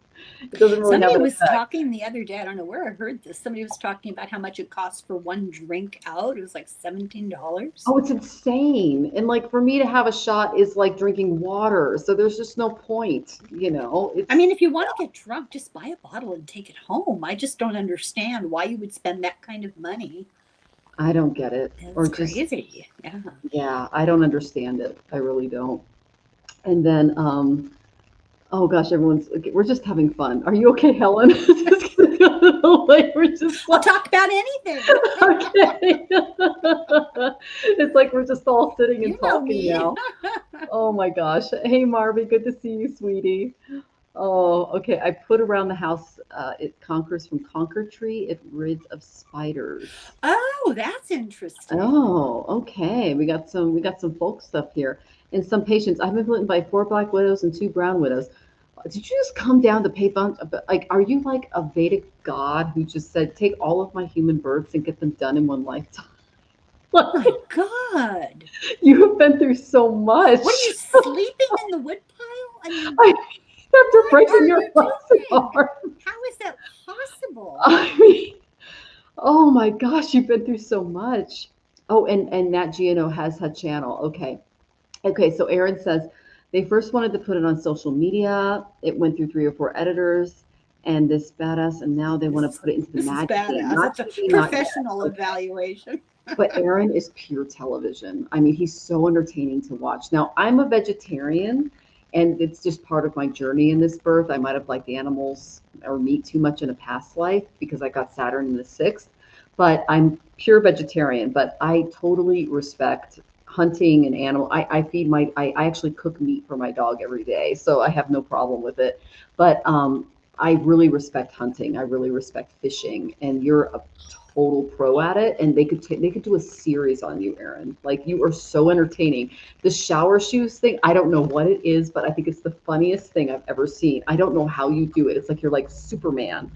doesn't really have Somebody an was effect. talking the other day, I don't know where I heard this. Somebody was talking about how much it costs for one drink out. It was like $17. Oh, it's insane. And like for me to have a shot is like drinking water. So there's just no point. I mean, if you want to get drunk, just buy a bottle and take it home. I just don't understand why you would spend that kind of money. I don't get it. It's crazy. Yeah. Yeah, I don't understand it. I really don't. And then oh gosh, we're just having fun. Are you okay, Helen? We're just I'll talk about anything. okay. It's like we're just all sitting and You know talking me. now. Oh my gosh. Hey Marvy, good to see you, sweetie. Oh, okay. I put around the house, it conquers from conquer tree, it rids of spiders. Oh, that's interesting. Oh, okay. We got some folk stuff here. And some patients. I've been bitten by 4 black widows and 2 brown widows. Did you just come down to pay bunch? Like, are you like a Vedic god who just said, take all of my human births and get them done in one lifetime? Oh my God. You have been through so much. What are you sleeping in the woodpile? I mean, After breaking your you legs doing? apart. How is that possible? I mean, oh my gosh, you've been through so much. Oh, and Nat Gino has her channel. Okay. Okay, so Aaron says they first wanted to put it on social media. It went through 3 or 4 editors and this badass, and now they want to put it into the This is magazine. badass. Not That's a TV, not professional yet. evaluation. But Aaron is pure television. I mean, he's so entertaining to watch. Now, I'm a vegetarian, and it's just part of my journey in this birth. I might have liked animals or meat too much in a past life because I got Saturn in the 6th, but I'm pure vegetarian. But I totally respect hunting and animal. I feed I actually cook meat for my dog every day, so I have no problem with it. But I really respect hunting. I really respect fishing, and you're a total pro at it. And they could do a series on you, Aaron. Like, you are so entertaining. The shower shoes thing, I don't know what it is, but I think it's the funniest thing I've ever seen. I don't know how you do it. It's like you're like Superman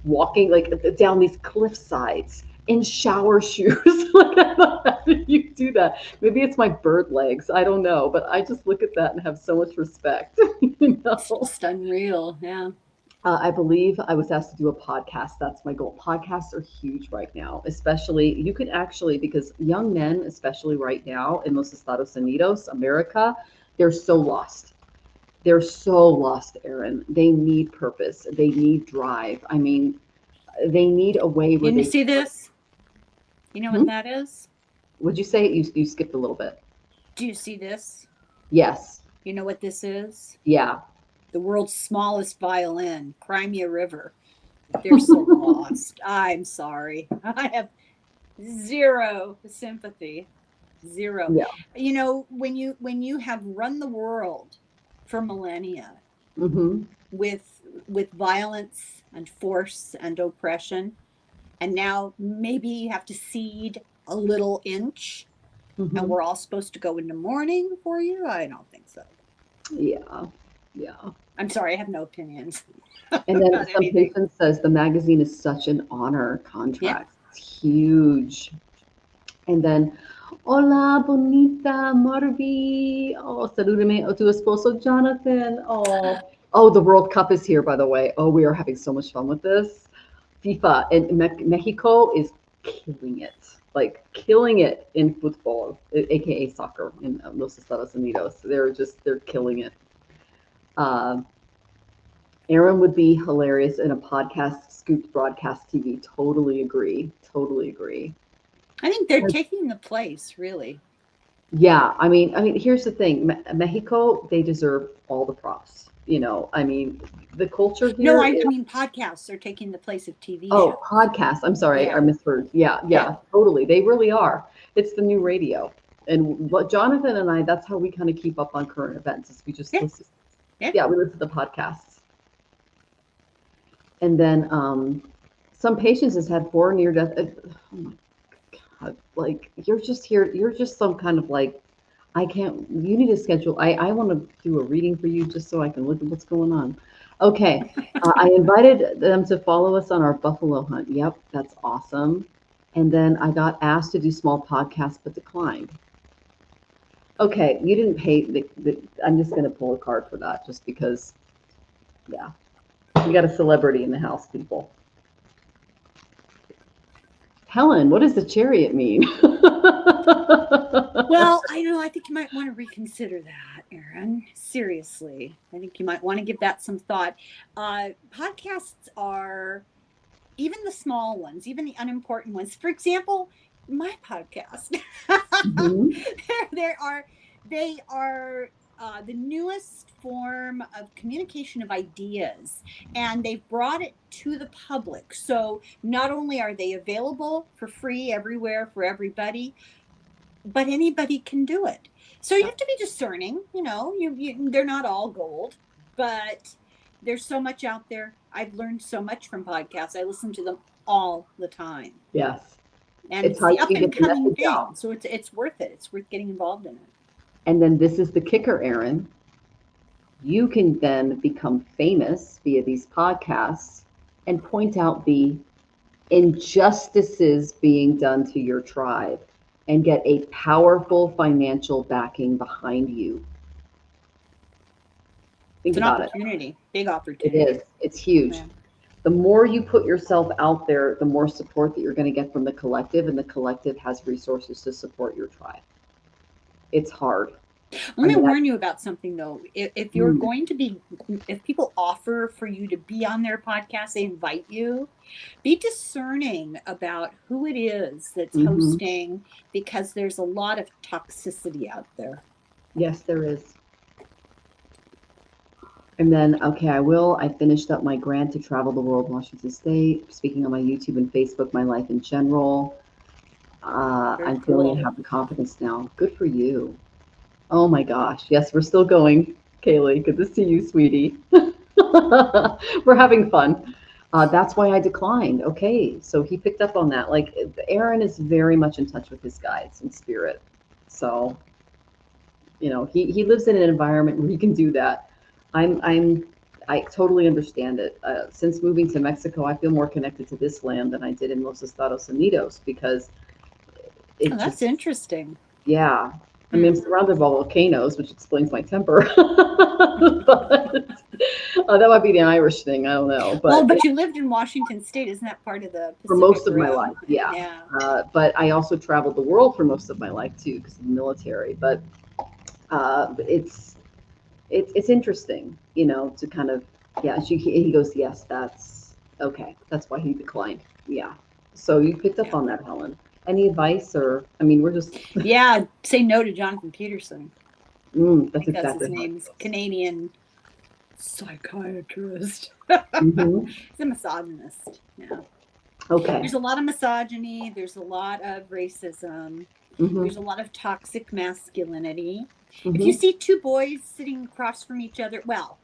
walking like down these cliff sides, in shower shoes. Like, how do you do that? Maybe it's my bird legs. I don't know, but I just look at that and have so much respect. You know? It's just unreal. Yeah. I believe I was asked to do a podcast. That's my goal. Podcasts are huge right now, especially you could actually, because young men, especially right now in los Estados Unidos, America, they're so lost. They're so lost, Erin. They need purpose. They need drive. I mean, they need a way where You they see this? You know what that is? Would you say you skipped a little bit? Do you see this? Yes. You know what this is? Yeah. The world's smallest violin, Crimea River. They're so lost. I'm sorry. I have zero sympathy. Zero. Yeah. You know, when you have run the world for millennia Mm-hmm. with violence and force and oppression, and now maybe you have to cede a little inch, Mm-hmm. and we're all supposed to go into mourning for you? I don't think so. Yeah. Yeah. I'm sorry, I have no opinions. And then about some anything. patient says the magazine is such an honor contract. Yeah. It's huge. And then, hola, bonita, Marby. Oh, salúdame a tu esposo, Jonathan. Oh, the World Cup is here, by the way. Oh, we are having so much fun with this. FIFA and Mexico is killing it. Like killing it in football, aka soccer in Los Estados Unidos. They're killing it. Aaron would be hilarious in a podcast, scooped broadcast TV. Totally agree. Totally agree. I think they're taking the place, really. Yeah, I mean, here's the thing. Mexico, they deserve all the props. You know, I mean, the culture here. No, I mean podcasts are taking the place of TV Oh, shows. podcasts. I'm sorry, Yeah. I misheard. Yeah, totally. They really are. It's the new radio. And what Jonathan and I, that's how we kind of keep up on current events, is we just listen. Yeah. We listen to the podcasts. And then some patients has had 4 near-death. Oh my God! Like you're just here. You're just some kind of like, I can't. You need to schedule. I want to do a reading for you just so I can look at what's going on. Okay, I invited them to follow us on our buffalo hunt. Yep, that's awesome. And then I got asked to do small podcasts but declined. Okay, you didn't pay. I'm just going to pull a card for that just because. Yeah. We got a celebrity in the house, people. Helen, what does the chariot mean? Well, I think you might want to reconsider that, Erin. Seriously. I think you might want to give that some thought. Podcasts are, even the small ones, even the unimportant ones. For example, my podcast. Mhm. They are the newest form of communication of ideas, and they've brought it to the public. So not only are they available for free everywhere for everybody, but anybody can do it. So you have to be discerning. You know, they're not all gold, but there's so much out there. I've learned so much from podcasts. I listen to them all the time. Yes. And It's it's how the you up can and get the coming message thing. out. So it's worth it. It's worth getting involved in it. And then this is the kicker, Erin. You can then become famous via these podcasts and point out the injustices being done to your tribe and get a powerful financial backing behind you. Think It's an about opportunity, big it. opportunity. It is. It's huge. Yeah. The more you put yourself out there, the more support that you're going to get from the collective, and the collective has resources to support your tribe. It's hard. Let me warn you about something though. If you're going to be, if people offer for you to be on their podcast, they invite you, be discerning about who it is that's hosting, because there's a lot of toxicity out there. Yes, there is. And then, okay, I finished up my grant to travel the world, Washington State, speaking on my YouTube and Facebook, my life in general. I'm feeling I have the confidence now. Good for you. Oh my gosh. Yes, we're still going. Kaylee, good to see you, sweetie. We're having fun. That's why I declined. Okay, so he picked up on that. Like, Aaron is very much in touch with his guides and spirit. So, you know, he lives in an environment where he can do that. I I totally understand it. Since moving to Mexico, I feel more connected to this land than I did in Los Estados Unidos because it that's just, interesting. yeah. I mean, I'm surrounded by volcanoes, which explains my temper. But that might be the Irish thing. I don't know. But Well, but you lived in Washington State. Isn't that part of the Pacific for most of my Rim? life, yeah. Yeah. But I also traveled the world for most of my life too, because of the military. But it's interesting, you know, to kind of, yeah. He goes, yes, that's okay. That's why he declined. Yeah. So you picked up on that, Helen. Any advice, or I mean, we're just Yeah. Say no to Jonathan Peterson that's because exactly his how it name's goes. Canadian psychiatrist. Mhm. He's a misogynist. Yeah. Okay. There's a lot of misogyny. There's a lot of racism. Mhm. There's a lot of toxic masculinity. If you Mhm. see two boys sitting across from each other, well,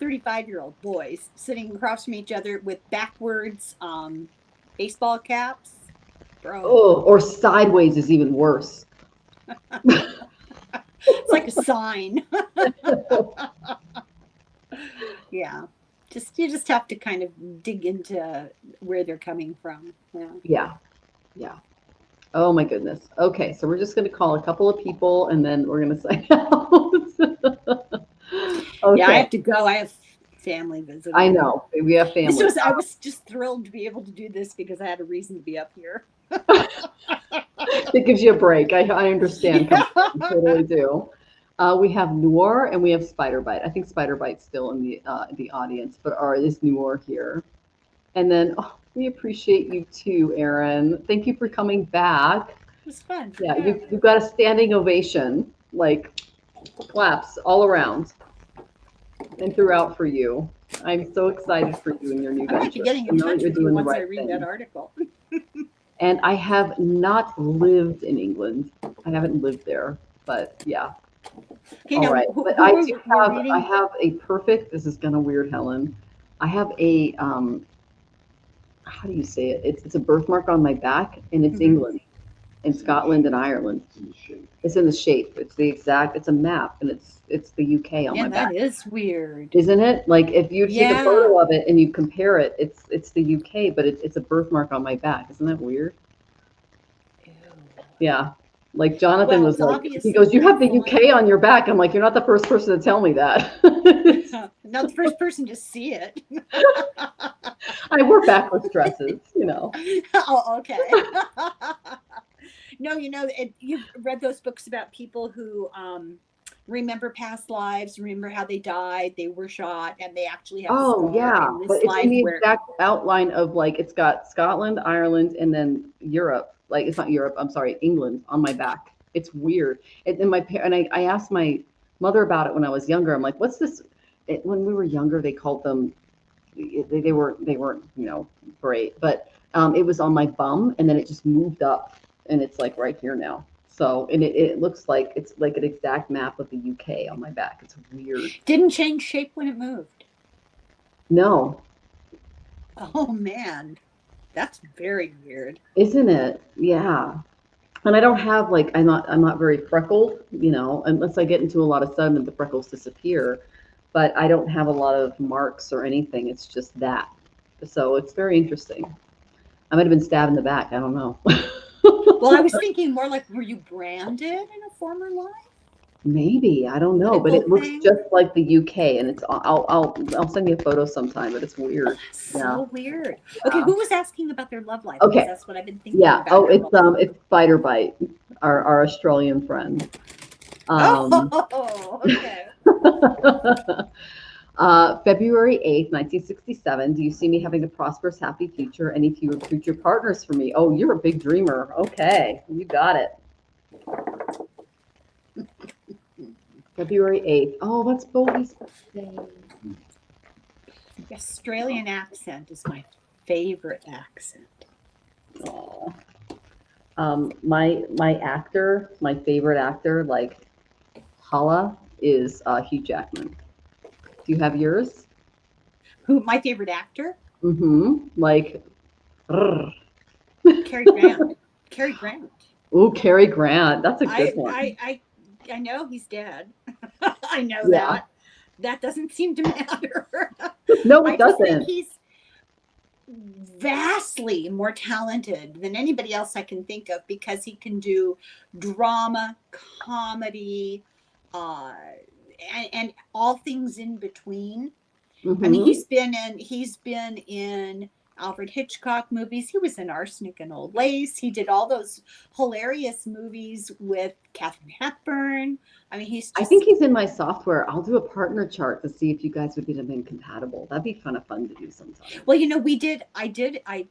35-year-old boys sitting across from each other with backwards baseball caps, bro, Oh, or sideways is even worse. it's like a sign. Yeah. You just have to kind of dig into where they're coming from. Yeah. Yeah. Yeah. Oh my goodness. Okay, so we're just going to call a couple of people and then we're going to sign out. Yeah, I Okay. have to go. I have family visiting. I know. We have family. I was just thrilled to be able to do this because I had a reason to be up here. It gives you a break. I understand. Yeah. I totally do. We have Noor and we have Spiderbite. I think Spiderbite's still in the audience, but is Noor here? And then we appreciate you too, Erin. Thank you for coming back. It was fun. Yeah, you've got a standing ovation, like claps all around and throughout for you. I'm so excited for you and your new I might be venture. getting in I know touch you're with you doing the once I right read thing. that article. And I have not lived in England. I haven't lived there, but yeah. Okay, All now, right. who But I are do you reading? I have a perfect, this is kind of weird, Helen. I have a how do you say it? It's a birthmark on my back and it's England and Scotland and Ireland. It's in the shape. It's in the shape. It's a map and it's the UK on Yeah, my back. that is weird. Isn't it? Like if you take a Yeah. photo of it and you compare it, it's the UK, but it's a birthmark on my back. Isn't that weird? Ew. Yeah. Like Jonathan Well, was it's like, obviously he goes, "You have the influenced. UK on your back." I'm like, "You're not the first person to tell me that." Not the first person to see it. I wear backless dresses, you know. Oh, okay. No, you've read those books about people who remember past lives, remember how they died, they were shot, and they actually have a Oh scar yeah, in this but it's life in the where exact outline of like it's got Scotland, Ireland, and then Europe. Like it's not Europe. I'm sorry, England on my back. It's weird. And then I asked my mother about it when I was younger. I'm like, "What's this?" When we were younger, they called them. They weren't great, but it was on my bum, and then it just moved up, and it's like right here now. So and it looks like it's like an exact map of the UK on my back. It's weird. didn't change shape when it moved. No. Oh man, that's very weird. Isn't it? Yeah. And I don't have like I'm not very freckled, unless I get into a lot of sun and the freckles disappear. But I don't have a lot of marks or anything. It's just that. So it's very interesting. I might have been stabbed in the back. I don't know. Well, I was thinking more like, were you branded in a former life? Maybe, I don't know, but it Medical looks thing? just like the UK, and it's I'll send you a photo sometime, but it's weird. So weird. Okay, who was asking about their love life? Okay. Because that's what I've been thinking Yeah. about. Oh, it's Spiderbite, our Australian friend. Oh, okay. February 8th, 1967. Do you see me having a prosperous, happy future? Any future partners for me? Oh, you're a big dreamer. Okay, you got it. February 8th. Oh, that's Bodie's birthday. The Australian accent is my favorite accent. Oh. My favorite actor, like Hala, is Hugh Jackman. Do you have yours? Who? My favorite actor? Like. Cary Grant. Cary Grant. Ooh, Cary Grant. That's a good one. I know he's dead. I know that. that doesn't seem to matter. No, I it just think doesn't. he's vastly more talented than anybody else I can think of, because he can do drama, comedy, and all things in between. I mean, he's been in Alfred Hitchcock movies. He was in Arsenic and Old Lace. He did all those hilarious movies with Katharine Hepburn. I mean, I think he's in my software. I'll do a partner chart to see if you guys would be compatible. That'd be fun to do sometime. Well, I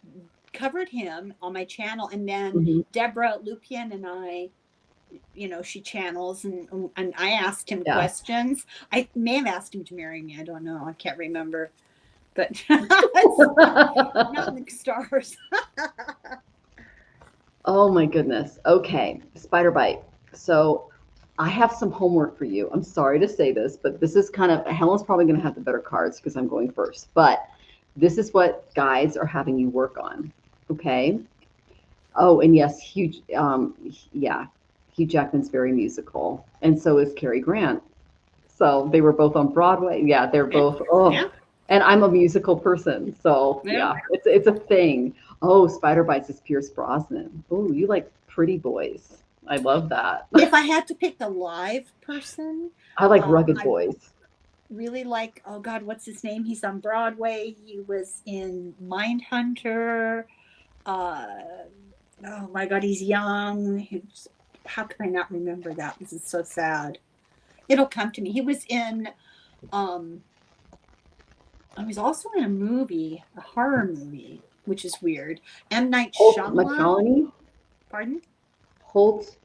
covered him on my channel, and then Deborah Lupien and I, she channels, and I asked him questions. I may have asked him to marry me. I don't know. I can't remember, but not in the stars. Oh my goodness. Okay. Spider bite. So I have some homework for you. I'm sorry to say this, but this is Helen's probably going to have the better cards because I'm going first, but this is what guides are having you work on. Okay. Oh, and yes, Hugh Jackman's very musical, and so is Cary Grant. So they were both on Broadway. Yeah, they're both. Oh, yeah. And I'm a musical person, so yeah, it's a thing. Oh, Spider Bites is Pierce Brosnan. Oh, you like pretty boys. I love that. If I had to pick a live person, I like rugged boys. Really like, oh God, what's his name? He's on Broadway. He was in Mindhunter. Oh my God, he's young. How can I not remember that? This is so sad. It'll come to me. He was in, I was also in a movie, a horror movie, which is weird. M. Night Shyamalan. McCallany? Pardon? Holt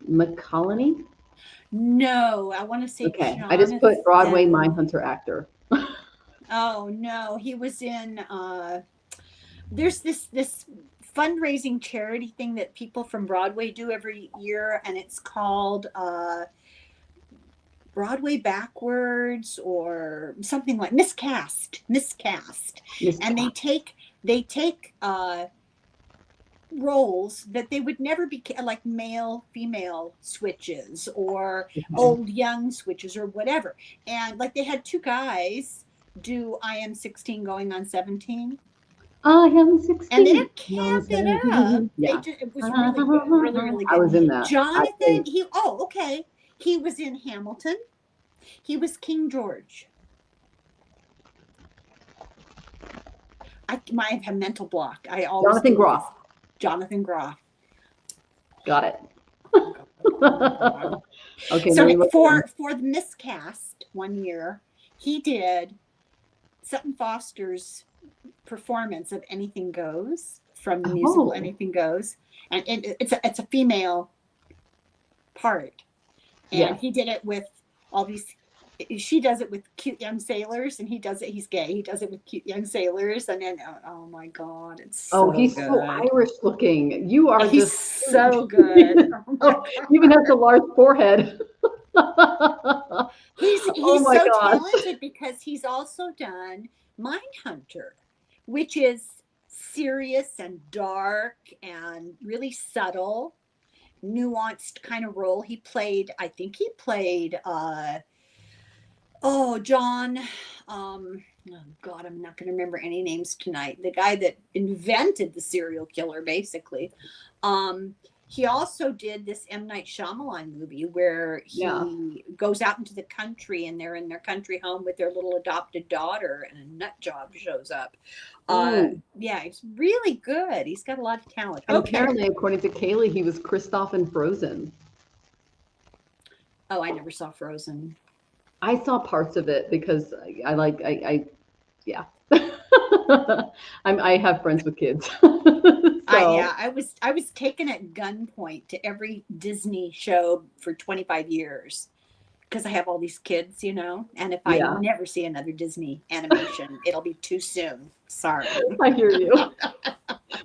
McCallany? No, I want to say. Okay, I just put Broadway Mindhunter actor. Oh no, he was in. There's this fundraising charity thing that people from Broadway do every year, and it's called Broadway Backwards or something like Miscast. And they take roles that they would never be, like male female switches or old young switches or whatever, and like they had two guys do I Am 16 going on 17. I am 16. And they didn't camp it up. Yeah. It was really good. Really good. I was in that. Jonathan, he was in Hamilton. He was King George. I might have a mental block. Jonathan Groff. Got it. Okay. So for the Miscast one year, he did Sutton Foster's performance of Anything Goes from the musical Anything Goes, and it's a female part, and he did it with all these. She does it with cute young sailors, and he's gay. He does it with cute young sailors, and then oh my God, it's so he's good. so Irish looking. You are he's so good. Even has a large forehead. He's so talented because he's also done Mindhunter, which is serious and dark and really subtle, nuanced kind of role. I think he played John, oh God, I'm not going to remember any names tonight. The guy that invented the serial killer, basically. He also did this M. Night Shyamalan movie where he goes out into the country, and they're in their country home with their little adopted daughter, and a nut job shows up. He's really good. He's got a lot of talent. And apparently, according to Kaylee, he was Kristoff in Frozen. Oh, I never saw Frozen. I saw parts of it because I have friends with kids. I was taken at gunpoint to every Disney show for 25 years because I have all these kids, and if I never see another Disney animation, it'll be too soon. Sorry. I hear you.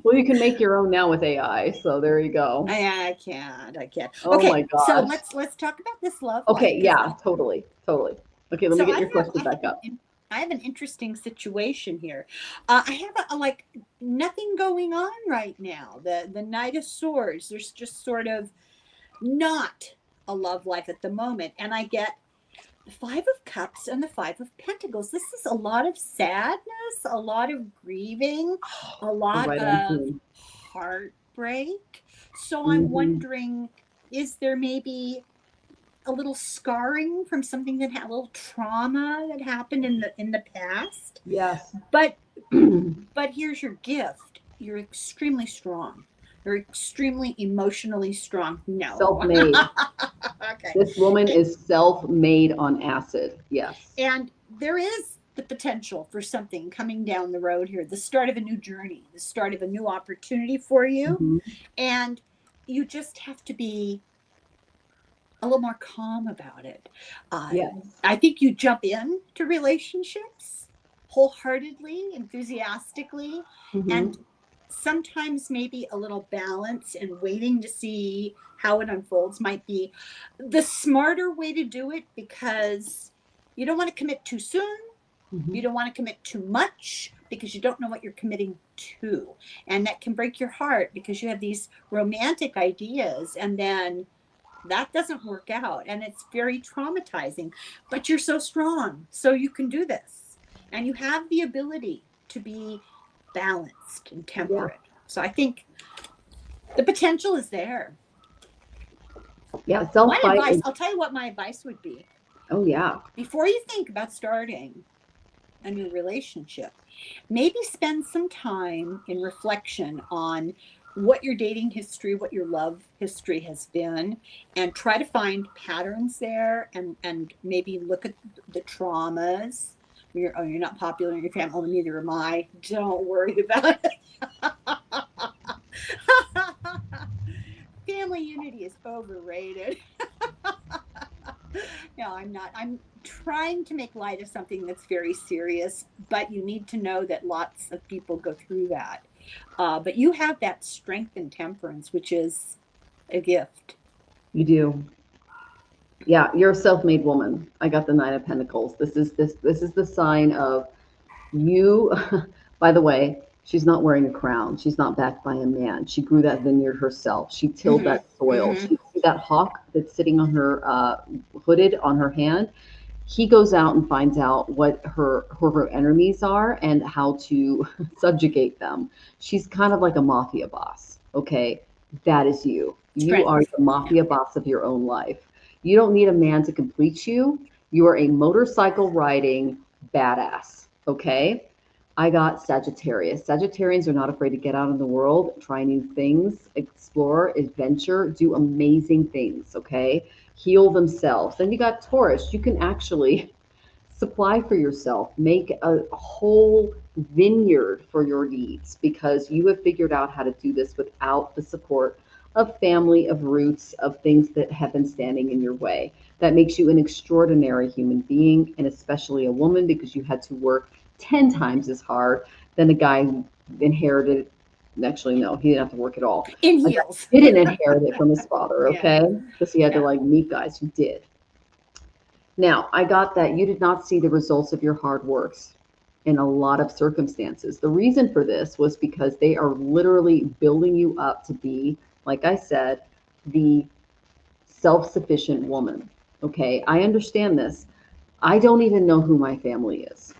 Well, you can make your own now with AI, so there you go. I can't. Oh my gosh. So let's talk about this love. Okay, totally. Okay, let me get your question back up. I have an interesting situation here. I have nothing going on right now. The Knight of Swords. There's just sort of not a love life at the moment, and I get Five of Cups and the Five of Pentacles. This is a lot of sadness, a lot of grieving, a lot Right on of theme. heartbreak. So I'm wondering, is there maybe a little scarring from something that had a little trauma that happened in the past? Yes. But here's your gift. You're extremely strong. You're extremely emotionally strong. No. Self-made. Okay. This woman is self-made on acid. Yes. And there is the potential for something coming down the road here, the start of a new journey, the start of a new opportunity for you. And you just have to be a little more calm about it. Yes. I think you jump into relationships wholeheartedly, enthusiastically, and sometimes maybe a little balance and waiting to see how it unfolds might be the smarter way to do it, because you don't want to commit too soon. You don't want to commit too much because you don't know what you're committing to. And that can break your heart because you have these romantic ideas and then that doesn't work out. And it's very traumatizing. But you're so strong, so you can do this. And you have the ability to be balanced and temperate. Yeah. So I think the potential is there. Yeah, my advice, I'll tell you what my advice would be. Oh, yeah. Before you think about starting a new relationship, maybe spend some time in reflection on what your dating history, what your love history has been, and try to find patterns there and maybe look at the traumas. You're not popular in your family. Oh, neither am I. Don't worry about it. Family unity is overrated. No, I'm not. I'm trying to make light of something that's very serious, but you need to know that lots of people go through that. But you have that strength and temperance, which is a gift. You do. Yeah, you're a self-made woman. I got the Nine of Pentacles. This is the sign of you. By the way, she's not wearing a crown. She's not backed by a man. She grew that vineyard herself. She tilled that soil. She see that hawk that's sitting on her hooded on her hand. He goes out and finds out what her enemies are and how to subjugate them. She's kind of like a mafia boss. Okay, that is you. You are the mafia boss of your own life. You don't need a man to complete you. You are a motorcycle riding badass. Okay. I got Sagittarius. Sagittarians are not afraid to get out in the world, try new things, explore, adventure, do amazing things, okay? Heal themselves. Then you got Taurus. You can actually supply for yourself, make a whole vineyard for your needs because you have figured out how to do this without the support of family, of roots, of things that have been standing in your way. That makes you an extraordinary human being, and especially a woman, because you had to work 10 times as hard than the guy who inherited. Actually, no, he didn't have to work at all. In heels. He didn't inherit it from his father, okay? Because he had to meet guys who did. Now, I got that you did not see the results of your hard works in a lot of circumstances. The reason for this was because they are literally building you up to be, like I said, the self-sufficient woman. Okay, I understand this. I don't even know who my family is.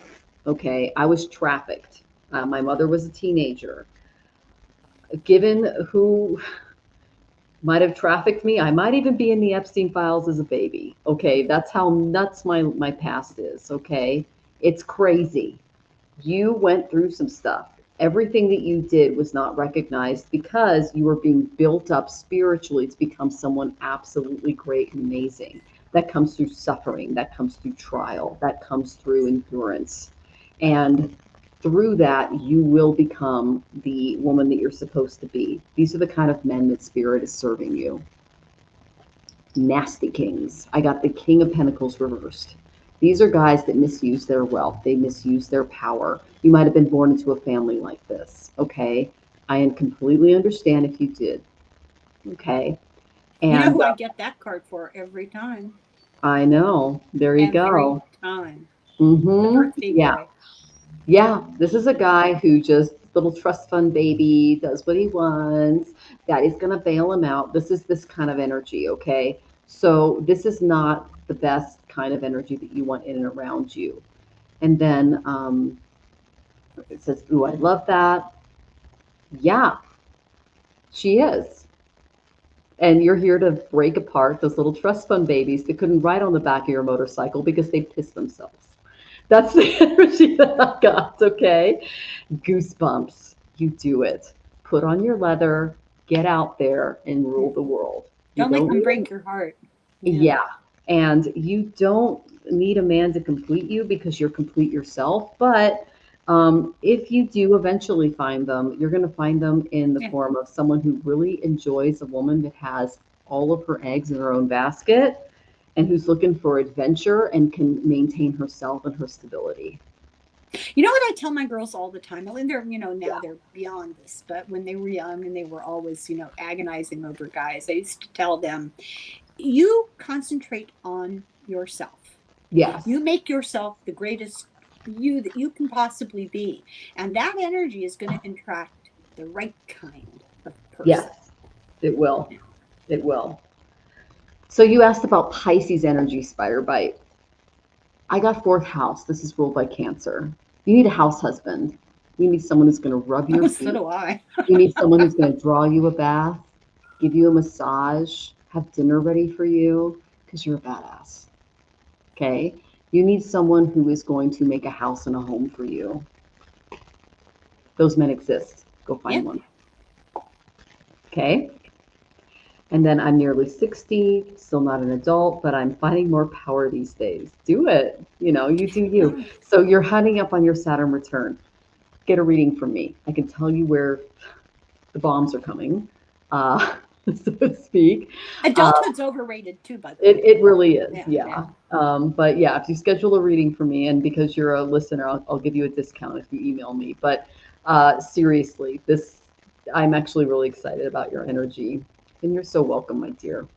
Okay, I was trafficked. My mother was a teenager. Given who might have trafficked me, I might even be in the Epstein files as a baby. Okay, that's how nuts my past is. Okay, it's crazy. You went through some stuff. Everything that you did was not recognized because you were being built up spiritually to become someone absolutely great and amazing. That comes through suffering, that comes through trial, that comes through endurance. And through that, you will become the woman that you're supposed to be. These are the kind of men that Spirit is serving you. Nasty kings. I got the King of Pentacles reversed. These are guys that misuse their wealth. They misuse their power. You might have been born into a family like this. Okay. I completely understand if you did. Okay. And you know who I get that card for every time. I know. There you go. Every time. The birthday boy. Yeah. This is a guy who just little trust fund baby, does what he wants. Daddy's going to bail him out. This is this kind of energy. Okay. So this is not the best kind of energy that you want in and around you. And then it says, ooh, I love that. Yeah, she is. And you're here to break apart those little trust fund babies that couldn't ride on the back of your motorcycle because they pissed themselves. That's the energy that I got, okay? Goosebumps. You do it. Put on your leather, get out there and rule the world. Don't let them break your heart. Yeah. And you don't need a man to complete you because you're complete yourself. But if you do eventually find them, you're going to find them in the form of someone who really enjoys a woman that has all of her eggs in her own basket and who's looking for adventure and can maintain herself and her stability. You know what I tell my girls all the time? And they're, now they're beyond this, but when they were young and they were always, agonizing over guys, I used to tell them, you concentrate on yourself. Yes. You make yourself the greatest you that you can possibly be. And that energy is going to attract the right kind of person. Yes, it will. It will. So you asked about Pisces energy, spider bite. I got 4th house. This is ruled by Cancer. You need a house husband. You need someone who's going to rub your feet. So do I. You need someone who's going to draw you a bath, give you a massage, have dinner ready for you, because you're a badass. Okay? You need someone who is going to make a house and a home for you. Those men exist. Go find one. Okay? And then I'm nearly 60, still not an adult, but I'm finding more power these days. Do it. You do you. So you're hunting up on your Saturn return. Get a reading from me. I can tell you where the bombs are coming, so to speak. Adulthood's overrated too, by the way. It really is. Yeah. But yeah, if you schedule a reading for me, and because you're a listener, I'll give you a discount if you email me. But seriously, I'm actually really excited about your energy. And you're so welcome, my dear.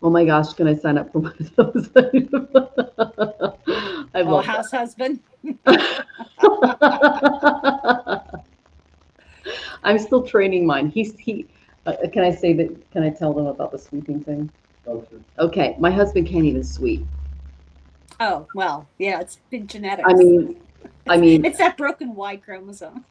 Oh my gosh, can I sign up for one of those? I love house husband. I'm still training mine. Can I say that? Can I tell them about the sweeping thing? Okay, my husband can't even sweep. Oh well, yeah, it's been genetics. I mean, it's that broken Y chromosome.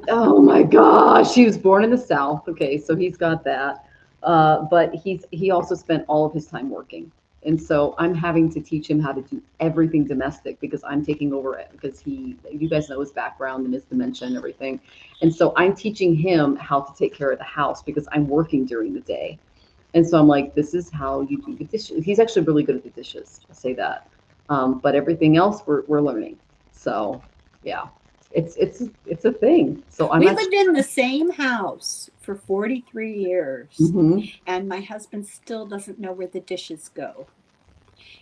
Oh my gosh, he was born in the South. Okay, so he's got that. But he also spent all of his time working. And so I'm having to teach him how to do everything domestic because I'm taking over it because you guys know his background and his dementia and everything. And so I'm teaching him how to take care of the house because I'm working during the day. And so I'm like, this is how you do the dishes. He's actually really good at the dishes. I'll say that. But everything else we're learning. So yeah. It's a thing. So we lived in the same house for 43 years, and my husband still doesn't know where the dishes go.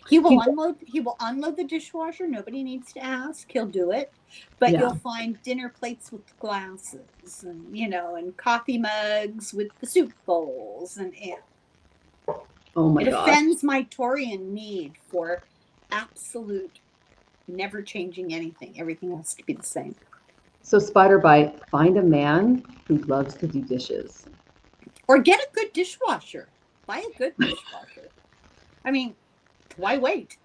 He will unload the dishwasher. Nobody needs to ask. He'll do it, but you'll find dinner plates with glasses, and and coffee mugs with the soup bowls, and oh my gosh, it gosh. offends my Taurian need for absolute. Never changing anything. Everything has to be the same. So spider bite, find a man who loves to do dishes. Or get a good dishwasher. Buy a good dishwasher. Why wait?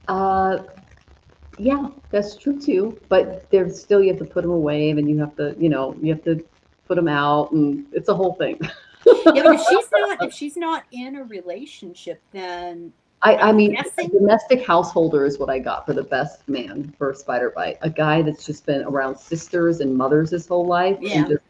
Yeah, that's true too. But there's still, you have to put them away, and you have to put them out, and it's a whole thing. Yeah, but if she's not in a relationship, then I mean, a domestic householder is what I got for the best man for spider bite. A guy that's just been around sisters and mothers his whole life and just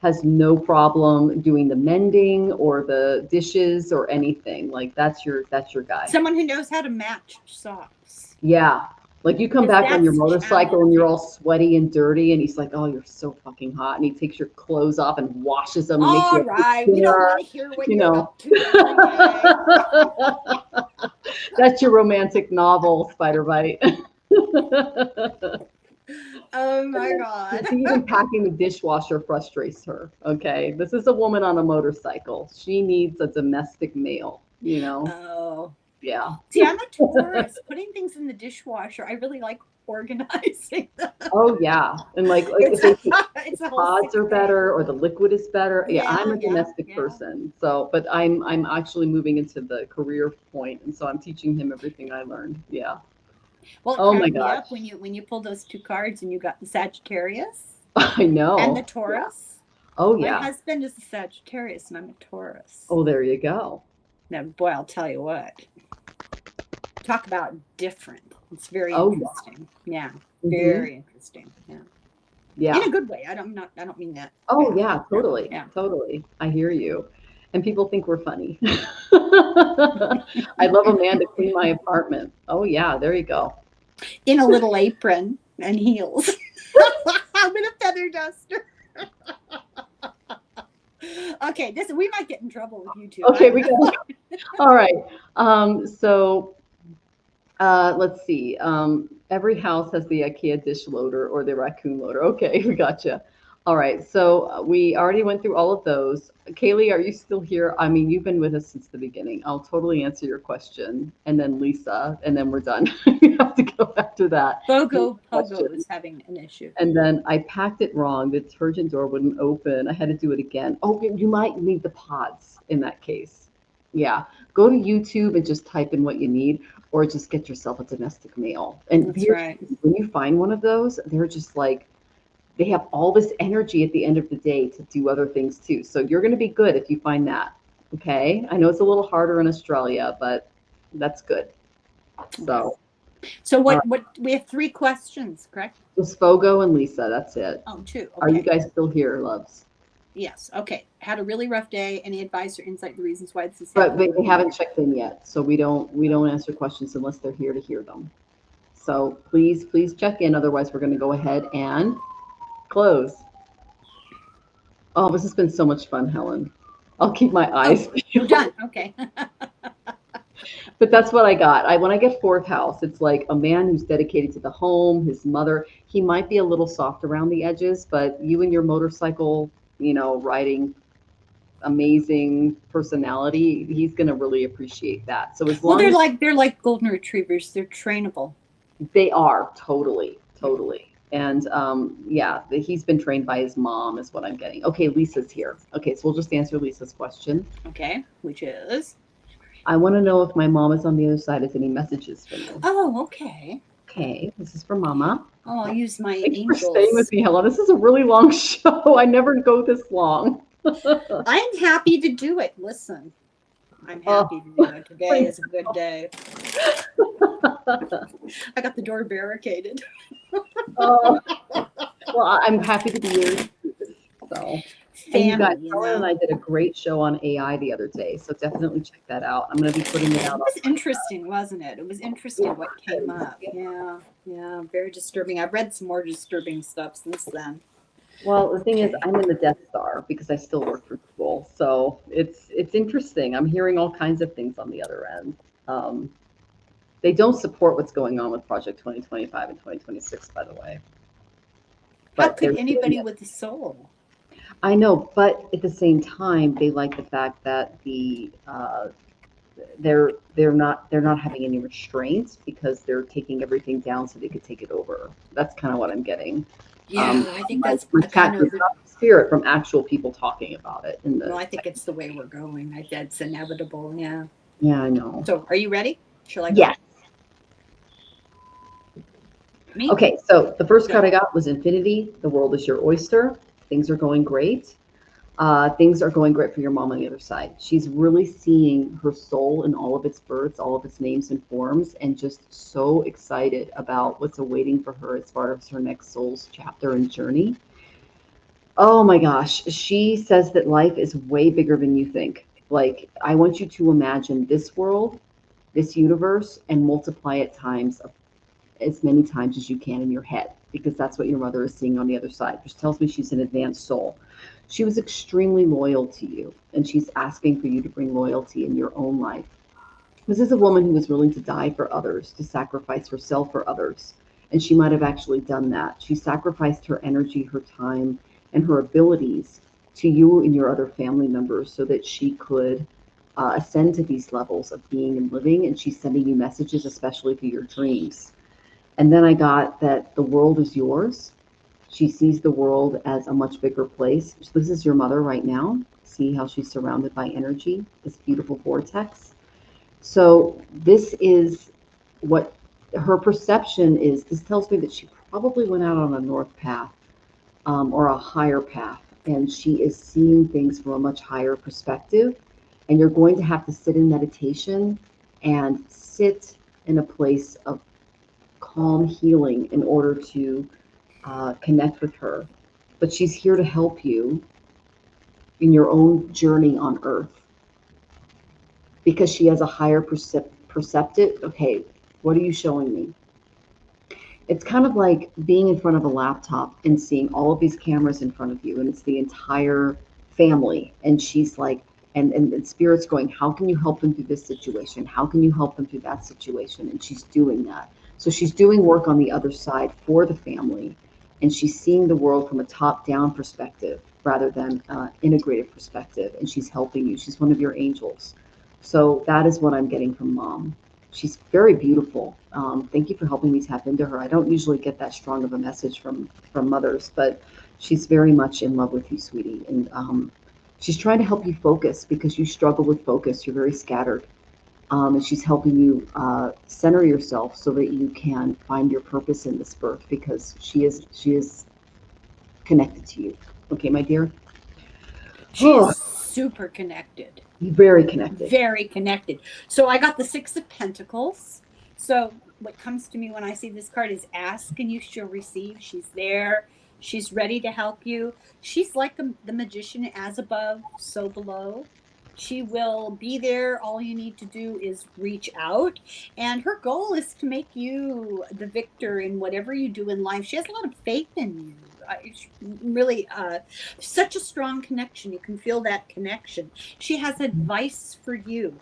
has no problem doing the mending or the dishes or anything. Like that's your guy. Someone who knows how to match socks. Yeah. Like you come back on your motorcycle and you're all sweaty and dirty, and he's like, "Oh, you're so fucking hot," and he takes your clothes off and washes them. All right, we don't want to hear what you're up to. That's your romantic novel, spider bite. Oh my God! Even packing the dishwasher frustrates her. Okay, this is a woman on a motorcycle. She needs a domestic male. Oh. Yeah. See, I'm a Taurus. Putting things in the dishwasher, I really like organizing them. Oh yeah. And like It's if a, they it's a whole pods are thing. better or the liquid is better. Yeah, I'm a Yeah, domestic yeah. person. So, but I'm actually moving into the career point, and so I'm teaching him everything I learned. Yeah. Well, it Oh my cracked me gosh. up when you pulled those two cards and you got the Sagittarius I know. and the Yeah. Taurus. Oh My yeah. husband is a Sagittarius and I'm a Taurus. Oh, there you go. Now, boy, I'll tell you what. Talk about different. It's very Oh, interesting. Yeah, Mhm. very interesting. Yeah, Yeah. in a good way. I don't mean that. Oh bad. yeah, totally. Yeah. Totally. I hear you. And people think we're funny. I'd love a man to clean my apartment. Oh yeah, there you go. In a little apron and heels. I'm in a feather duster. Okay, we might get in trouble with YouTube. Okay, we go. All right. So let's see. Every house has the IKEA dish loader or the raccoon loader. Okay, we gotcha. All right. So we already went through all of those. Kaylee, are you still here? I mean, you've been with us since the beginning. I'll totally answer your question. And then Lisa, and then we're done. We have to go after that. Pogo Question. was having an issue. And then I packed it wrong. The detergent door wouldn't open. I had to do it again. Oh, you might need the pods in that case. Yeah. Go to YouTube and just type in what you need, or just get yourself a domestic male. And That's right. when you find one of those, they're just like, they have all this energy at the end of the day to do other things too. So you're going to be good if you find that. Okay. I know it's a little harder in Australia, but that's good. So what we have 3 questions, correct? just Fogo and Lisa. That's it. Oh, 2. Okay. Are you guys still here, loves? Yes. Okay. Had a really rough day. Any advice or insight, the reasons why this is But happening? they haven't checked in yet, so we don't answer questions unless they're here to hear them. So please check in. Otherwise, we're going to go ahead and close. Oh, this has been so much fun, Helen. I'll keep my eyes peeled. You're done. Okay. But that's what I got. When I get 4th house, it's like a man who's dedicated to the home, his mother. He might be a little soft around the edges, but you and your motorcycle, riding, amazing personality, he's going to really appreciate that. So as long as they're like golden retrievers. They're trainable. they are totally. And he's been trained by his mom is what I'm getting. Okay, Lisa's here. Okay, so we'll just answer Lisa's question. Okay, which is? I want to know if my mom is on the other side. Has any messages for me? Oh, okay. Okay, this is for Mama. Oh, I'll use my Thanks angels. for staying with me, Helen. This is a really long show. I never go this long. I'm happy to do it. Listen, I'm happy to do it. Today is a good day. I got the door barricaded. Well, I'm happy to be here. So, and you guys, Helen and I did a great show on AI the other day, so definitely check that out. I'm going to be putting it out. It was interesting, wasn't it? It was interesting what came up. Yeah, very disturbing. I've read some more disturbing stuff since then. Well, the thing is, I'm in the Death Star because I still work for Google, so it's interesting. I'm hearing all kinds of things on the other end. They don't support what's going on with Project 2025 and 2026, by the way. How could anybody with a soul? I know, but at the same time, they like the fact that they're not having any restraints because they're taking everything down so they could take it over. That's kind of what I'm getting. Yeah, I think that's kind of spirit from actual people talking about it. Well, I think it's the way we're going. That's inevitable. Yeah. Yeah, I know. So, are you ready? Shall I go? Yes. Me? Okay, so the first card I got was Infinity. The world is your oyster. Things are going great. Things are going great for your mom on the other side. She's really seeing her soul in all of its births, all of its names and forms, and just so excited about what's awaiting for her as far as her next soul's chapter and journey. Oh my gosh. She says that life is way bigger than you think. Like, I want you to imagine this world, this universe, and multiply it times as many times as you can in your head, because that's what your mother is seeing on the other side, which tells me she's an advanced soul. She was extremely loyal to you, and she's asking for you to bring loyalty in your own life. This is a woman who was willing to die for others, to sacrifice herself for others, and she might have actually done that. She sacrificed her energy, her time, and her abilities to you and your other family members so that she could ascend to these levels of being and living, and she's sending you messages, especially through your dreams. And then I got that the world is yours. She sees the world as a much bigger place. This is your mother right now. See how she's surrounded by energy, this beautiful vortex. So this is what her perception is. This tells me that she probably went out on a north path, or a higher path, and she is seeing things from a much higher perspective. And you're going to have to sit in meditation and sit in a place of calm healing in order to connect with her. But she's here to help you in your own journey on earth, because she has a higher perceptive. Okay, what are you showing me? It's kind of like being in front of a laptop and seeing all of these cameras in front of you, and it's the entire family. And she's like, and spirit's going, how can you help them through this situation? How can you help them through that situation? And she's doing that. So she's doing work on the other side for the family, and she's seeing the world from a top-down perspective rather than integrated perspective. And she's helping you. She's one of your angels. So that is what I'm getting from Mom. She's very beautiful. Thank you for helping me tap into her. I don't usually get that strong of a message from mothers, but she's very much in love with you, sweetie. And she's trying to help you focus, because you struggle with focus. You're very scattered. And she's helping you center yourself so that you can find your purpose in this birth, because she is connected to you. Okay, my dear? She's super connected. Very connected. Very connected. So I got the Six of Pentacles. So what comes to me when I see this card is ask and you shall receive. She's there. She's ready to help you. She's like the magician, as above, so below. She will be there. All you need to do is reach out. And her goal is to make you the victor in whatever you do in life. She has a lot of faith in you. It's really such a strong connection. You can feel that connection. She has advice for you.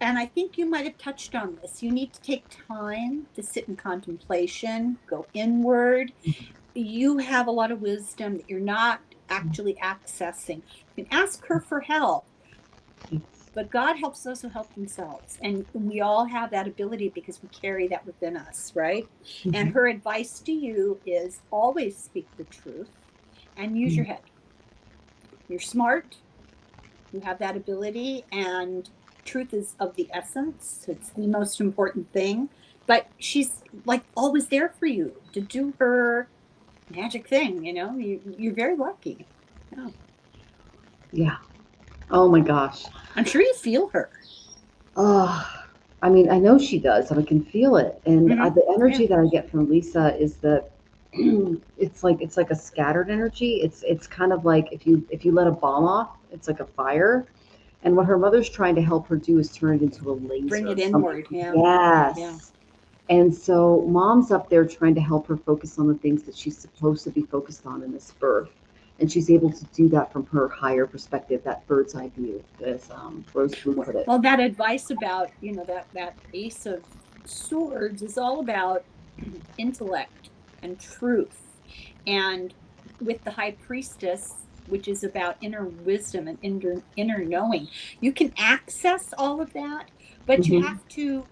And I think you might have touched on this. You need to take time to sit in contemplation, go inward. You have a lot of wisdom that you're not actually accessing. You can ask her for help. But God helps those who help themselves. And we all have that ability because we carry that within us, right? Mm-hmm. And her advice to you is always speak the truth and use your head. You're smart. You have that ability. And truth is of the essence. It's the most important thing. But she's like always there for you to do her magic thing, you know? You're very lucky. Yeah. Yeah. Oh my gosh. I'm sure you feel her. Oh, I mean, I know she does, and I can feel it. And the energy that I get from Lisa is that it's like a scattered energy. It's kind of like if you let a bomb off, it's like a fire. And what her mother's trying to help her do is turn it into a laser. Bring it inward. Yeah. Yes. Yeah. And so Mom's up there trying to help her focus on the things that she's supposed to be focused on in this birth. And she's able to do that from her higher perspective, that bird's eye view, as Rose Blue put it. Well, that advice about, that Ace of Swords is all about intellect and truth. And with the High Priestess, which is about inner wisdom and inner knowing, you can access all of that, but you have to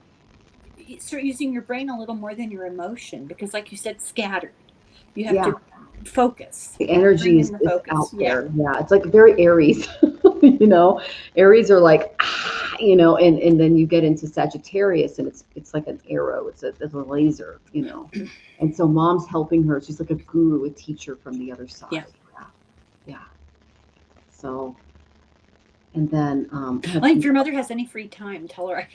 start using your brain a little more than your emotion, because like you said, scattered. You have to focus. The energy is out there. Yeah, it's like very Aries. Aries are like, and then you get into Sagittarius, and it's like an arrow. It's a laser, And so Mom's helping her. She's like a guru, a teacher from the other side. Yeah. So, and then if your mother has any free time, tell her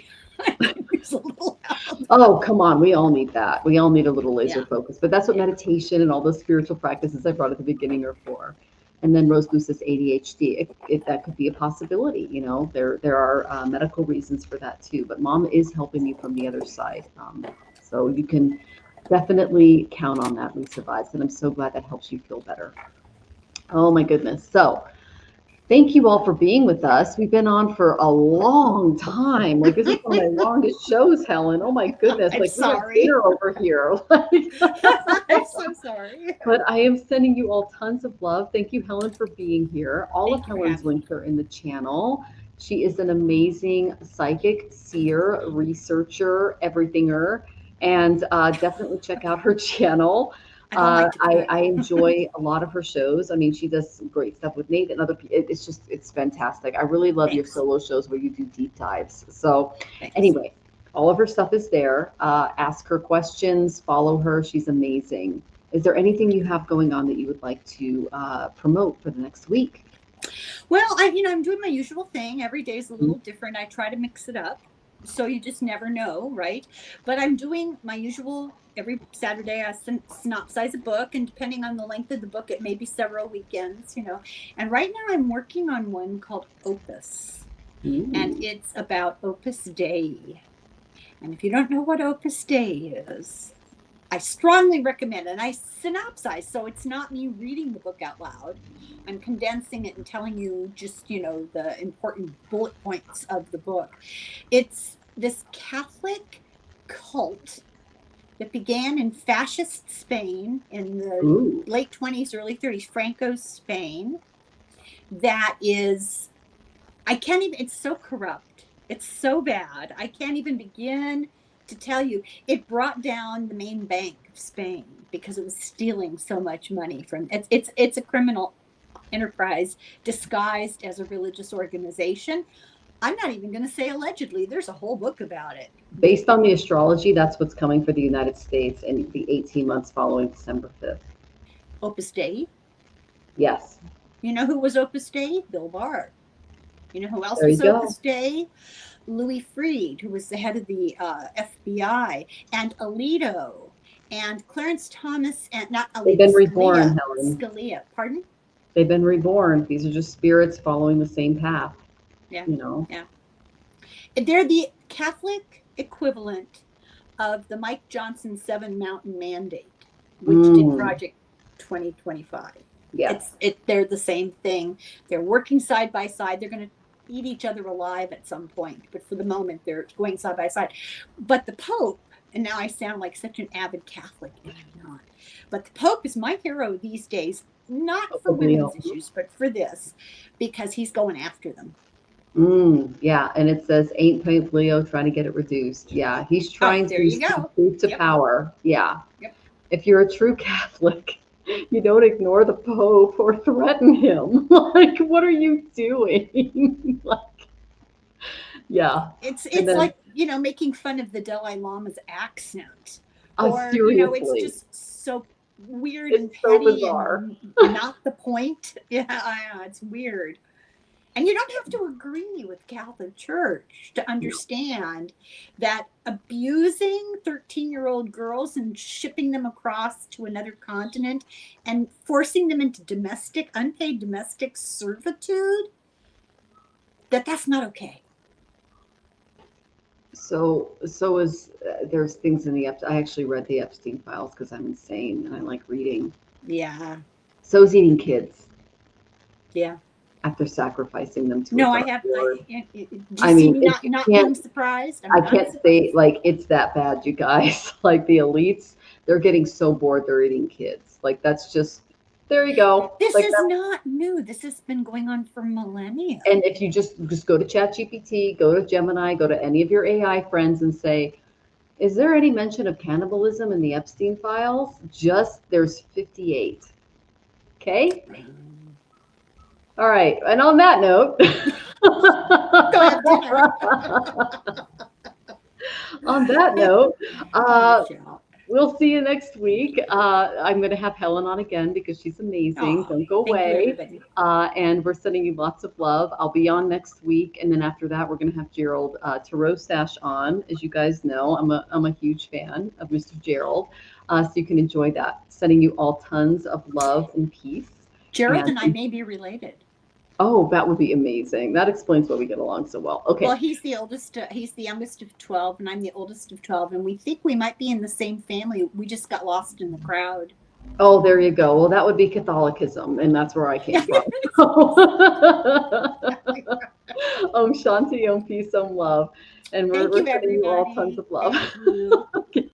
there's a little help. Oh, come on. We all need that. We all need a little laser focus. But that's what meditation and all those spiritual practices I brought at the beginning are for. And then Rose Blue says ADHD. If that could be a possibility, there are medical reasons for that too. But Mom is helping you from the other side. So you can definitely count on that, Lisa Vibes. And I'm so glad that helps you feel better. Oh my goodness. So thank you all for being with us. We've been on for a long time. Like, this is one of my longest shows, Helen. Oh my goodness. I'm sorry. We have dinner over here. I'm so sorry. But I am sending you all tons of love. Thank you, Helen, for being here. All of Helen's links are in the channel. She is an amazing psychic, seer, researcher, everythinger, and definitely check out her channel. I don't like to tell I you. enjoy a lot of her shows. I mean, she does great stuff with Nate and other people. It's fantastic. I really love your Thanks. solo shows where you do deep dives. So Thanks. anyway, all of her stuff is there. Ask her questions, follow her. She's amazing. Is there anything you have going on that you would like to promote for the next week? Well, I'm doing my usual thing. Every day is a little different. I try to mix it up. So you just never know, right? But I'm doing my usual. Every Saturday I synopsize a book, and depending on the length of the book, it may be several weekends, And right now I'm working on one called Opus. And it's about Opus Dei. And if you don't know what Opus Dei is, I strongly recommend it. And I synopsize, so it's not me reading the book out loud. I'm condensing it and telling you just, the important bullet points of the book. It's this Catholic cult that began in fascist Spain in the late 20s, early 30s, Franco's Spain. That is, it's so corrupt. It's so bad. I can't even begin to tell you. It brought down the main bank of Spain because it was stealing so much money from it's a criminal enterprise disguised as a religious organization. I'm not even going to say allegedly. There's a whole book about it. Based on the astrology, that's what's coming for the United States in the 18 months following December 5th. Opus Dei? Yes. You know who was Opus Dei? Bill Barr. You know who else There was you go. Opus Dei? Louis Freed, who was the head of the FBI, and Alito, and Clarence Thomas, and not Alito. They've been reborn, Helen. Scalia. Pardon? They've been reborn. These are just spirits following the same path. Yeah. Yeah. They're the Catholic equivalent of the Mike Johnson 7 Mountain Mandate, which did Project 2025. Yeah. They're the same thing. They're working side by side. They're going to eat each other alive at some point, but for the moment they're going side by side. But the Pope, and now I sound like such an avid Catholic, and I'm not, but the Pope is my hero these days, not for women's issues, but for this, because he's going after them. Yeah, and it says ain't Pope Leo trying to get it reduced. Yeah, he's trying to truth to power. Yeah. Yep. If you're a true Catholic, you don't ignore the Pope or threaten him. Like, what are you doing? Yeah. It's like, making fun of the Dalai Lama's accent. Or, seriously. It's just so weird It's and so petty bizarre. and not the point. Yeah, it's weird. And you don't have to agree with Catholic Church to understand that abusing 13-year-old girls and shipping them across to another continent and forcing them into unpaid domestic servitude, that's not okay. So is there's things in the I actually read the Epstein files because I'm insane and I like reading. Yeah. So is eating kids. Yeah. After sacrificing them to no, a I have. I mean, not being surprised. I can't say like it's that bad, you guys. Like the elites, they're getting so bored they're eating kids. Like that's just there you go. This like is not new. This has been going on for millennia. And if you just go to ChatGPT, go to Gemini, go to any of your AI friends and say, is there any mention of cannibalism in the Epstein files? There's 58. Okay. All right, and on that note, we'll see you next week. I'm going to have Helen on again because she's amazing. Don't go away. And we're sending you lots of love. I'll be on next week, and then after that, we're going to have Gerald Tarot Stash on. As you guys know, I'm a huge fan of Mr. Gerald, so you can enjoy that. Sending you all tons of love and peace. Gerald and I may be related. Oh, that would be amazing. That explains why we get along so well. Okay. Well, he's the oldest. He's the youngest of 12, and I'm the oldest of 12, and we think we might be in the same family. We just got lost in the crowd. Oh, there you go. Well, that would be Catholicism, and that's where I came from. Om Shanti, Om Peace, Om Love. And we're sending you all tons of love. Okay.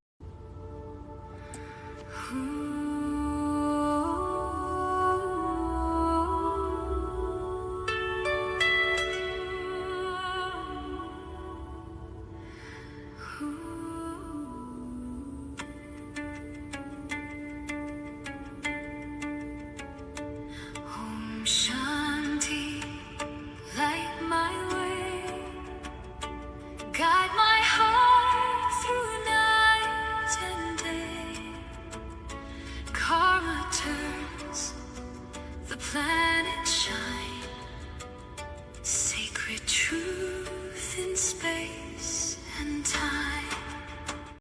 flag.